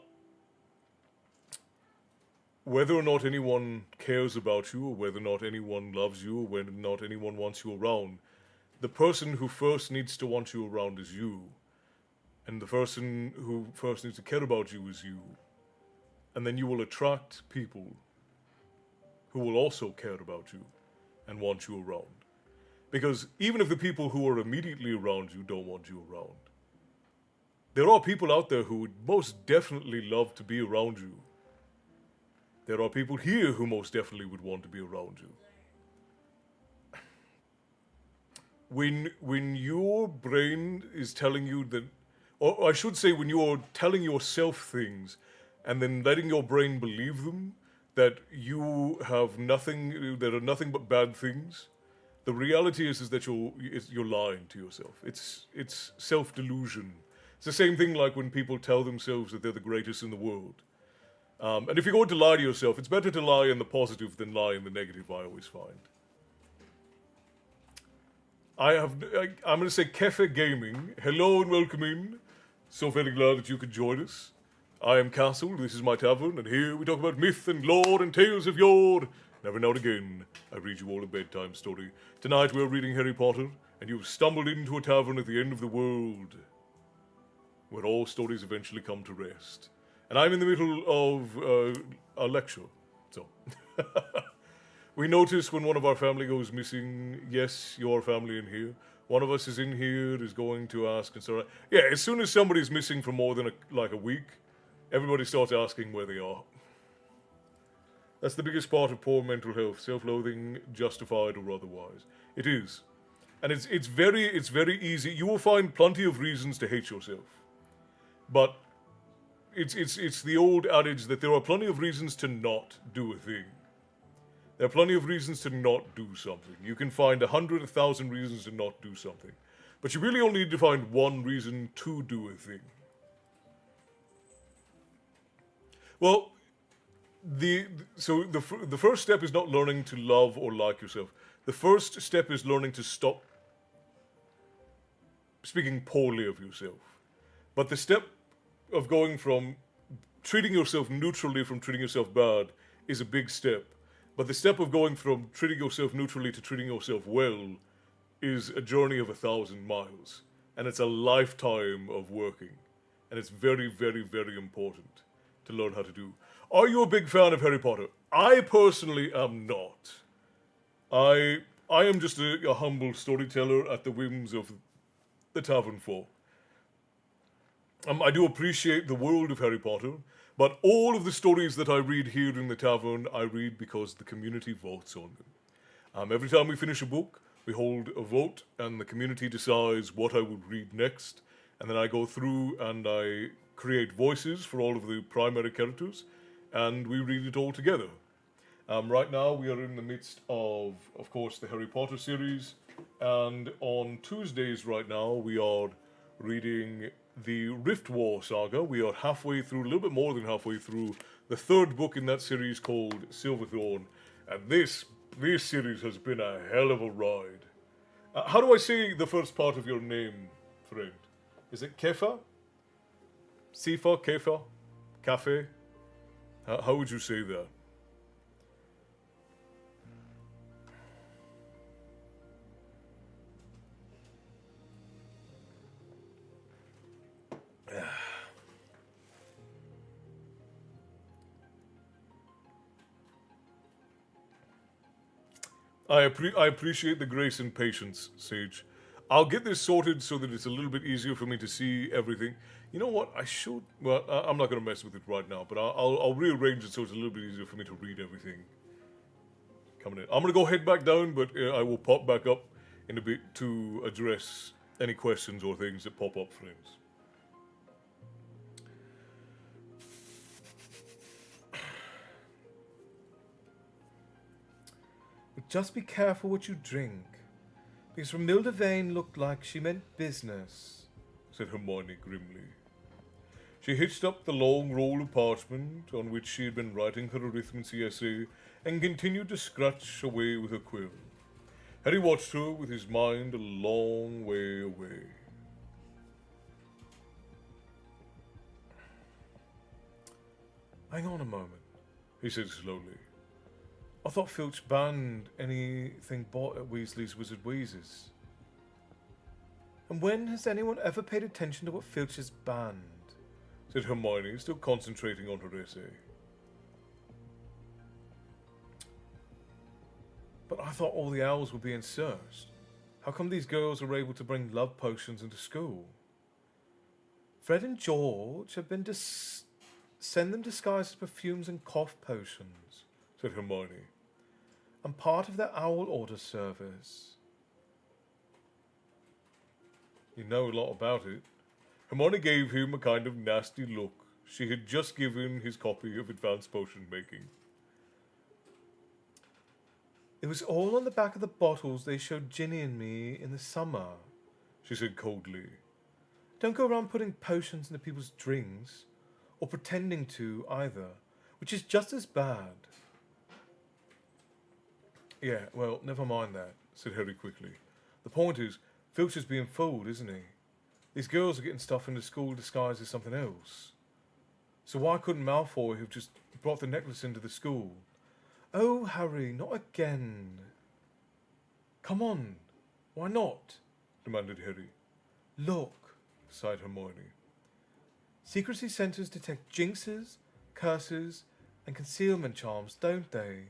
whether or not anyone cares about you, or whether or not anyone loves you, or whether or not anyone wants you around, the person who first needs to want you around is you. And the person who first needs to care about you is you. And then you will attract people who will also care about you and want you around. Because even if the people who are immediately around you don't want you around, there are people out there who would most definitely love to be around you. There are people here who most definitely would want to be around you. When your brain is telling you that, or I should say, when you're telling yourself things and then letting your brain believe them, that you have nothing, that are nothing but bad things, the reality is that you're lying to yourself. It's self-delusion. It's the same thing like when people tell themselves that they're the greatest in the world. And if you're going to lie to yourself, it's better to lie in the positive than lie in the negative, I always find. I'm going to say Kefe Gaming. Hello and welcome in. So very glad that you could join us. I am Castle, this is my tavern, and here we talk about myth and lore and tales of yore. And every now and again, I read you all a bedtime story. Tonight we're reading Harry Potter, and you've stumbled into a tavern at the end of the world, where all stories eventually come to rest. And I'm in the middle of a lecture, so... We notice when one of our family goes missing, yes, your family in here, one of us is in here, is going to ask, and so on. Yeah, as soon as somebody's missing for more than a week, everybody starts asking where they are. That's the biggest part of poor mental health, self-loathing, justified or otherwise. It is. And it's very easy. You will find plenty of reasons to hate yourself. But it's the old adage that there are plenty of reasons to not do a thing. There are plenty of reasons to not do something. You can find 100, 1,000 reasons to not do something. But you really only need to find one reason to do a thing. Well, the first step is not learning to love or like yourself. The first step is learning to stop speaking poorly of yourself. But the step of going from treating yourself neutrally from treating yourself bad is a big step. But the step of going from treating yourself neutrally to treating yourself well is a journey of 1,000 miles. And it's a lifetime of working. And it's very, very, very important to learn how to do. Are you a big fan of Harry Potter? I personally am not. I am just a humble storyteller at the whims of the tavern folk. I do appreciate the world of Harry Potter, but all of the stories that I read here in the tavern, I read because the community votes on them. Every time we finish a book, we hold a vote, and the community decides what I would read next, and then I go through and I create voices for all of the primary characters, and we read it all together. Right now, we are in the midst of course, the Harry Potter series, and on Tuesdays right now, we are reading the Rift War saga. We are halfway through, a little bit more than halfway through, the third book in that series called Silverthorn. And this series has been a hell of a ride. How do I say the first part of your name, friend? Is it Kefa? Sifa? Kefa? cafe? How would you say that? I appreciate the grace and patience, Sage. I'll get this sorted so that it's a little bit easier for me to see everything. You know what? I should. Well, I'm not going to mess with it right now, but I'll rearrange it so it's a little bit easier for me to read everything coming in. I'm going to go head back down, but I will pop back up in a bit to address any questions or things that pop up, friends. But just be careful what you drink, because Romilda Vane looked like she meant business, said Hermione grimly. She hitched up the long roll of parchment on which she had been writing her arithmancy essay and continued to scratch away with her quill. Harry watched her with his mind a long way away. Hang on a moment, he said slowly. I thought Filch banned anything bought at Weasley's Wizard Wheezes. And when has anyone ever paid attention to what Filch has banned? Said Hermione, still concentrating on her essay. But I thought all the owls were being searched. How come these girls are able to bring love potions into school? Fred and George have been send them disguised as perfumes and cough potions, said Hermione. And part of their owl order service. You know a lot about it. Hermione gave him a kind of nasty look. She had just given his copy of Advanced Potion Making. It was all on the back of the bottles they showed Ginny and me in the summer, she said coldly. Don't go around putting potions into people's drinks, or pretending to either, which is just as bad. Yeah, well, never mind that, said Harry quickly. The point is, Filch is being fooled, isn't he? These girls are getting stuff into school disguised as something else. So why couldn't Malfoy have just brought the necklace into the school? Oh, Harry, not again. Come on, why not? Demanded Harry. Look, sighed Hermione. Secrecy centers detect jinxes, curses, and concealment charms, don't they?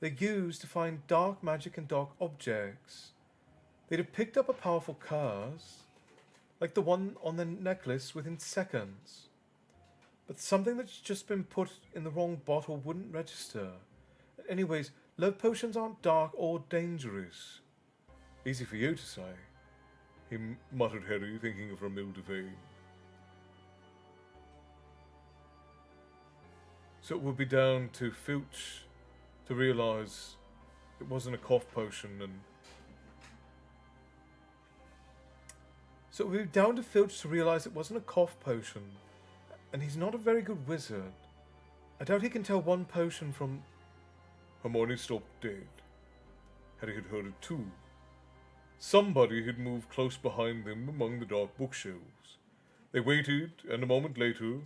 They're used to find dark magic and dark objects. They'd have picked up a powerful curse, like the one on the necklace, within seconds. But something that's just been put in the wrong bottle wouldn't register. Anyways, love potions aren't dark or dangerous. Easy for you to say, muttered Harry, thinking of Romilda Vane. So it would be down to Filch to realise it wasn't a cough potion and... So it would be down to Filch to realise it wasn't a cough potion, and he's not a very good wizard. I doubt he can tell one potion from... Hermione stopped dead. Harry had heard it too. Somebody had moved close behind them among the dark bookshelves. They waited, and a moment later,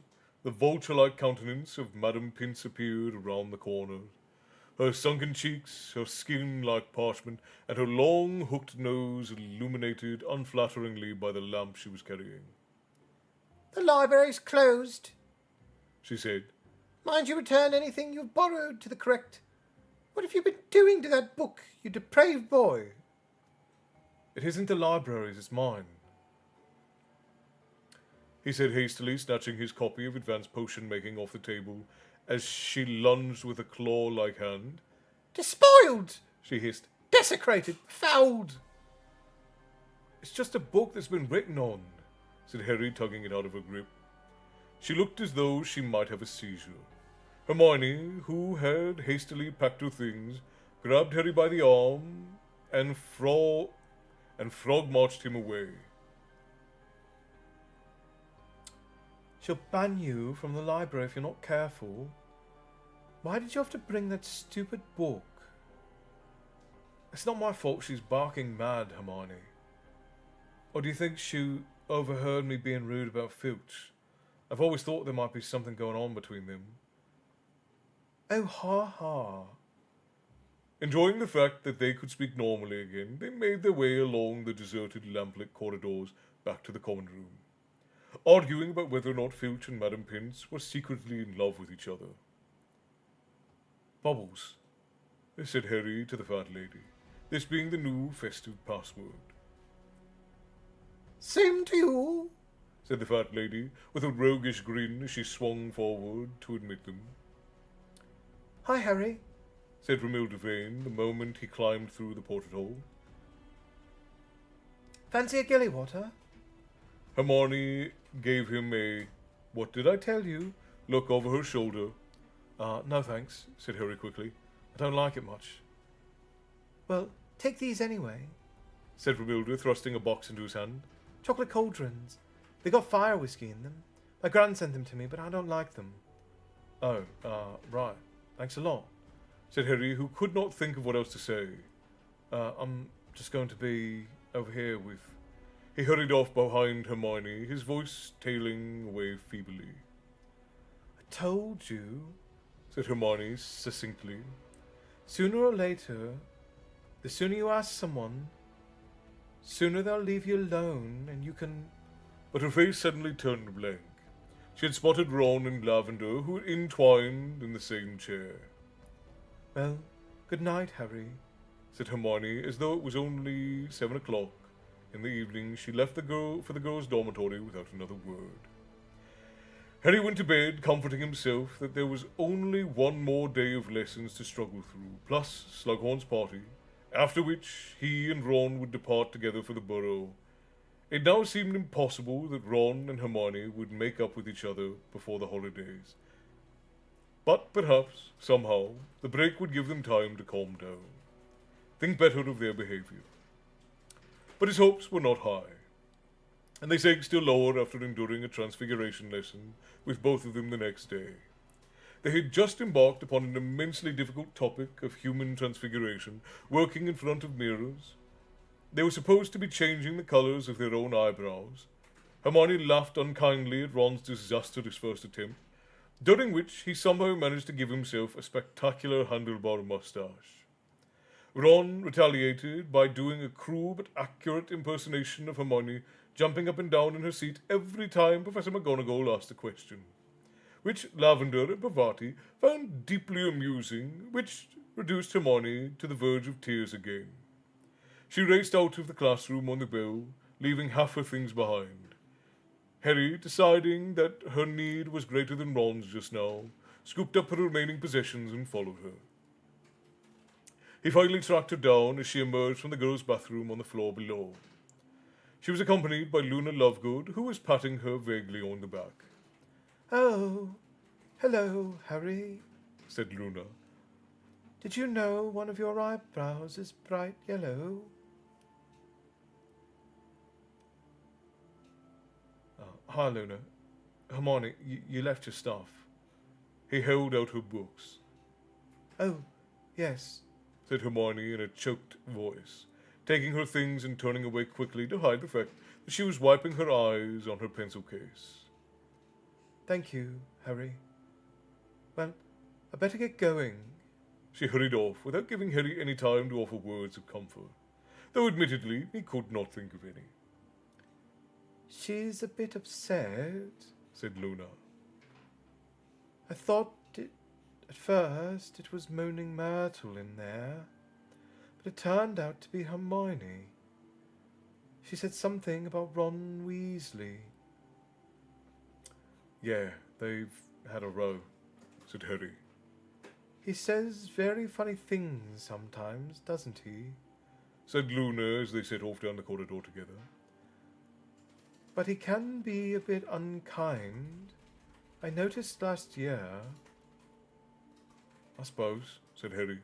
the vulture-like countenance of Madame Pince appeared around the corner. Her sunken cheeks, her skin like parchment, and her long hooked nose illuminated unflatteringly by the lamp she was carrying. The library's closed, she said. Mind you return anything you've borrowed to the correct. What have you been doing to that book, you depraved boy? It isn't the library's, it's mine, he said hastily, snatching his copy of Advanced Potion Making off the table as she lunged with a claw-like hand. Despoiled, she hissed. Desecrated, fouled. It's just a book that's been written on, said Harry, tugging it out of her grip. She looked as though she might have a seizure. Hermione, who had hastily packed her things, grabbed Harry by the arm and frog-marched him away. She'll ban you from the library if you're not careful. Why did you have to bring that stupid book? It's not my fault she's barking mad, Hermione. Or do you think she overheard me being rude about Filch? I've always thought there might be something going on between them. Oh, ha ha. Enjoying the fact that they could speak normally again, they made their way along the deserted lamplit corridors back to the common room, arguing about whether or not Filch and Madame Pince were secretly in love with each other. Bubbles, said Harry to the fat lady, this being the new festive password. Same to you, Said the fat lady, with a roguish grin as she swung forward to admit them. Hi, Harry. Said Romilda Vane the moment he climbed through the portrait hole. Fancy a gilly water? Hermione gave him a "what did I tell you" look over her shoulder. No thanks, Said Harry quickly. I don't like it much. Well, take these anyway. Said Romilda, thrusting a box into his hand. Chocolate cauldrons. They got fire whiskey in them. My gran sent them to me, but I don't like them. Oh, right. Thanks a lot, said Harry, who could not think of what else to say. I'm just going to be over here with... He hurried off behind Hermione, his voice tailing away feebly. I told you, said Hermione succinctly. Sooner or later, the sooner you ask someone, sooner they'll leave you alone and you can... But her face suddenly turned blank. She had spotted Ron and Lavender, who were entwined in the same chair. Well, good night, Harry, said Hermione, as though it was only 7 o'clock in the evening. She left the girls' dormitory without another word. Harry went to bed, comforting himself that there was only one more day of lessons to struggle through, plus Slughorn's party, after which he and Ron would depart together for the Burrow. It now seemed impossible that Ron and Hermione would make up with each other before the holidays. But perhaps, somehow, the break would give them time to calm down, think better of their behavior. But his hopes were not high, and they sank still lower after enduring a transfiguration lesson with both of them the next day. They had just embarked upon an immensely difficult topic of human transfiguration, working in front of mirrors. They were supposed to be changing the colours of their own eyebrows. Hermione laughed unkindly at Ron's disastrous first attempt, during which he somehow managed to give himself a spectacular handlebar moustache. Ron retaliated by doing a cruel but accurate impersonation of Hermione, jumping up and down in her seat every time Professor McGonagall asked a question, which Lavender and Parvati found deeply amusing, which reduced Hermione to the verge of tears again. She raced out of the classroom on the bell, leaving half her things behind. Harry, deciding that her need was greater than Ron's just now, scooped up her remaining possessions and followed her. He finally tracked her down as she emerged from the girls' bathroom on the floor below. She was accompanied by Luna Lovegood, who was patting her vaguely on the back. Oh, hello, Harry, said Luna. Did you know one of your eyebrows is bright yellow? Hi, Luna. Hermione, you left your stuff. He held out her books. Oh, yes, said Hermione in a choked voice, taking her things and turning away quickly to hide the fact that she was wiping her eyes on her pencil case. Thank you, Harry. Well, I better get going. She hurried off without giving Harry any time to offer words of comfort, though admittedly he could not think of any. She's a bit upset, said Luna. I thought at first it was Moaning Myrtle in there, but it turned out to be Hermione. She said something about Ron Weasley. Yeah, they've had a row, said Harry. He says very funny things sometimes, doesn't he? Said Luna as they set off down the corridor together. But he can be a bit unkind. I noticed last year. I suppose, said Harry.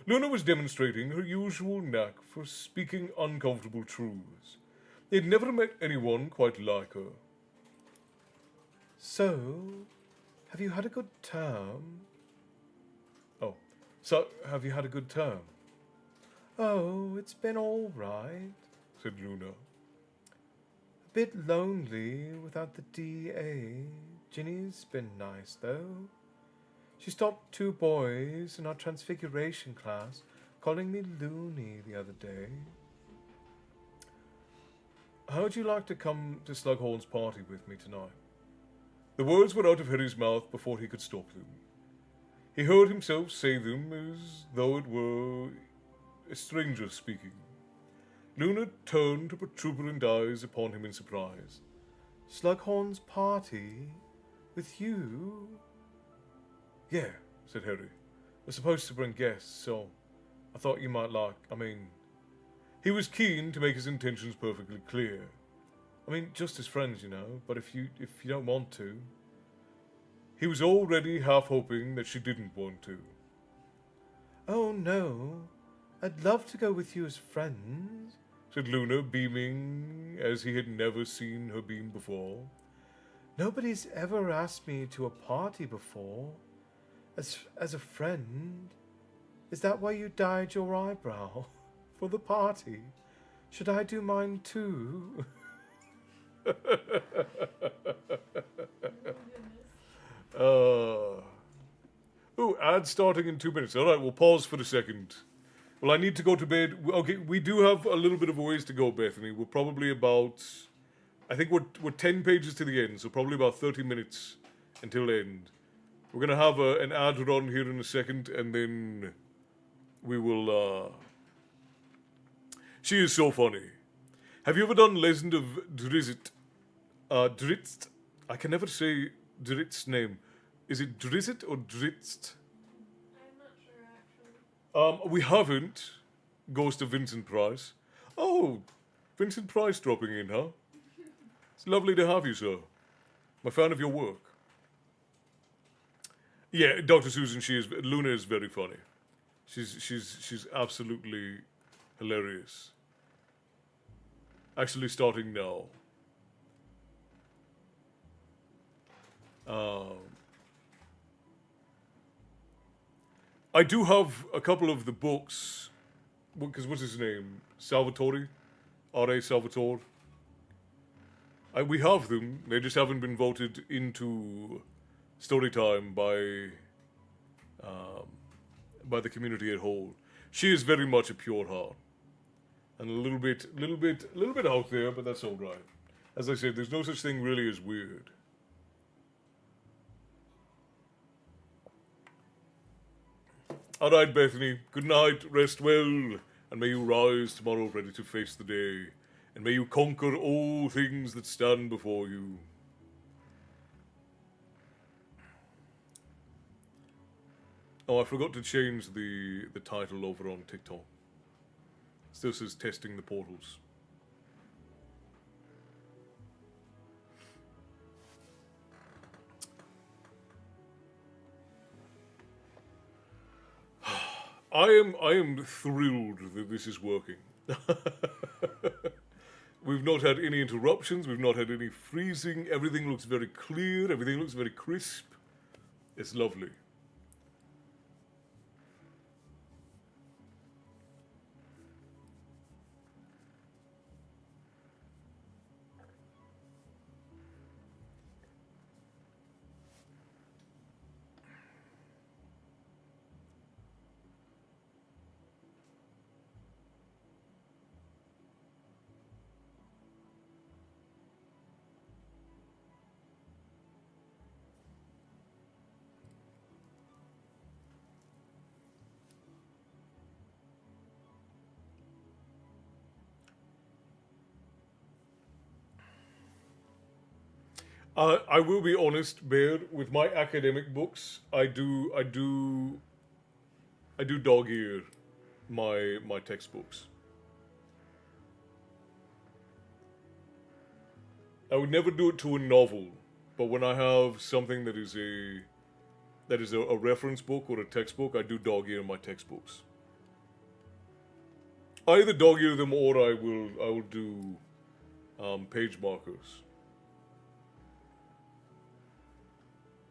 Luna was demonstrating her usual knack for speaking uncomfortable truths. He had never met anyone quite like her. So, have you had a good term? So, have you had a good term? Oh, it's been all right. Said Luna. A bit lonely without the DH. Ginny's been nice, though. She stopped 2 boys in our transfiguration class calling me loony the other day. How would you like to come to Slughorn's party with me tonight? The words were out of Harry's mouth before he could stop them. He heard himself say them as though it were a stranger speaking. Luna turned her protuberant eyes upon him in surprise. Slughorn's party? With you? Yeah, said Harry. We're supposed to bring guests, so I thought you might like. He was keen to make his intentions perfectly clear. Just as friends, but if you don't want to. He was already half hoping that she didn't want to. Oh, no. I'd love to go with you as friends, said Luna, beaming as he had never seen her beam before. Nobody's ever asked me to a party before. As a friend. Is that why you dyed your eyebrow? For the party? Should I do mine too? Ad starting in 2 minutes. All right, we'll pause for a second. Well, I need to go to bed. Okay, we do have a little bit of a ways to go, Bethany. We're probably about... I think we're 10 pages to the end, so probably about 30 minutes until end. We're going to have an ad run here in a second, and then we will... She is so funny. Have you ever done Legend of Drizzt? Drizzt? I can never say Drizzt's name. Is it Drizzt or Drizzt? I'm not sure, actually. We haven't. Ghost of Vincent Price. Oh, Vincent Price dropping in, huh? It's lovely to have you, sir. I'm a fan of your work. Yeah, Dr. Susan, Luna is very funny. She's absolutely hilarious. Actually starting now. I do have a couple of the books, because what's his name? Salvatore? R.A. Salvatore? We have them, they just haven't been voted into Storytime by the community at whole. She is very much a pure heart. And a little bit out there, but that's alright. As I said, there's no such thing really as weird. Alright, Bethany, good night, rest well, and may you rise tomorrow ready to face the day, and may you conquer all things that stand before you. Oh, I forgot to change the title over on TikTok. Still says testing the portals. I am thrilled that this is working. We've not had any interruptions, we've not had any freezing, everything looks very clear, everything looks very crisp. It's lovely. I will be honest, Bear, with my academic books, I do dog ear my textbooks. I would never do it to a novel, but when I have something that is a reference book or a textbook, I do dog ear my textbooks. I either dog ear them or I will do page markers.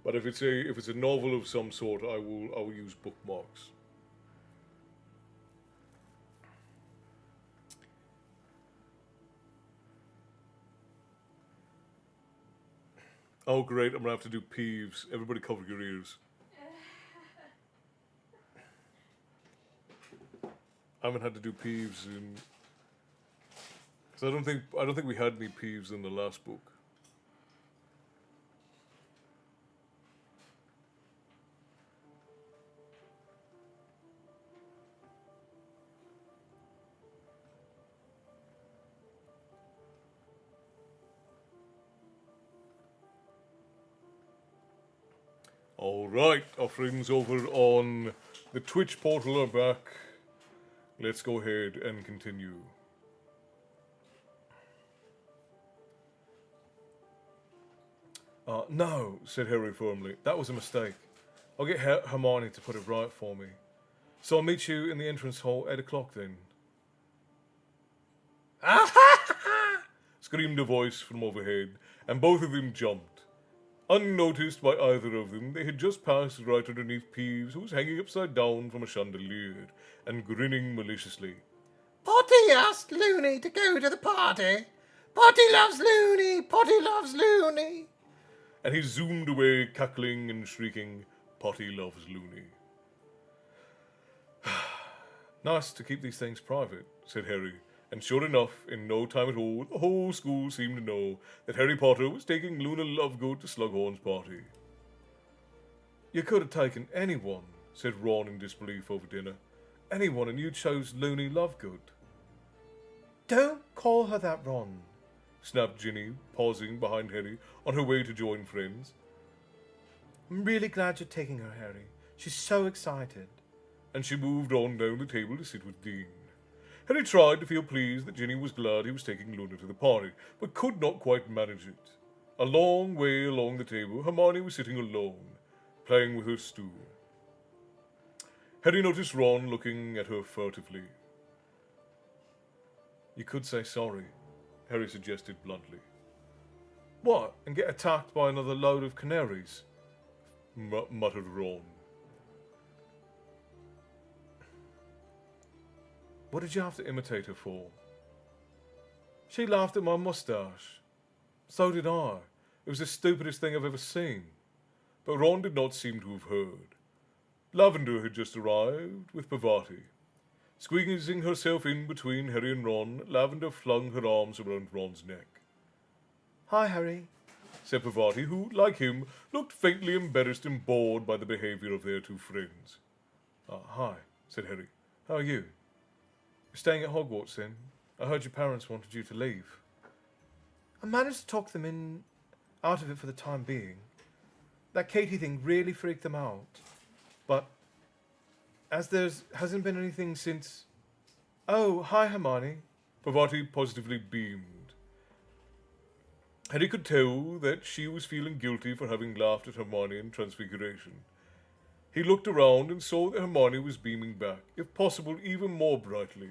But if it's a novel of some sort, I will use bookmarks. Oh, great, I'm gonna have to do Peeves. Everybody cover your ears. I haven't had to do Peeves in... Because I don't think we had any Peeves in the last book. Alright, our friends over on the Twitch portal are back. Let's go ahead and continue. No, said Harry firmly. That was a mistake. I'll get Hermione to put it right for me. So I'll meet you in the entrance hall at 8 o'clock then. Screamed a voice from overhead, and both of them jumped. Unnoticed by either of them, they had just passed right underneath Peeves, who was hanging upside down from a chandelier and grinning maliciously. Potty asked Looney to go to the party. Potty loves Looney. Potty loves Looney. And he zoomed away, cackling and shrieking, Potty loves Looney. Nice to keep these things private, said Harry. And sure enough, in no time at all, the whole school seemed to know that Harry Potter was taking Luna Lovegood to Slughorn's party. You could have taken anyone, said Ron in disbelief over dinner. Anyone, and you chose Looney Lovegood. Don't call her that, Ron, Snapped Ginny, pausing behind Harry on her way to join friends. I'm really glad you're taking her, Harry. She's so excited. And she moved on down the table to sit with Dean. Harry tried to feel pleased that Ginny was glad he was taking Luna to the party, but could not quite manage it. A long way along the table, Hermione was sitting alone, playing with her stool. Harry noticed Ron looking at her furtively. You could say sorry, Harry suggested bluntly. What, and get attacked by another load of canaries? Muttered Ron. What did you have to imitate her for? She laughed at my moustache. So did I. It was the stupidest thing I've ever seen. But Ron did not seem to have heard. Lavender had just arrived with Parvati. Squeezing herself in between Harry and Ron, Lavender flung her arms around Ron's neck. Hi, Harry, said Parvati, who, like him, looked faintly embarrassed and bored by the behaviour of their two friends. Hi, said Harry. how are you? You're staying at Hogwarts then? I heard your parents wanted you to leave. I managed to talk them out of it for the time being. That Katie thing really freaked them out. But as there hasn't been anything since... Oh, hi, Hermione. Parvati positively beamed. Harry could tell that she was feeling guilty for having laughed at Hermione in Transfiguration. He looked around and saw that Hermione was beaming back, if possible even more brightly.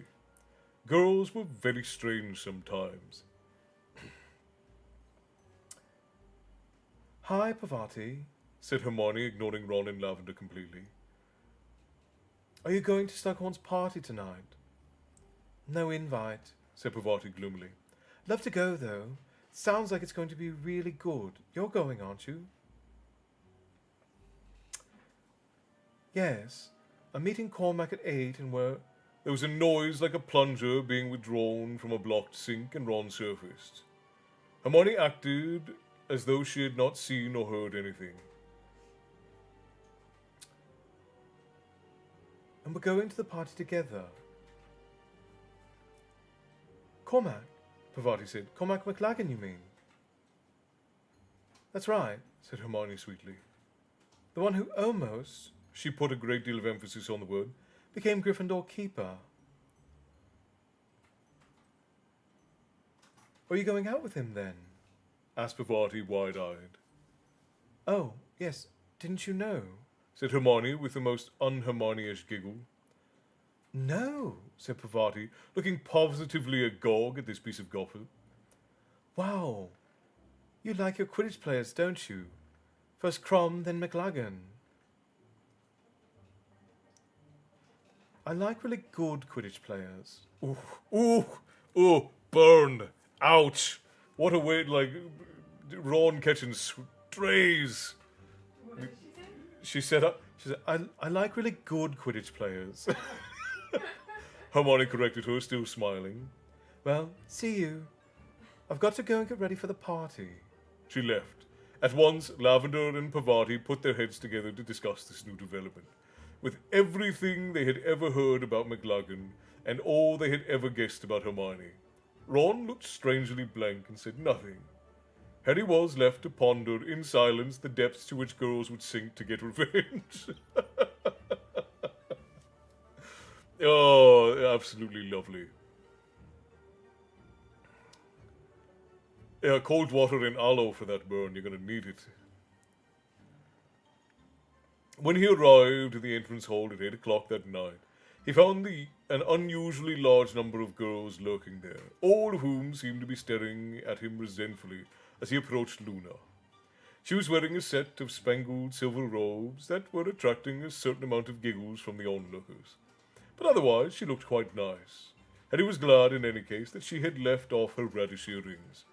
Girls were very strange sometimes. Hi, Parvati, said Hermione, ignoring Ron and Lavender completely. Are you going to Slughorn's party tonight? No invite, said Parvati gloomily. Love to go, though. Sounds like it's going to be really good. You're going, aren't you? Yes. I'm meeting Cormac at 8 and we're... There was a noise like a plunger being withdrawn from a blocked sink, and Ron surfaced. Hermione acted as though she had not seen or heard anything. And we're going to the party together. Cormac, Parvati said. Cormac McLaggen, you mean? That's right, said Hermione sweetly. The one who almost, she put a great deal of emphasis on the word, became Gryffindor keeper. Are you going out with him then? Asked Parvati wide-eyed. Oh, yes, didn't you know? Said Hermione with the most un-Hermione-ish giggle. No, said Parvati, looking positively agog at this piece of gossip. Wow, you like your Quidditch players, don't you? First Crom, then McLaggen. I like really good Quidditch players. Ooh, burn! Ouch! What a way, like, Ron catching strays. What did she say? She said, I like really good Quidditch players. Hermione corrected her, still smiling. Well, see you. I've got to go and get ready for the party. She left. At once, Lavender and Parvati put their heads together to discuss this new development. With everything they had ever heard about McLaggen and all they had ever guessed about Hermione, Ron looked strangely blank and said nothing. Harry was left to ponder in silence the depths to which girls would sink to get revenge. Oh, absolutely lovely. Yeah, cold water and aloe for that burn. You're going to need it. When he arrived at the entrance hall at 8 o'clock that night, he found an unusually large number of girls lurking there, all of whom seemed to be staring at him resentfully as he approached Luna. She was wearing a set of spangled silver robes that were attracting a certain amount of giggles from the onlookers. But otherwise, she looked quite nice, and he was glad in any case that she had left off her radish earrings,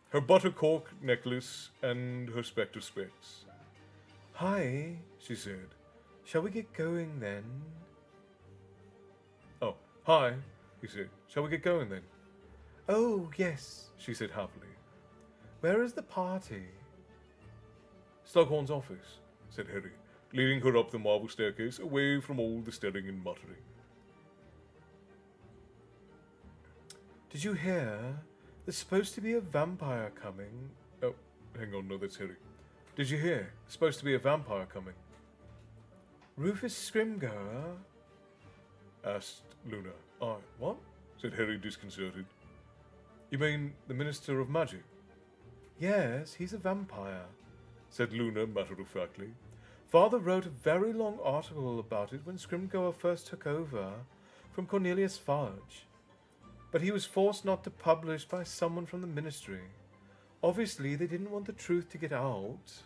her buttercork necklace, and her spectre specs. Hi, she said. Shall we get going then? Oh, hi, he said. Shall we get going then? Oh, yes, She said happily. where is the party? Slughorn's office, said Harry, leading her up the marble staircase, away from all the staring and muttering. Did you hear? There's supposed to be a vampire coming. Oh, hang on, no, that's Harry. Did you hear? There's supposed to be a vampire coming. Rufus Scrimgeour? Asked Luna. What? Said Harry, disconcerted. You mean the Minister of Magic? Yes, he's a vampire, Said Luna, matter-of-factly. Father wrote a very long article about it when Scrimgeour first took over from Cornelius Fudge. But he was forced not to publish by someone from the ministry. Obviously, they didn't want the truth to get out.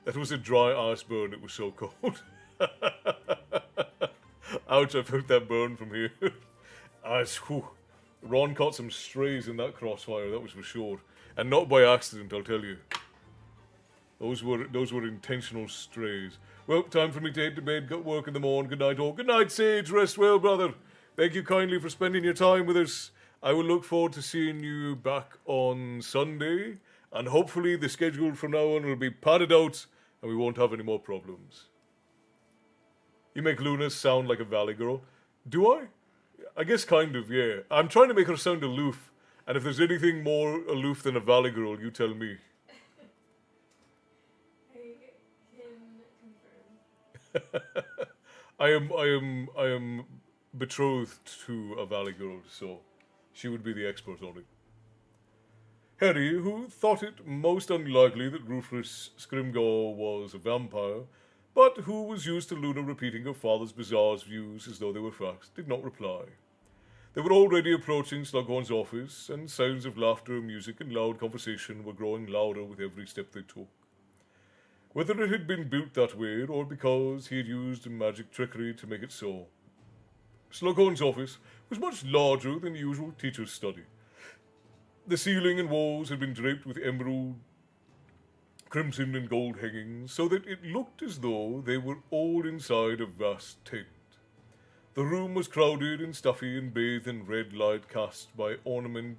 That was a dry ice burn, it was so cold. Ouch, I felt that burn from here. Whew. Ron caught some strays in that crossfire, that was for sure. And not by accident, I'll tell you. Those were intentional strays. Well, time for me to head to bed, got work in the morning. Good night, all. Good night, Sage. Rest well, brother. Thank you kindly for spending your time with us. I will look forward to seeing you back on Sunday. And hopefully the schedule from now on will be padded out and we won't have any more problems. You make Luna sound like a valley girl. Do I? I guess kind of, yeah. I'm trying to make her sound aloof. And if there's anything more aloof than a valley girl, you tell me. I can confirm. I am betrothed to a valley girl, so she would be the expert on it. Harry, who thought it most unlikely that Rufus Scrimgeour was a vampire, but who was used to Luna repeating her father's bizarre views as though they were facts, did not reply. They were already approaching Slughorn's office, and sounds of laughter, music, and loud conversation were growing louder with every step they took. Whether it had been built that way, or because he had used magic trickery to make it so, Slughorn's office was much larger than the usual teacher's study. The ceiling and walls had been draped with emerald, crimson, and gold hangings, so that it looked as though they were all inside a vast tent. The room was crowded and stuffy and bathed in red light cast by ornate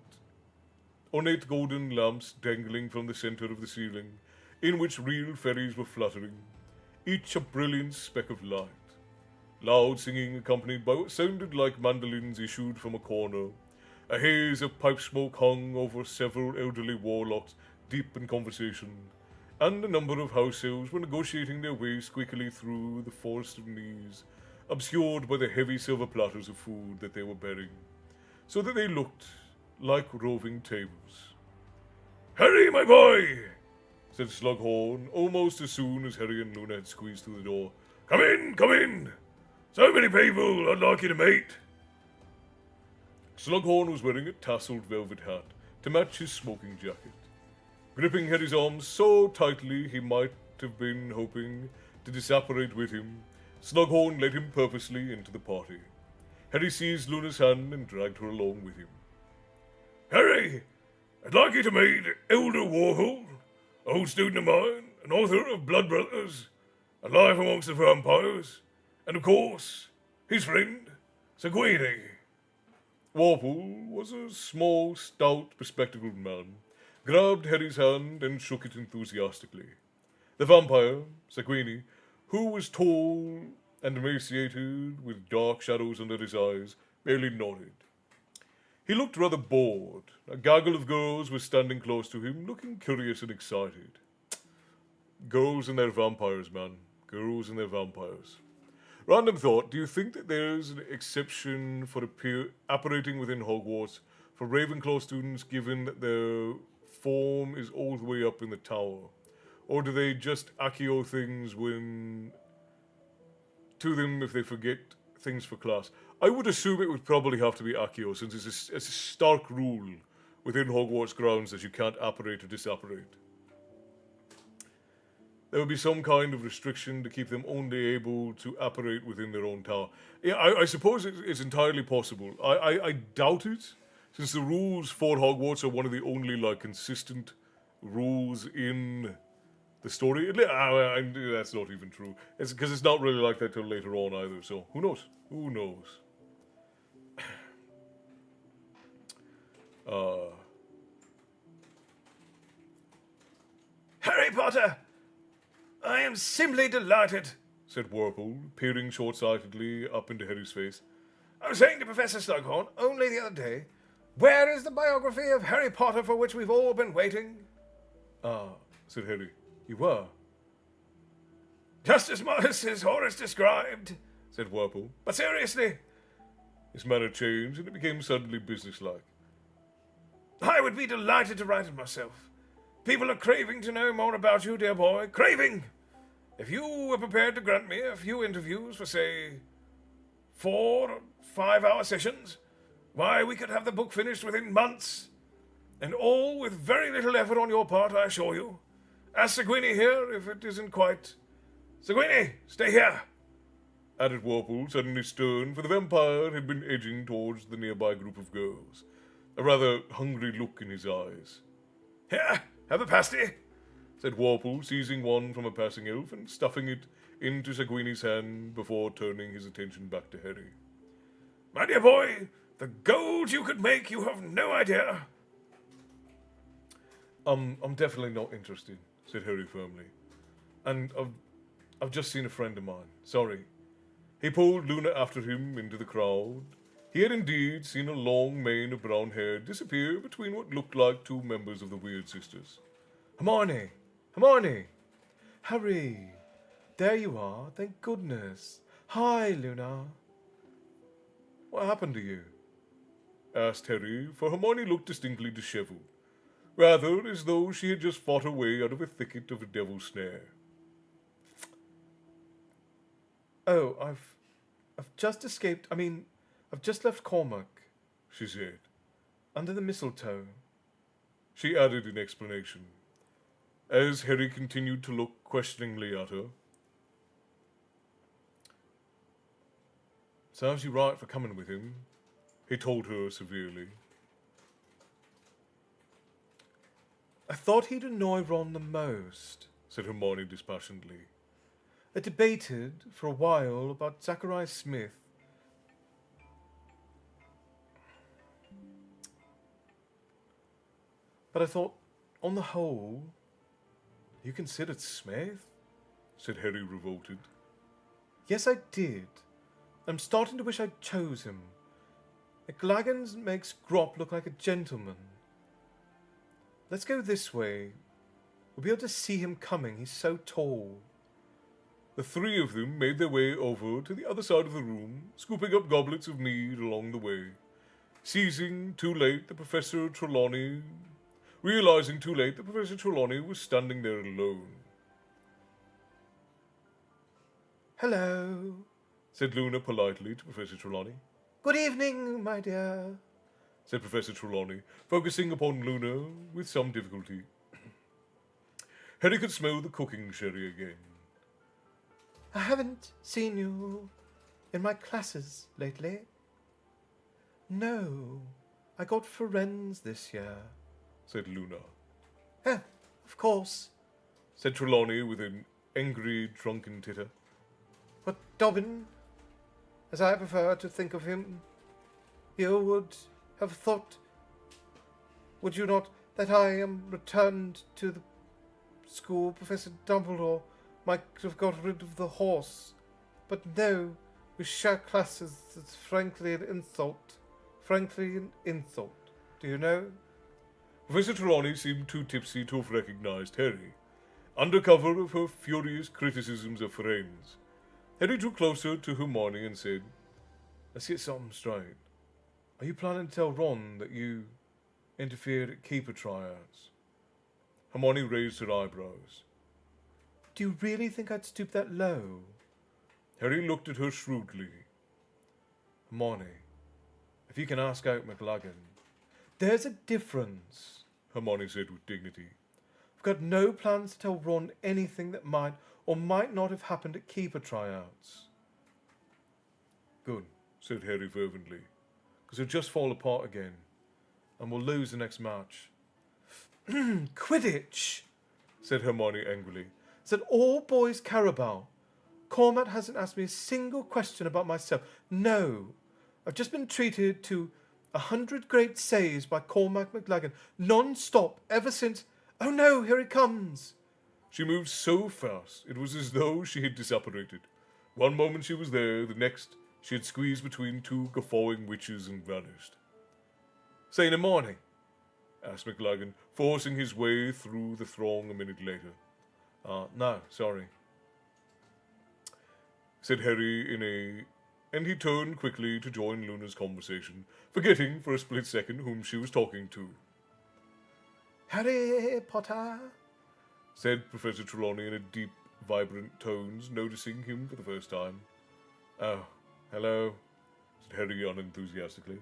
golden lamps dangling from the center of the ceiling, in which real fairies were fluttering, each a brilliant speck of light. Loud singing accompanied by what sounded like mandolins issued from a corner. A haze of pipe smoke hung over several elderly warlocks deep in conversation, and a number of house elves were negotiating their way squeakily through the forest of knees, obscured by the heavy silver platters of food that they were bearing, so that they looked like roving tables. "Harry, my boy!" said Slughorn, almost as soon as Harry and Luna had squeezed through the door. Come in, come in! So many people I'd like you to meet!" Slughorn was wearing a tasselled velvet hat to match his smoking jacket. Gripping Harry's arms so tightly he might have been hoping to disapparate with him, Slughorn led him purposely into the party. Harry seized Luna's hand and dragged her along with him. "Harry, I'd like you to meet Elder Warhol, old student of mine, an author of Blood Brothers, A Life Amongst the Vampires, and of course, his friend, Seguini. Warple was a small, stout, bespectacled man, grabbed Harry's hand and shook it enthusiastically. The vampire, Seguini, who was tall and emaciated with dark shadows under his eyes, merely nodded. He looked rather bored. A gaggle of girls was standing close to him, looking curious and excited. Girls and their vampires, man. Girls and their vampires. Random thought, do you think that there's an exception for apparating within Hogwarts for Ravenclaw students given that their form is all the way up in the tower? Or do they just accio things to them if they forget things for class? I would assume it would probably have to be accio, since it's a stark rule within Hogwarts grounds that you can't apparate or disapparate. There would be some kind of restriction to keep them only able to apparate within their own tower. Yeah, I suppose it's entirely possible. I doubt it, since the rules for Hogwarts are one of the only consistent rules in the story. That's not even true. It's because it's not really like that till later on either. So who knows? Who knows? Harry Potter! I am simply delighted, said Warple, peering short-sightedly up into Harry's face. I was saying to Professor Slughorn only the other day, where is the biography of Harry Potter for which we've all been waiting? Ah, said Harry. You were? Just as modest as Horace described, said Warple. But seriously. His manner changed, and it became suddenly businesslike. I would be delighted to write it myself. People are craving to know more about you, dear boy. Craving! If you were prepared to grant me a few interviews for, say, 4 or 5 hour sessions, why, we could have the book finished within months. And all with very little effort on your part, I assure you. Ask Seguini here if it isn't quite... Seguini, stay here! Added Warple, suddenly stern, for the vampire had been edging towards the nearby group of girls, a rather hungry look in his eyes. Here, have a pasty, said Warple, seizing one from a passing elf and stuffing it into Seguini's hand before turning his attention back to Harry. My dear boy, the gold you could make, you have no idea. I'm definitely not interested, said Harry firmly. And I've just seen a friend of mine. Sorry. He pulled Luna after him into the crowd. He had indeed seen a long mane of brown hair disappear between what looked like 2 members of the Weird Sisters. Hermione! Hermione! Harry! There you are, thank goodness. Hi, Luna. What happened to you? Asked Harry, for Hermione looked distinctly dishevelled, rather as though she had just fought her way out of a thicket of a devil's snare. Oh, I've just escaped. I've just left Cormac, she said. Under the mistletoe. She added in explanation, as Harry continued to look questioningly at her. Serves you right for coming with him, he told her severely. I thought he'd annoy Ron the most, said Hermione dispassionately. I debated for a while about Zachariah Smith. But I thought, on the whole... You considered Smith? Said Harry, revolted. Yes, I did. I'm starting to wish I'd chose him. McLagan makes Grop look like a gentleman. Let's go this way. We'll be able to see him coming. He's so tall. The 3 of them made their way over to the other side of the room, scooping up goblets of mead along the way. Realizing too late that Professor Trelawney was standing there alone. Hello, said Luna politely to Professor Trelawney. Good evening, my dear, said Professor Trelawney, focusing upon Luna with some difficulty. Harry could smell the cooking sherry again. I haven't seen you in my classes lately. No, I got Firenze this year, said Luna. Oh, of course. Said Trelawney with an angry, drunken titter. But Dobbin, as I prefer to think of him, you would have thought, would you not, that I am returned to the school? Professor Dumbledore might have got rid of the horse. But no, we share classes. It's frankly an insult. Frankly an insult. Do you know? Professor Trelawney seemed too tipsy to have recognized Harry. Under cover of her furious criticisms of friends, Harry drew closer to Hermione and said, Let's get something straight. Are you planning to tell Ron that you interfered at keeper tryouts? Hermione raised her eyebrows. Do you really think I'd stoop that low? Harry looked at her shrewdly. Hermione, if you can ask out McLaggen. There's a difference, Hermione said with dignity. I've got no plans to tell Ron anything that might or might not have happened at keeper tryouts. Good, said Harry fervently, because he'll just fall apart again, and we'll lose the next match. Quidditch, said Hermione angrily. It's that all boys care about. Cormac hasn't asked me a single question about myself. No, I've just been treated to 100 great saves by Cormac McLaggen, non-stop, ever since... Oh no, here he comes. She moved so fast, it was as though she had disapparated. One moment she was there, the next she had squeezed between two guffawing witches and vanished. Say, Hermione, asked McLaggen, forcing his way through the throng a minute later. No, sorry, said Harry and he turned quickly to join Luna's conversation, forgetting for a split second whom she was talking to. Harry Potter, said Professor Trelawney in a deep, vibrant tones, noticing him for the first time. Oh, hello, said Harry unenthusiastically.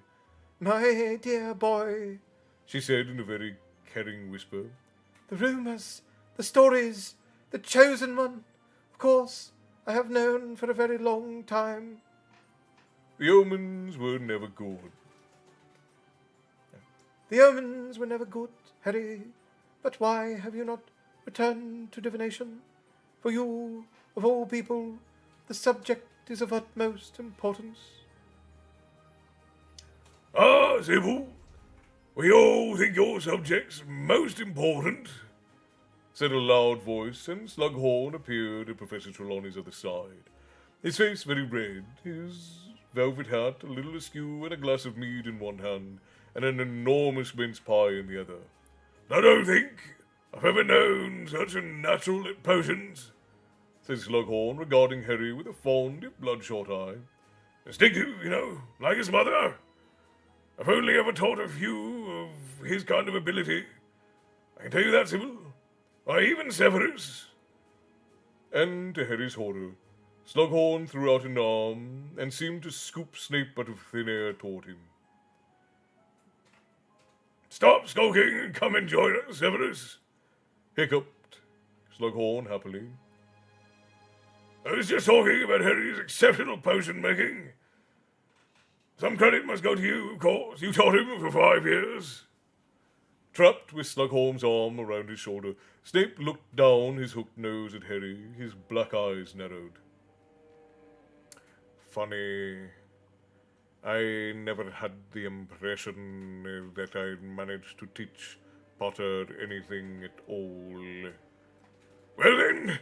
my dear boy, She said in a very caring whisper. the rumours, the stories, the chosen one, of course, I have known for a very long time. The omens were never good. The omens were never good, Harry, but why have you not returned to divination? For you, of all people, the subject is of utmost importance. Ah, Sybil, we all think your subject's most important, said a loud voice, and Slughorn appeared at Professor Trelawney's other side. His face very red, his velvet hat a little askew, and a glass of mead in one hand, and an enormous mince pie in the other. I don't think I've ever known such a natural at potions, said Slughorn, regarding Harry with a fond, if bloodshot eye. Instinctive, you know, like his mother. I've only ever taught a few of his kind of ability. I can tell you that, Sybil. Why, even Severus. And to Harry's horror, Slughorn threw out an arm and seemed to scoop Snape out of thin air toward him. Stop skulking and come and join us, Severus, hiccuped Slughorn happily. I was just talking about Harry's exceptional potion making. Some credit must go to you, of course. You taught him for 5 years. Trapped with Slughorn's arm around his shoulder, Snape looked down his hooked nose at Harry, his black eyes narrowed. Funny. I never had the impression that I'd managed to teach Potter anything at all. Well then,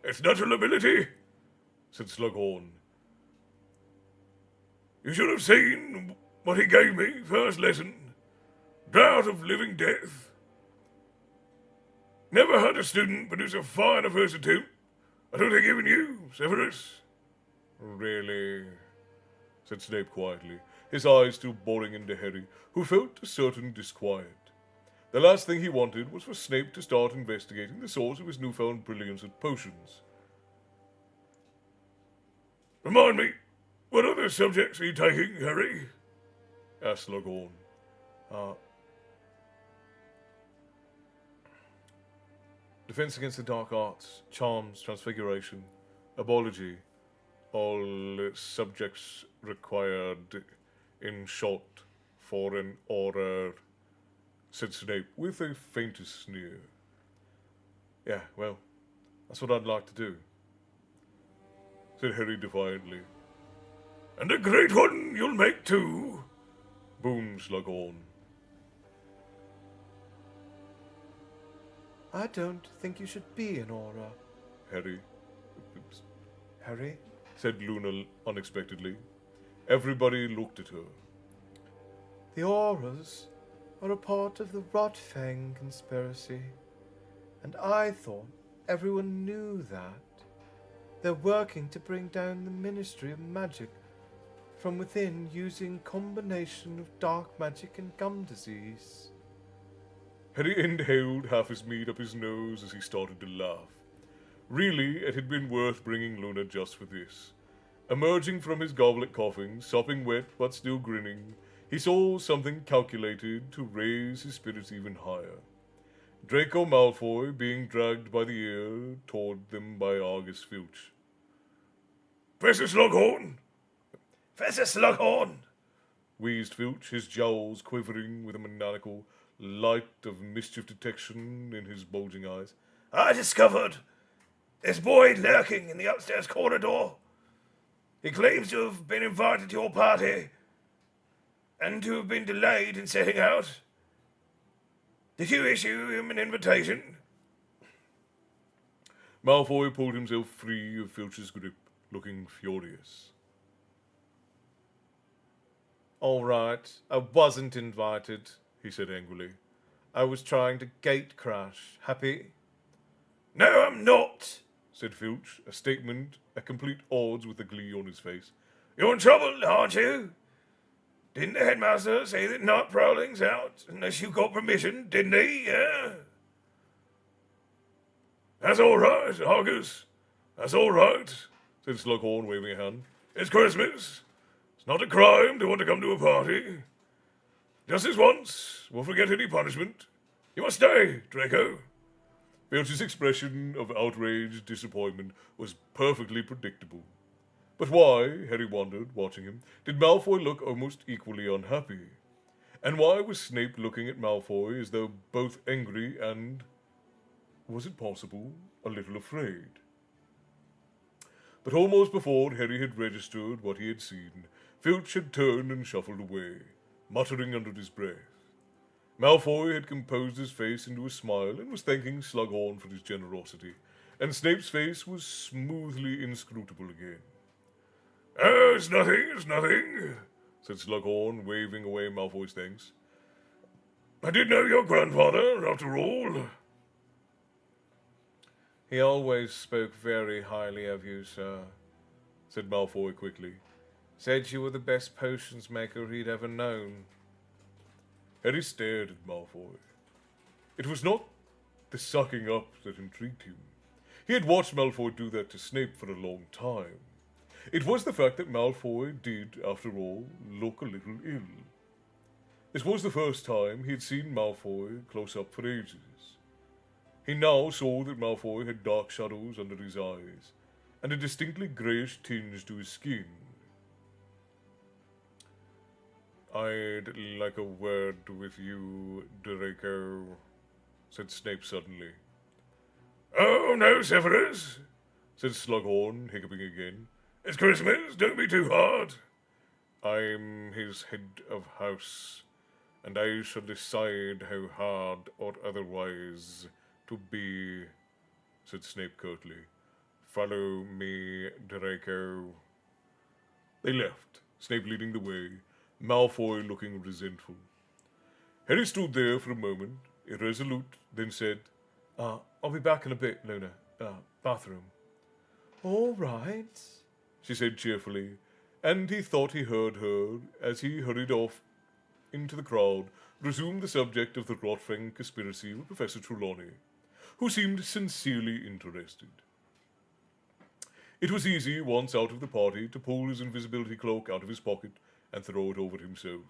it's natural ability, said Slughorn. You should have seen what he gave me first lesson. Drought of living death. Never had a student produce a finer first attempt. I don't think even you, Severus. Really, said Snape quietly, his eyes still boring into Harry, who felt a certain disquiet. The last thing he wanted was for Snape to start investigating the source of his newfound brilliance at potions. Remind me, what other subjects are you taking, Harry? Asked Slughorn. Defense against the dark arts, charms, transfiguration, abology, all subjects required, in short, for an aura said Snape with a faintest sneer. Yeah, well, that's what I'd like to do, said Harry defiantly. And a great one you'll make too, boomed Slughorn. I don't think you should be an aura, Harry, Harry. said Luna unexpectedly. Everybody looked at her. The auras are a part of the Rotfang conspiracy, and I thought everyone knew that. They're working to bring down the Ministry of Magic from within using combination of dark magic and gum disease. Harry inhaled half his meat up his nose as he started to laugh. Really, it had been worth bringing Luna just for this. Emerging from his goblet coughing, sopping wet but still grinning, he saw something calculated to raise his spirits even higher. Draco Malfoy being dragged by the ear toward them by Argus Filch. Professor Slughorn! Professor Slughorn! Wheezed Filch, his jowls quivering with a maniacal light of mischief detection in his bulging eyes. I discovered this boy lurking in the upstairs corridor. He claims to have been invited to your party and to have been delayed in setting out. Did you issue him an invitation? Malfoy pulled himself free of Filch's grip, looking furious. All right, I wasn't invited, he said angrily. I was trying to gate crash. Happy? No, I'm not, said Filch, a statement at complete odds with the glee on his face. You're in trouble, aren't you? Didn't the headmaster say that night prowling's out unless you got permission, didn't he? Yeah? That's all right, Argus. That's all right, said Slughorn, waving a hand. It's Christmas. It's not a crime to want to come to a party. Just this once, we'll forget any punishment. You must stay, Draco. Filch's expression of outraged disappointment was perfectly predictable. But why, Harry wondered, watching him, did Malfoy look almost equally unhappy? And why was Snape looking at Malfoy as though both angry and, was it possible, a little afraid? But almost before Harry had registered what he had seen, Filch had turned and shuffled away, muttering under his breath. Malfoy had composed his face into a smile and was thanking Slughorn for his generosity, and Snape's face was smoothly inscrutable again. Oh, it's nothing, said Slughorn, waving away Malfoy's thanks. I did know your grandfather, after all. He always spoke very highly of you, sir, said Malfoy quickly. Said you were the best potions maker he'd ever known. Harry stared at Malfoy. It was not the sucking up that intrigued him. He had watched Malfoy do that to Snape for a long time. It was the fact that Malfoy did, after all, look a little ill. This was the first time he had seen Malfoy close up for ages. He now saw that Malfoy had dark shadows under his eyes, and a distinctly greyish tinge to his skin. I'd like a word with you, Draco, said Snape suddenly. Oh, no, Severus, said Slughorn, hiccuping again. It's Christmas, don't be too hard. I'm his head of house, and I shall decide how hard or otherwise to be, said Snape curtly. Follow me, Draco. They left, Snape leading the way, Malfoy looking resentful. Harry stood there for a moment, irresolute, then said, I'll be back in a bit, Luna. Bathroom. All right, she said cheerfully, and he thought he heard her as he hurried off into the crowd, resumed the subject of the Rotfang conspiracy with Professor Trelawney, who seemed sincerely interested. It was easy, once out of the party, to pull his invisibility cloak out of his pocket and throw it over himself,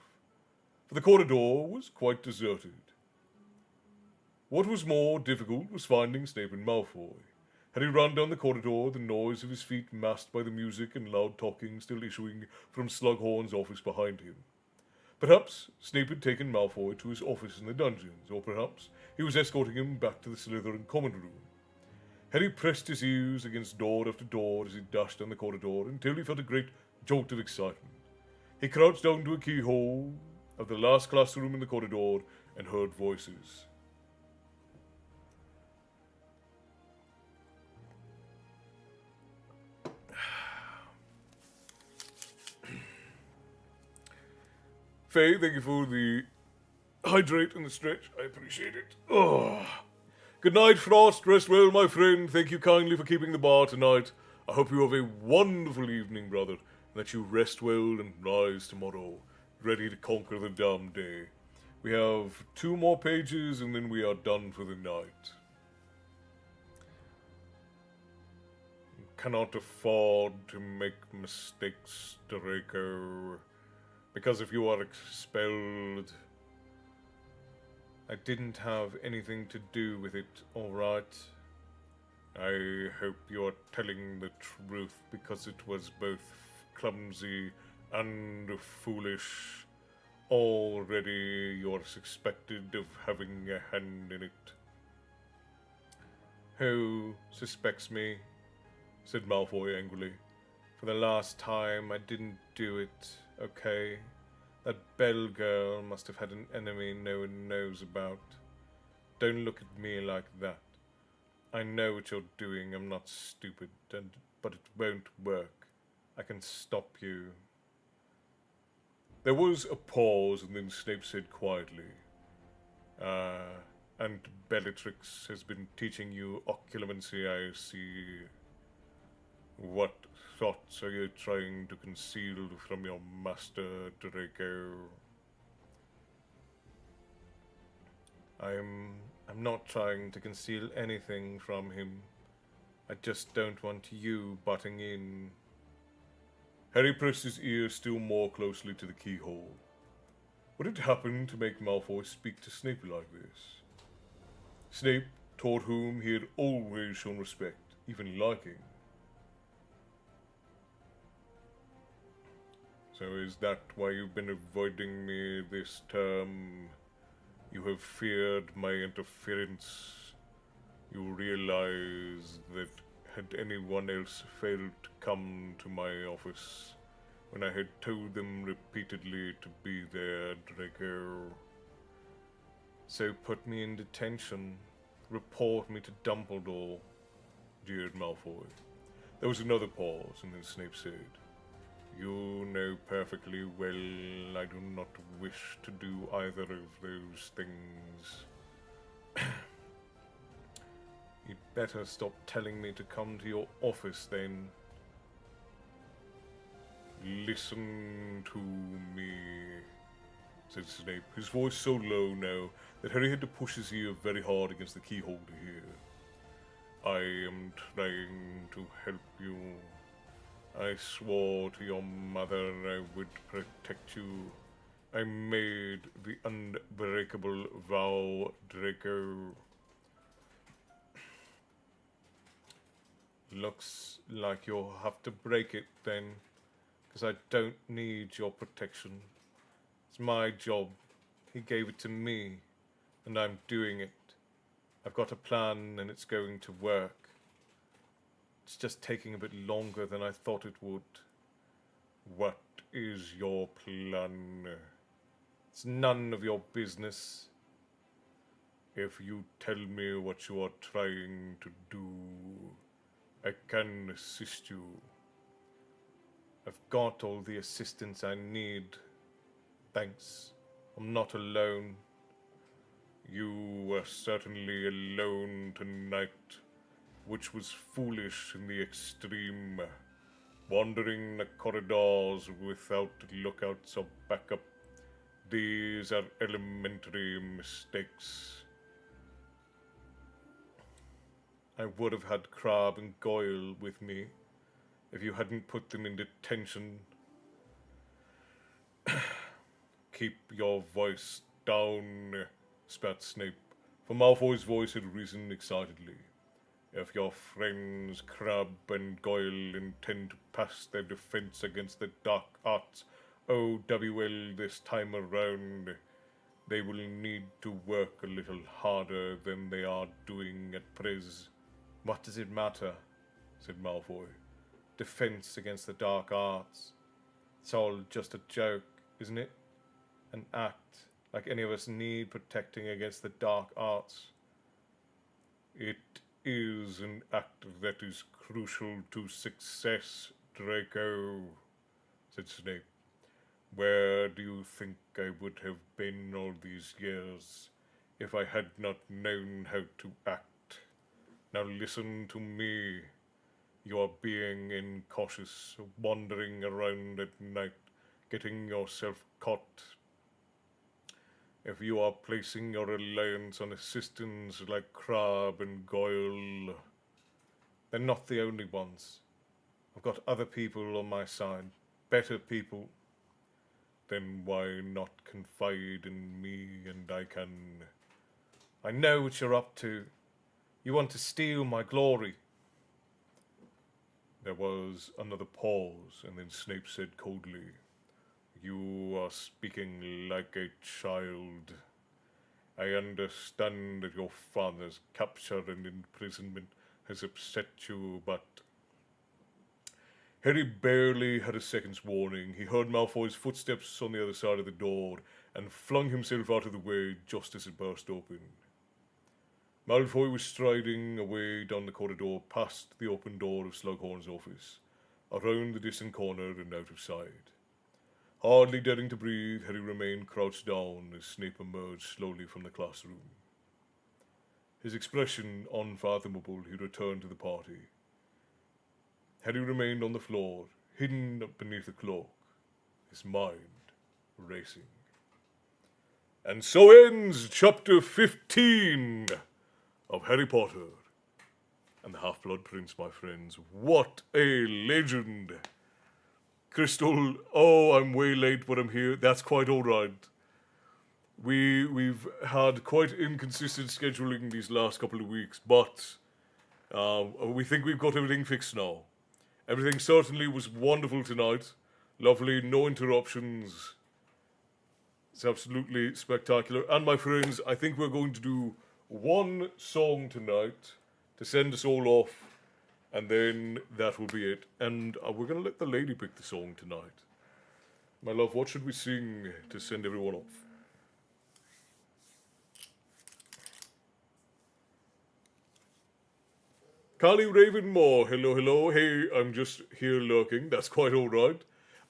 for the corridor was quite deserted. What was more difficult was finding Snape and Malfoy. Had he run down the corridor, the noise of his feet masked by the music and loud talking still issuing from Slughorn's office behind him? Perhaps Snape had taken Malfoy to his office in the dungeons, or perhaps he was escorting him back to the Slytherin common room. Harry pressed his ears against door after door as he dashed down the corridor until he felt a great jolt of excitement. He crouched down to a keyhole of the last classroom in the corridor and heard voices. Faye, thank you for the hydrate and the stretch. I appreciate it. Oh. Good night, Frost. Rest well, my friend. Thank you kindly for keeping the bar tonight. I hope you have a wonderful evening, brother, and that you rest well and rise tomorrow, ready to conquer the damn day. We have 2 more pages, and then we are done for the night. Cannot afford to make mistakes, Draco, because if you are expelled, I didn't have anything to do with it, alright? I hope you are telling the truth, because it was both clumsy and foolish. Already you're suspected of having a hand in it. Who suspects me? Said Malfoy angrily. For the last time, I didn't do it, okay? That Bell girl must have had an enemy no one knows about. Don't look at me like that. I know what you're doing, I'm not stupid, but it won't work. I can stop you. There was a pause, and then Snape said quietly, and Bellatrix has been teaching you occlumency, I see. What thoughts are you trying to conceal from your master, Draco? I'm not trying to conceal anything from him. I just don't want you butting in. Harry pressed his ear still more closely to the keyhole. What had happened to make Malfoy speak to Snape like this? Snape, toward whom he had always shown respect, even liking. So is that why you've been avoiding me this term? You have feared my interference. You realize that had anyone else failed to come to my office when I had told them repeatedly to be there, Draco. So put me in detention. Report me to Dumbledore, jeered Malfoy. There was another pause, and then Snape said, You know perfectly well I do not wish to do either of those things. You'd better stop telling me to come to your office then. Listen to me, said Snape, his voice so low now that Harry had to push his ear very hard against the keyhole to hear. I am trying to help you. I swore to your mother I would protect you. I made the unbreakable vow, Draco. Looks like you'll have to break it then, because I don't need your protection. It's my job. He gave it to me, and I'm doing it. I've got a plan, and it's going to work. It's just taking a bit longer than I thought it would. What is your plan? It's none of your business. If you tell me what you are trying to do, I can assist you. I've got all the assistance I need. Thanks. I'm not alone. You were certainly alone tonight, which was foolish in the extreme. Wandering the corridors without lookouts or backup. These are elementary mistakes. I would have had Crabbe and Goyle with me if you hadn't put them in detention. Keep your voice down, spat Snape, for Malfoy's voice had risen excitedly. If your friends Crabbe and Goyle intend to pass their defense against the dark arts, OWL this time around, they will need to work a little harder than they are doing at Prez. What does it matter? Said Malfoy. Defense against the dark arts. It's all just a joke, isn't it? An act, like any of us need protecting against the dark arts. It is an act that is crucial to success, Draco, said Snape. Where do you think I would have been all these years if I had not known how to act? Now listen to me. You are being incautious, wandering around at night, getting yourself caught. If you are placing your reliance on assistants like Crabbe and Goyle, they're not the only ones. I've got other people on my side, better people. Then why not confide in me and I know what you're up to. You want to steal my glory. There was another pause, and then Snape said coldly, You are speaking like a child. I understand that your father's capture and imprisonment has upset you, but... Harry barely had a second's warning. He heard Malfoy's footsteps on the other side of the door and flung himself out of the way just as it burst open. Malfoy was striding away down the corridor past the open door of Slughorn's office, around the distant corner and out of sight. Hardly daring to breathe, Harry remained crouched down as Snape emerged slowly from the classroom. His expression unfathomable, he returned to the party. Harry remained on the floor, hidden beneath a cloak, his mind racing. And so ends chapter 15 of Harry Potter and the Half-Blood Prince, my friends. What a legend! Crystal, oh, I'm way late, but I'm here. That's quite all right. We've had quite inconsistent scheduling these last couple of weeks, but we think we've got everything fixed now. Everything certainly was wonderful tonight. Lovely, no interruptions. It's absolutely spectacular. And my friends, I think we're going to do one song tonight to send us all off, and then that will be it. And we're going to let the lady pick the song tonight. My love, what should we sing to send everyone off? Carly Ravenmore, hello, hello. Hey, I'm just here lurking. That's quite all right.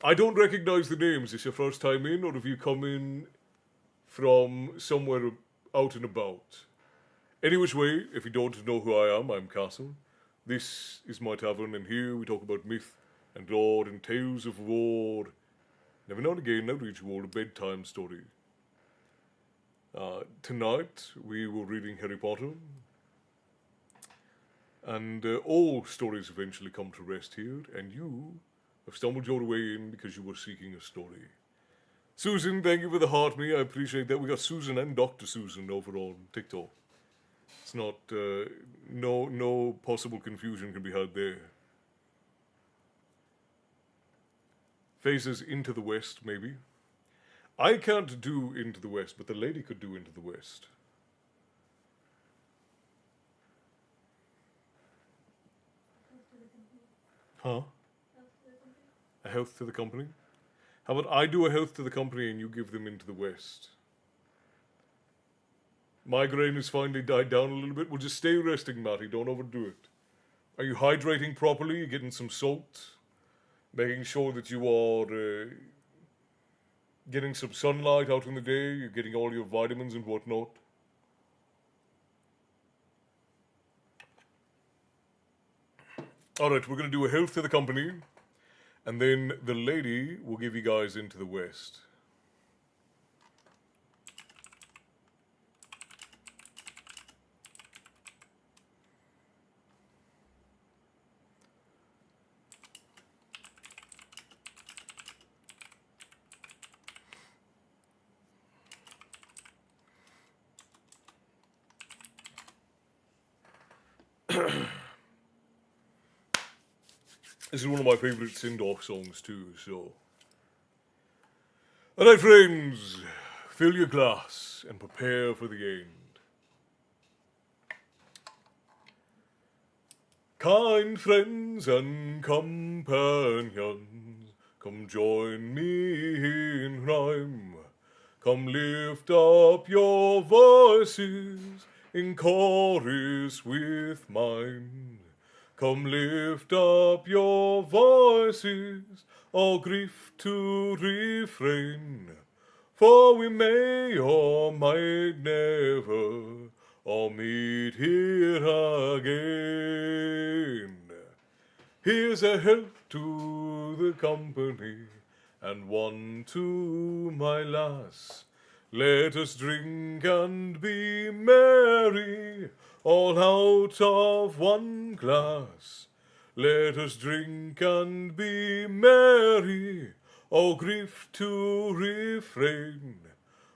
I don't recognize the names. Is this your first time in, or have you come in from somewhere out and about? Any which way, if you don't know who I am, I'm Castle. This is my tavern, and here we talk about myth and lore and tales of war. Every now and again, I read you all a bedtime story. Tonight, we were reading Harry Potter. And all stories eventually come to rest here, and you have stumbled your way in because you were seeking a story. Susan, thank you for the heart me. I appreciate that. We got Susan and Dr. Susan over on TikTok. It's not, no possible confusion can be had there. Faces Into the West, maybe. I can't do Into the West, but the lady could do Into the West. Huh? A health to the company? How about I do a health to the company and you give them Into the West? Migraine has finally died down a little bit. Well, just stay resting, Matty. Don't overdo it. Are you hydrating properly? You getting some salt? Making sure that you are getting some sunlight out in the day? You're getting all your vitamins and whatnot? All right, we're going to do a health to the company, and then the lady will give you guys Into the West. This is one of my favorite send-off songs too, so All right, friends, fill your glass and prepare for the end. Kind friends and companions, come join me in rhyme. Come lift up your voices in chorus with mine. Come lift up your voices, all grief to refrain. For we may or might never all meet here again. Here's a health to the company, and one to my lass. Let us drink and be merry, all out of one glass. Let us drink and be merry, all grief to refrain.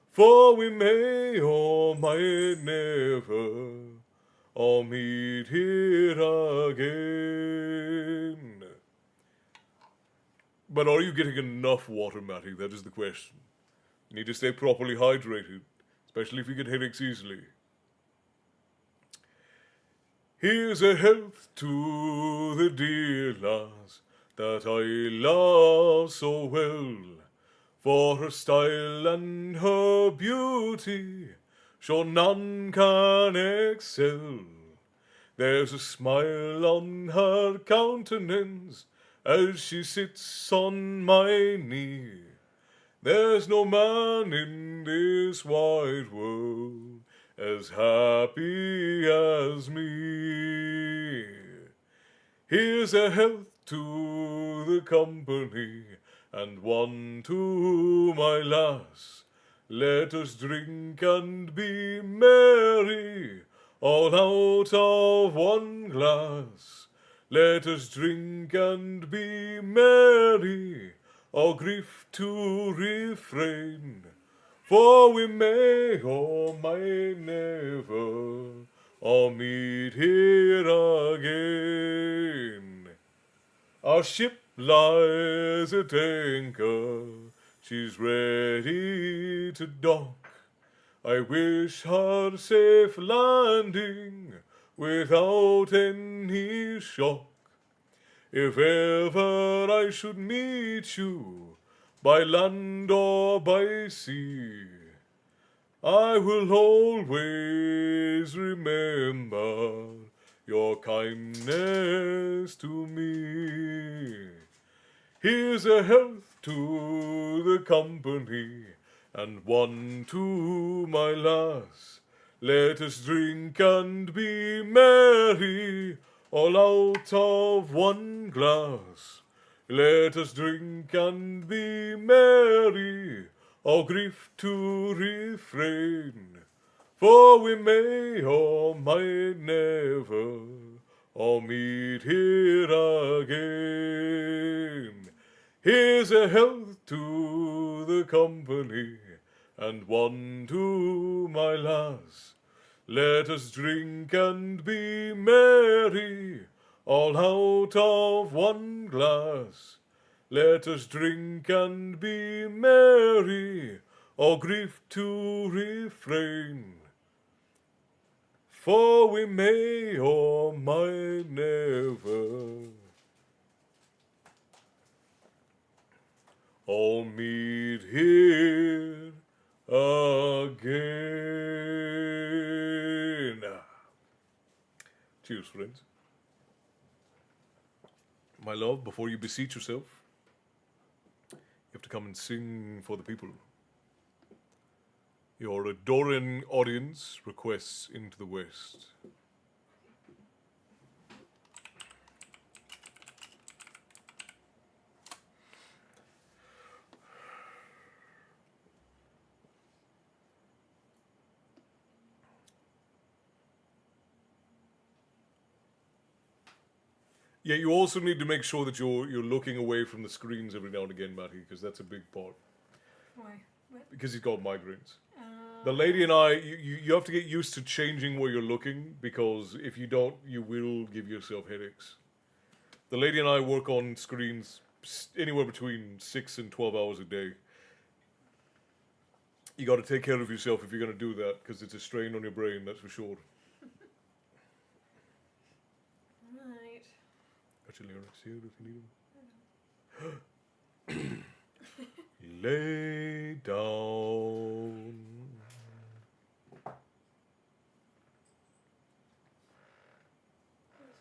For we may or might never all meet here again. But are you getting enough water, Matty? That is the question. You need to stay properly hydrated, especially if you get headaches easily. Here's a health to the dear lass that I love so well. For her style and her beauty, sure none can excel. There's a smile on her countenance as she sits on my knee. There's no man in this wide world as happy as me. Here's a health to the company, and one to my lass. Let us drink and be merry, all out of one glass. Let us drink and be merry, all grief to refrain. For we may or may never all meet here again. Our ship lies at anchor, she's ready to dock. I wish her safe landing without any shock. If ever I should meet you by land or by sea, I will always remember your kindness to me. Here's a health to the company, and one to my lass. Let us drink and be merry, all out of one glass. Let us drink and be merry, all grief to refrain. For we may or might never all meet here again. Here's a health to the company, and one to my lass. Let us drink and be merry, all out of one glass. Let us drink and be merry, all grief to refrain. For we may or might never all meet here again. Cheers, friends. My love, before you beseech yourself, you have to come and sing for the people. Your adoring audience requests Into the West. Yeah, you also need to make sure that you're looking away from the screens every now and again, Matty, because that's a big part. Why? What? Because he's got migraines. The lady and I, you have to get used to changing where you're looking, because if you don't, you will give yourself headaches. The lady and I work on screens anywhere between 6 and 12 hours a day. You got to take care of yourself if you're going to do that, because it's a strain on your brain, that's for sure. Alright. Got your lyrics here if you need them. Lay down.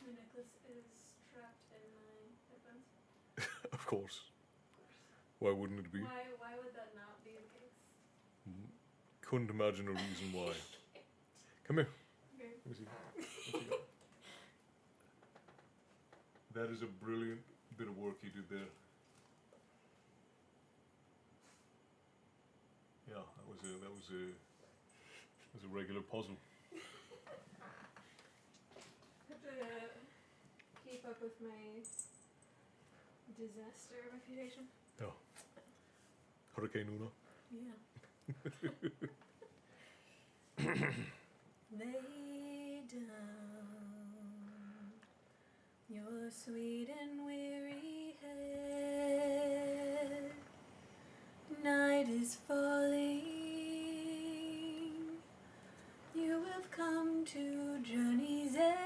My necklace is trapped in my headphones. Of course. Why wouldn't it be? Why would that not be the case? Couldn't imagine a reason why. Come here. Okay. Let me see. What you got? That is a brilliant bit of work you did there. Yeah, that was a regular puzzle. Have to keep up with my disaster reputation. Yeah. Hurricane Una. Yeah. Lay down your sweet and weary head. Night is falling. You have come to journey's end.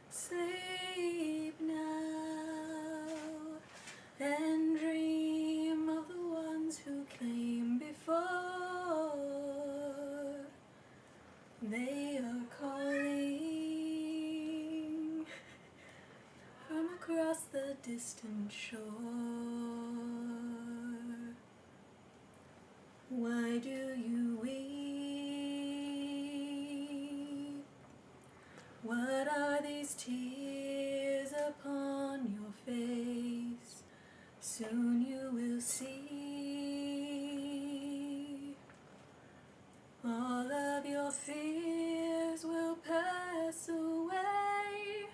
Sleep now and dream of the ones who came before. They are calling from across the distant shore. Why do you weep? What are these tears upon your face? Soon you will see. All of your fears will pass away,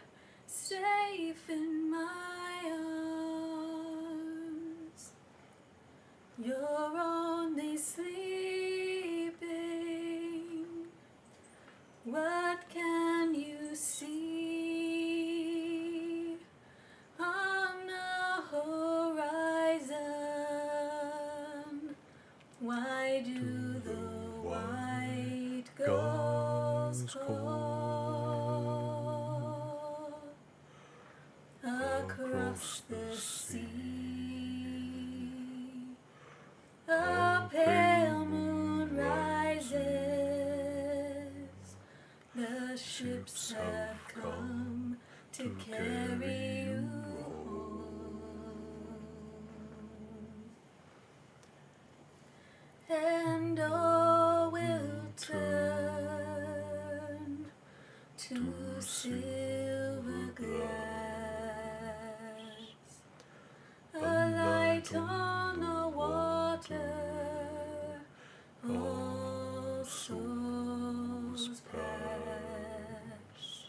safe in my arms. You're only sleeping. What can you see on the horizon? Why do the white gulls call across the sea? A pale moon rises. The ships have come to carry you home. And all will turn to silver glass, a light on the water, all souls pass.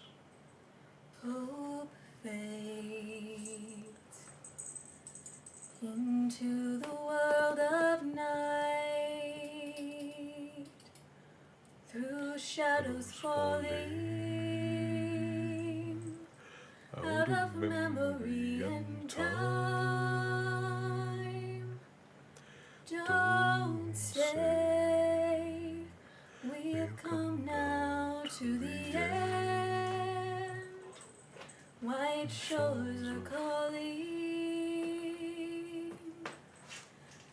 Hope fades into the world of night, through shadows falling out of memory and time. Don't say we have come now to the end. White shores are calling.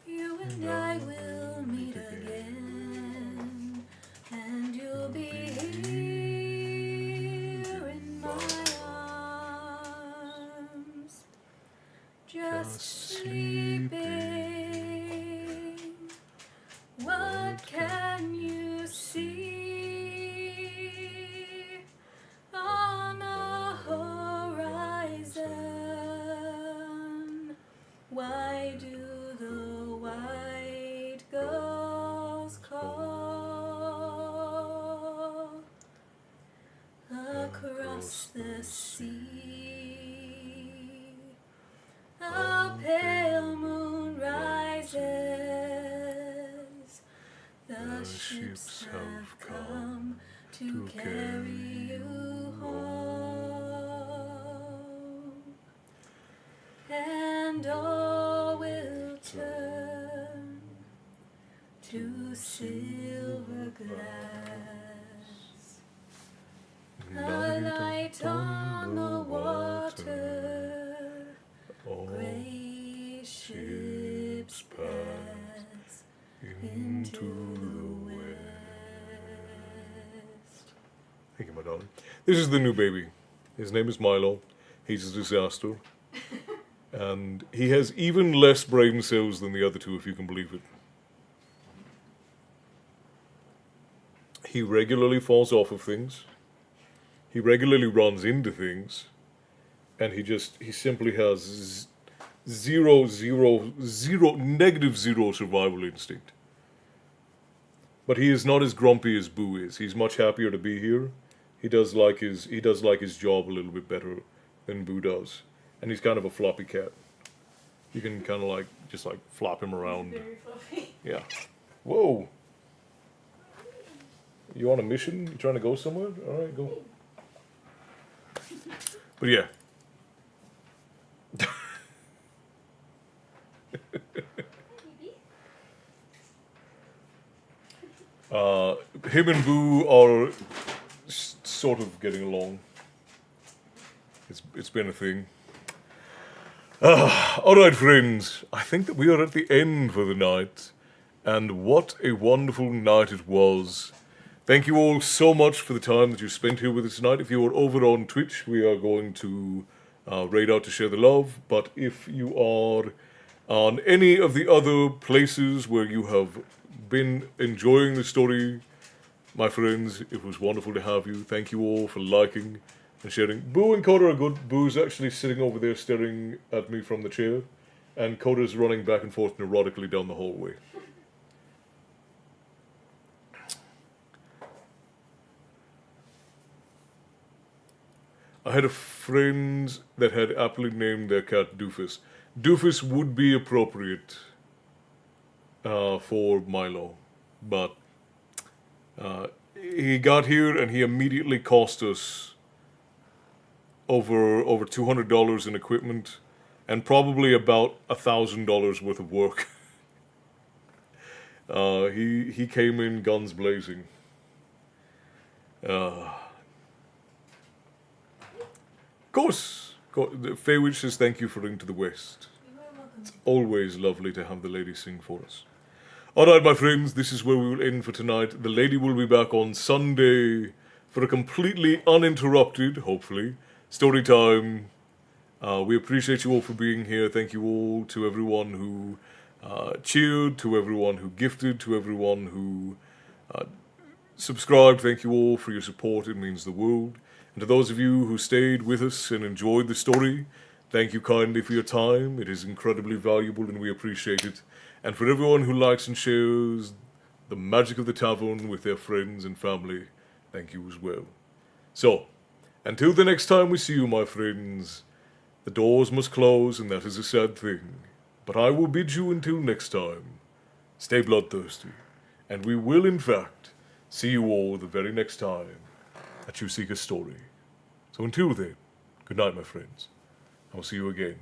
You and I will meet again, and you'll be here in my arms, just sleeping. What can you see on the horizon? Why do the white gulls call across the sea? A pale moon rises. The ships have come to carry you home, and all will turn silver glass. A light on the water, gray ships pass into the west. Thank you, my darling. This is the new baby. His name is Milo. He's a disaster. And he has even less brain cells than the other two, if you can believe it. He regularly falls off of things. He regularly runs into things. And he simply has negative zero survival instinct. But he is not as grumpy as Boo is. He's much happier to be here. He does like his job a little bit better than Boo does. And he's kind of a floppy cat. You can kind of just flop him around. Very fluffy. Yeah. Whoa. You on a mission? You trying to go somewhere? All right, go. But yeah. Him and Boo are sort of getting along. It's been a thing. All right, friends. I think that we are at the end for the night. And what a wonderful night it was. Thank you all so much for the time that you spent here with us tonight. If you are over on Twitch, we are going to raid out to share the love. But if you are on any of the other places where you have been enjoying the story, my friends, it was wonderful to have you. Thank you all for liking and sharing. Boo and Coda are good. Boo's actually sitting over there staring at me from the chair, and Coda's running back and forth neurotically down the hallway. I had a friend that had aptly named their cat Doofus. Doofus would be appropriate for Milo, but he got here and he immediately cost us over $200 in equipment and probably about $1,000 worth of work. He came in guns blazing. Of course, Faywitch says thank you for Ring to the West. You are welcome. It's always lovely to have the lady sing for us. Alright, my friends, this is where we will end for tonight. The lady will be back on Sunday for a completely uninterrupted, hopefully, story time. We appreciate you all for being here. Thank you all to everyone who cheered, to everyone who gifted, to everyone who subscribed. Thank you all for your support. It means the world. And to those of you who stayed with us and enjoyed the story, thank you kindly for your time. It is incredibly valuable and we appreciate it. And for everyone who likes and shares the magic of the tavern with their friends and family, thank you as well. So, until the next time we see you, my friends, the doors must close and that is a sad thing. But I will bid you until next time. Stay bloodthirsty. And we will, in fact, see you all the very next time that you seek a story. So until then, good night, my friends. I will see you again.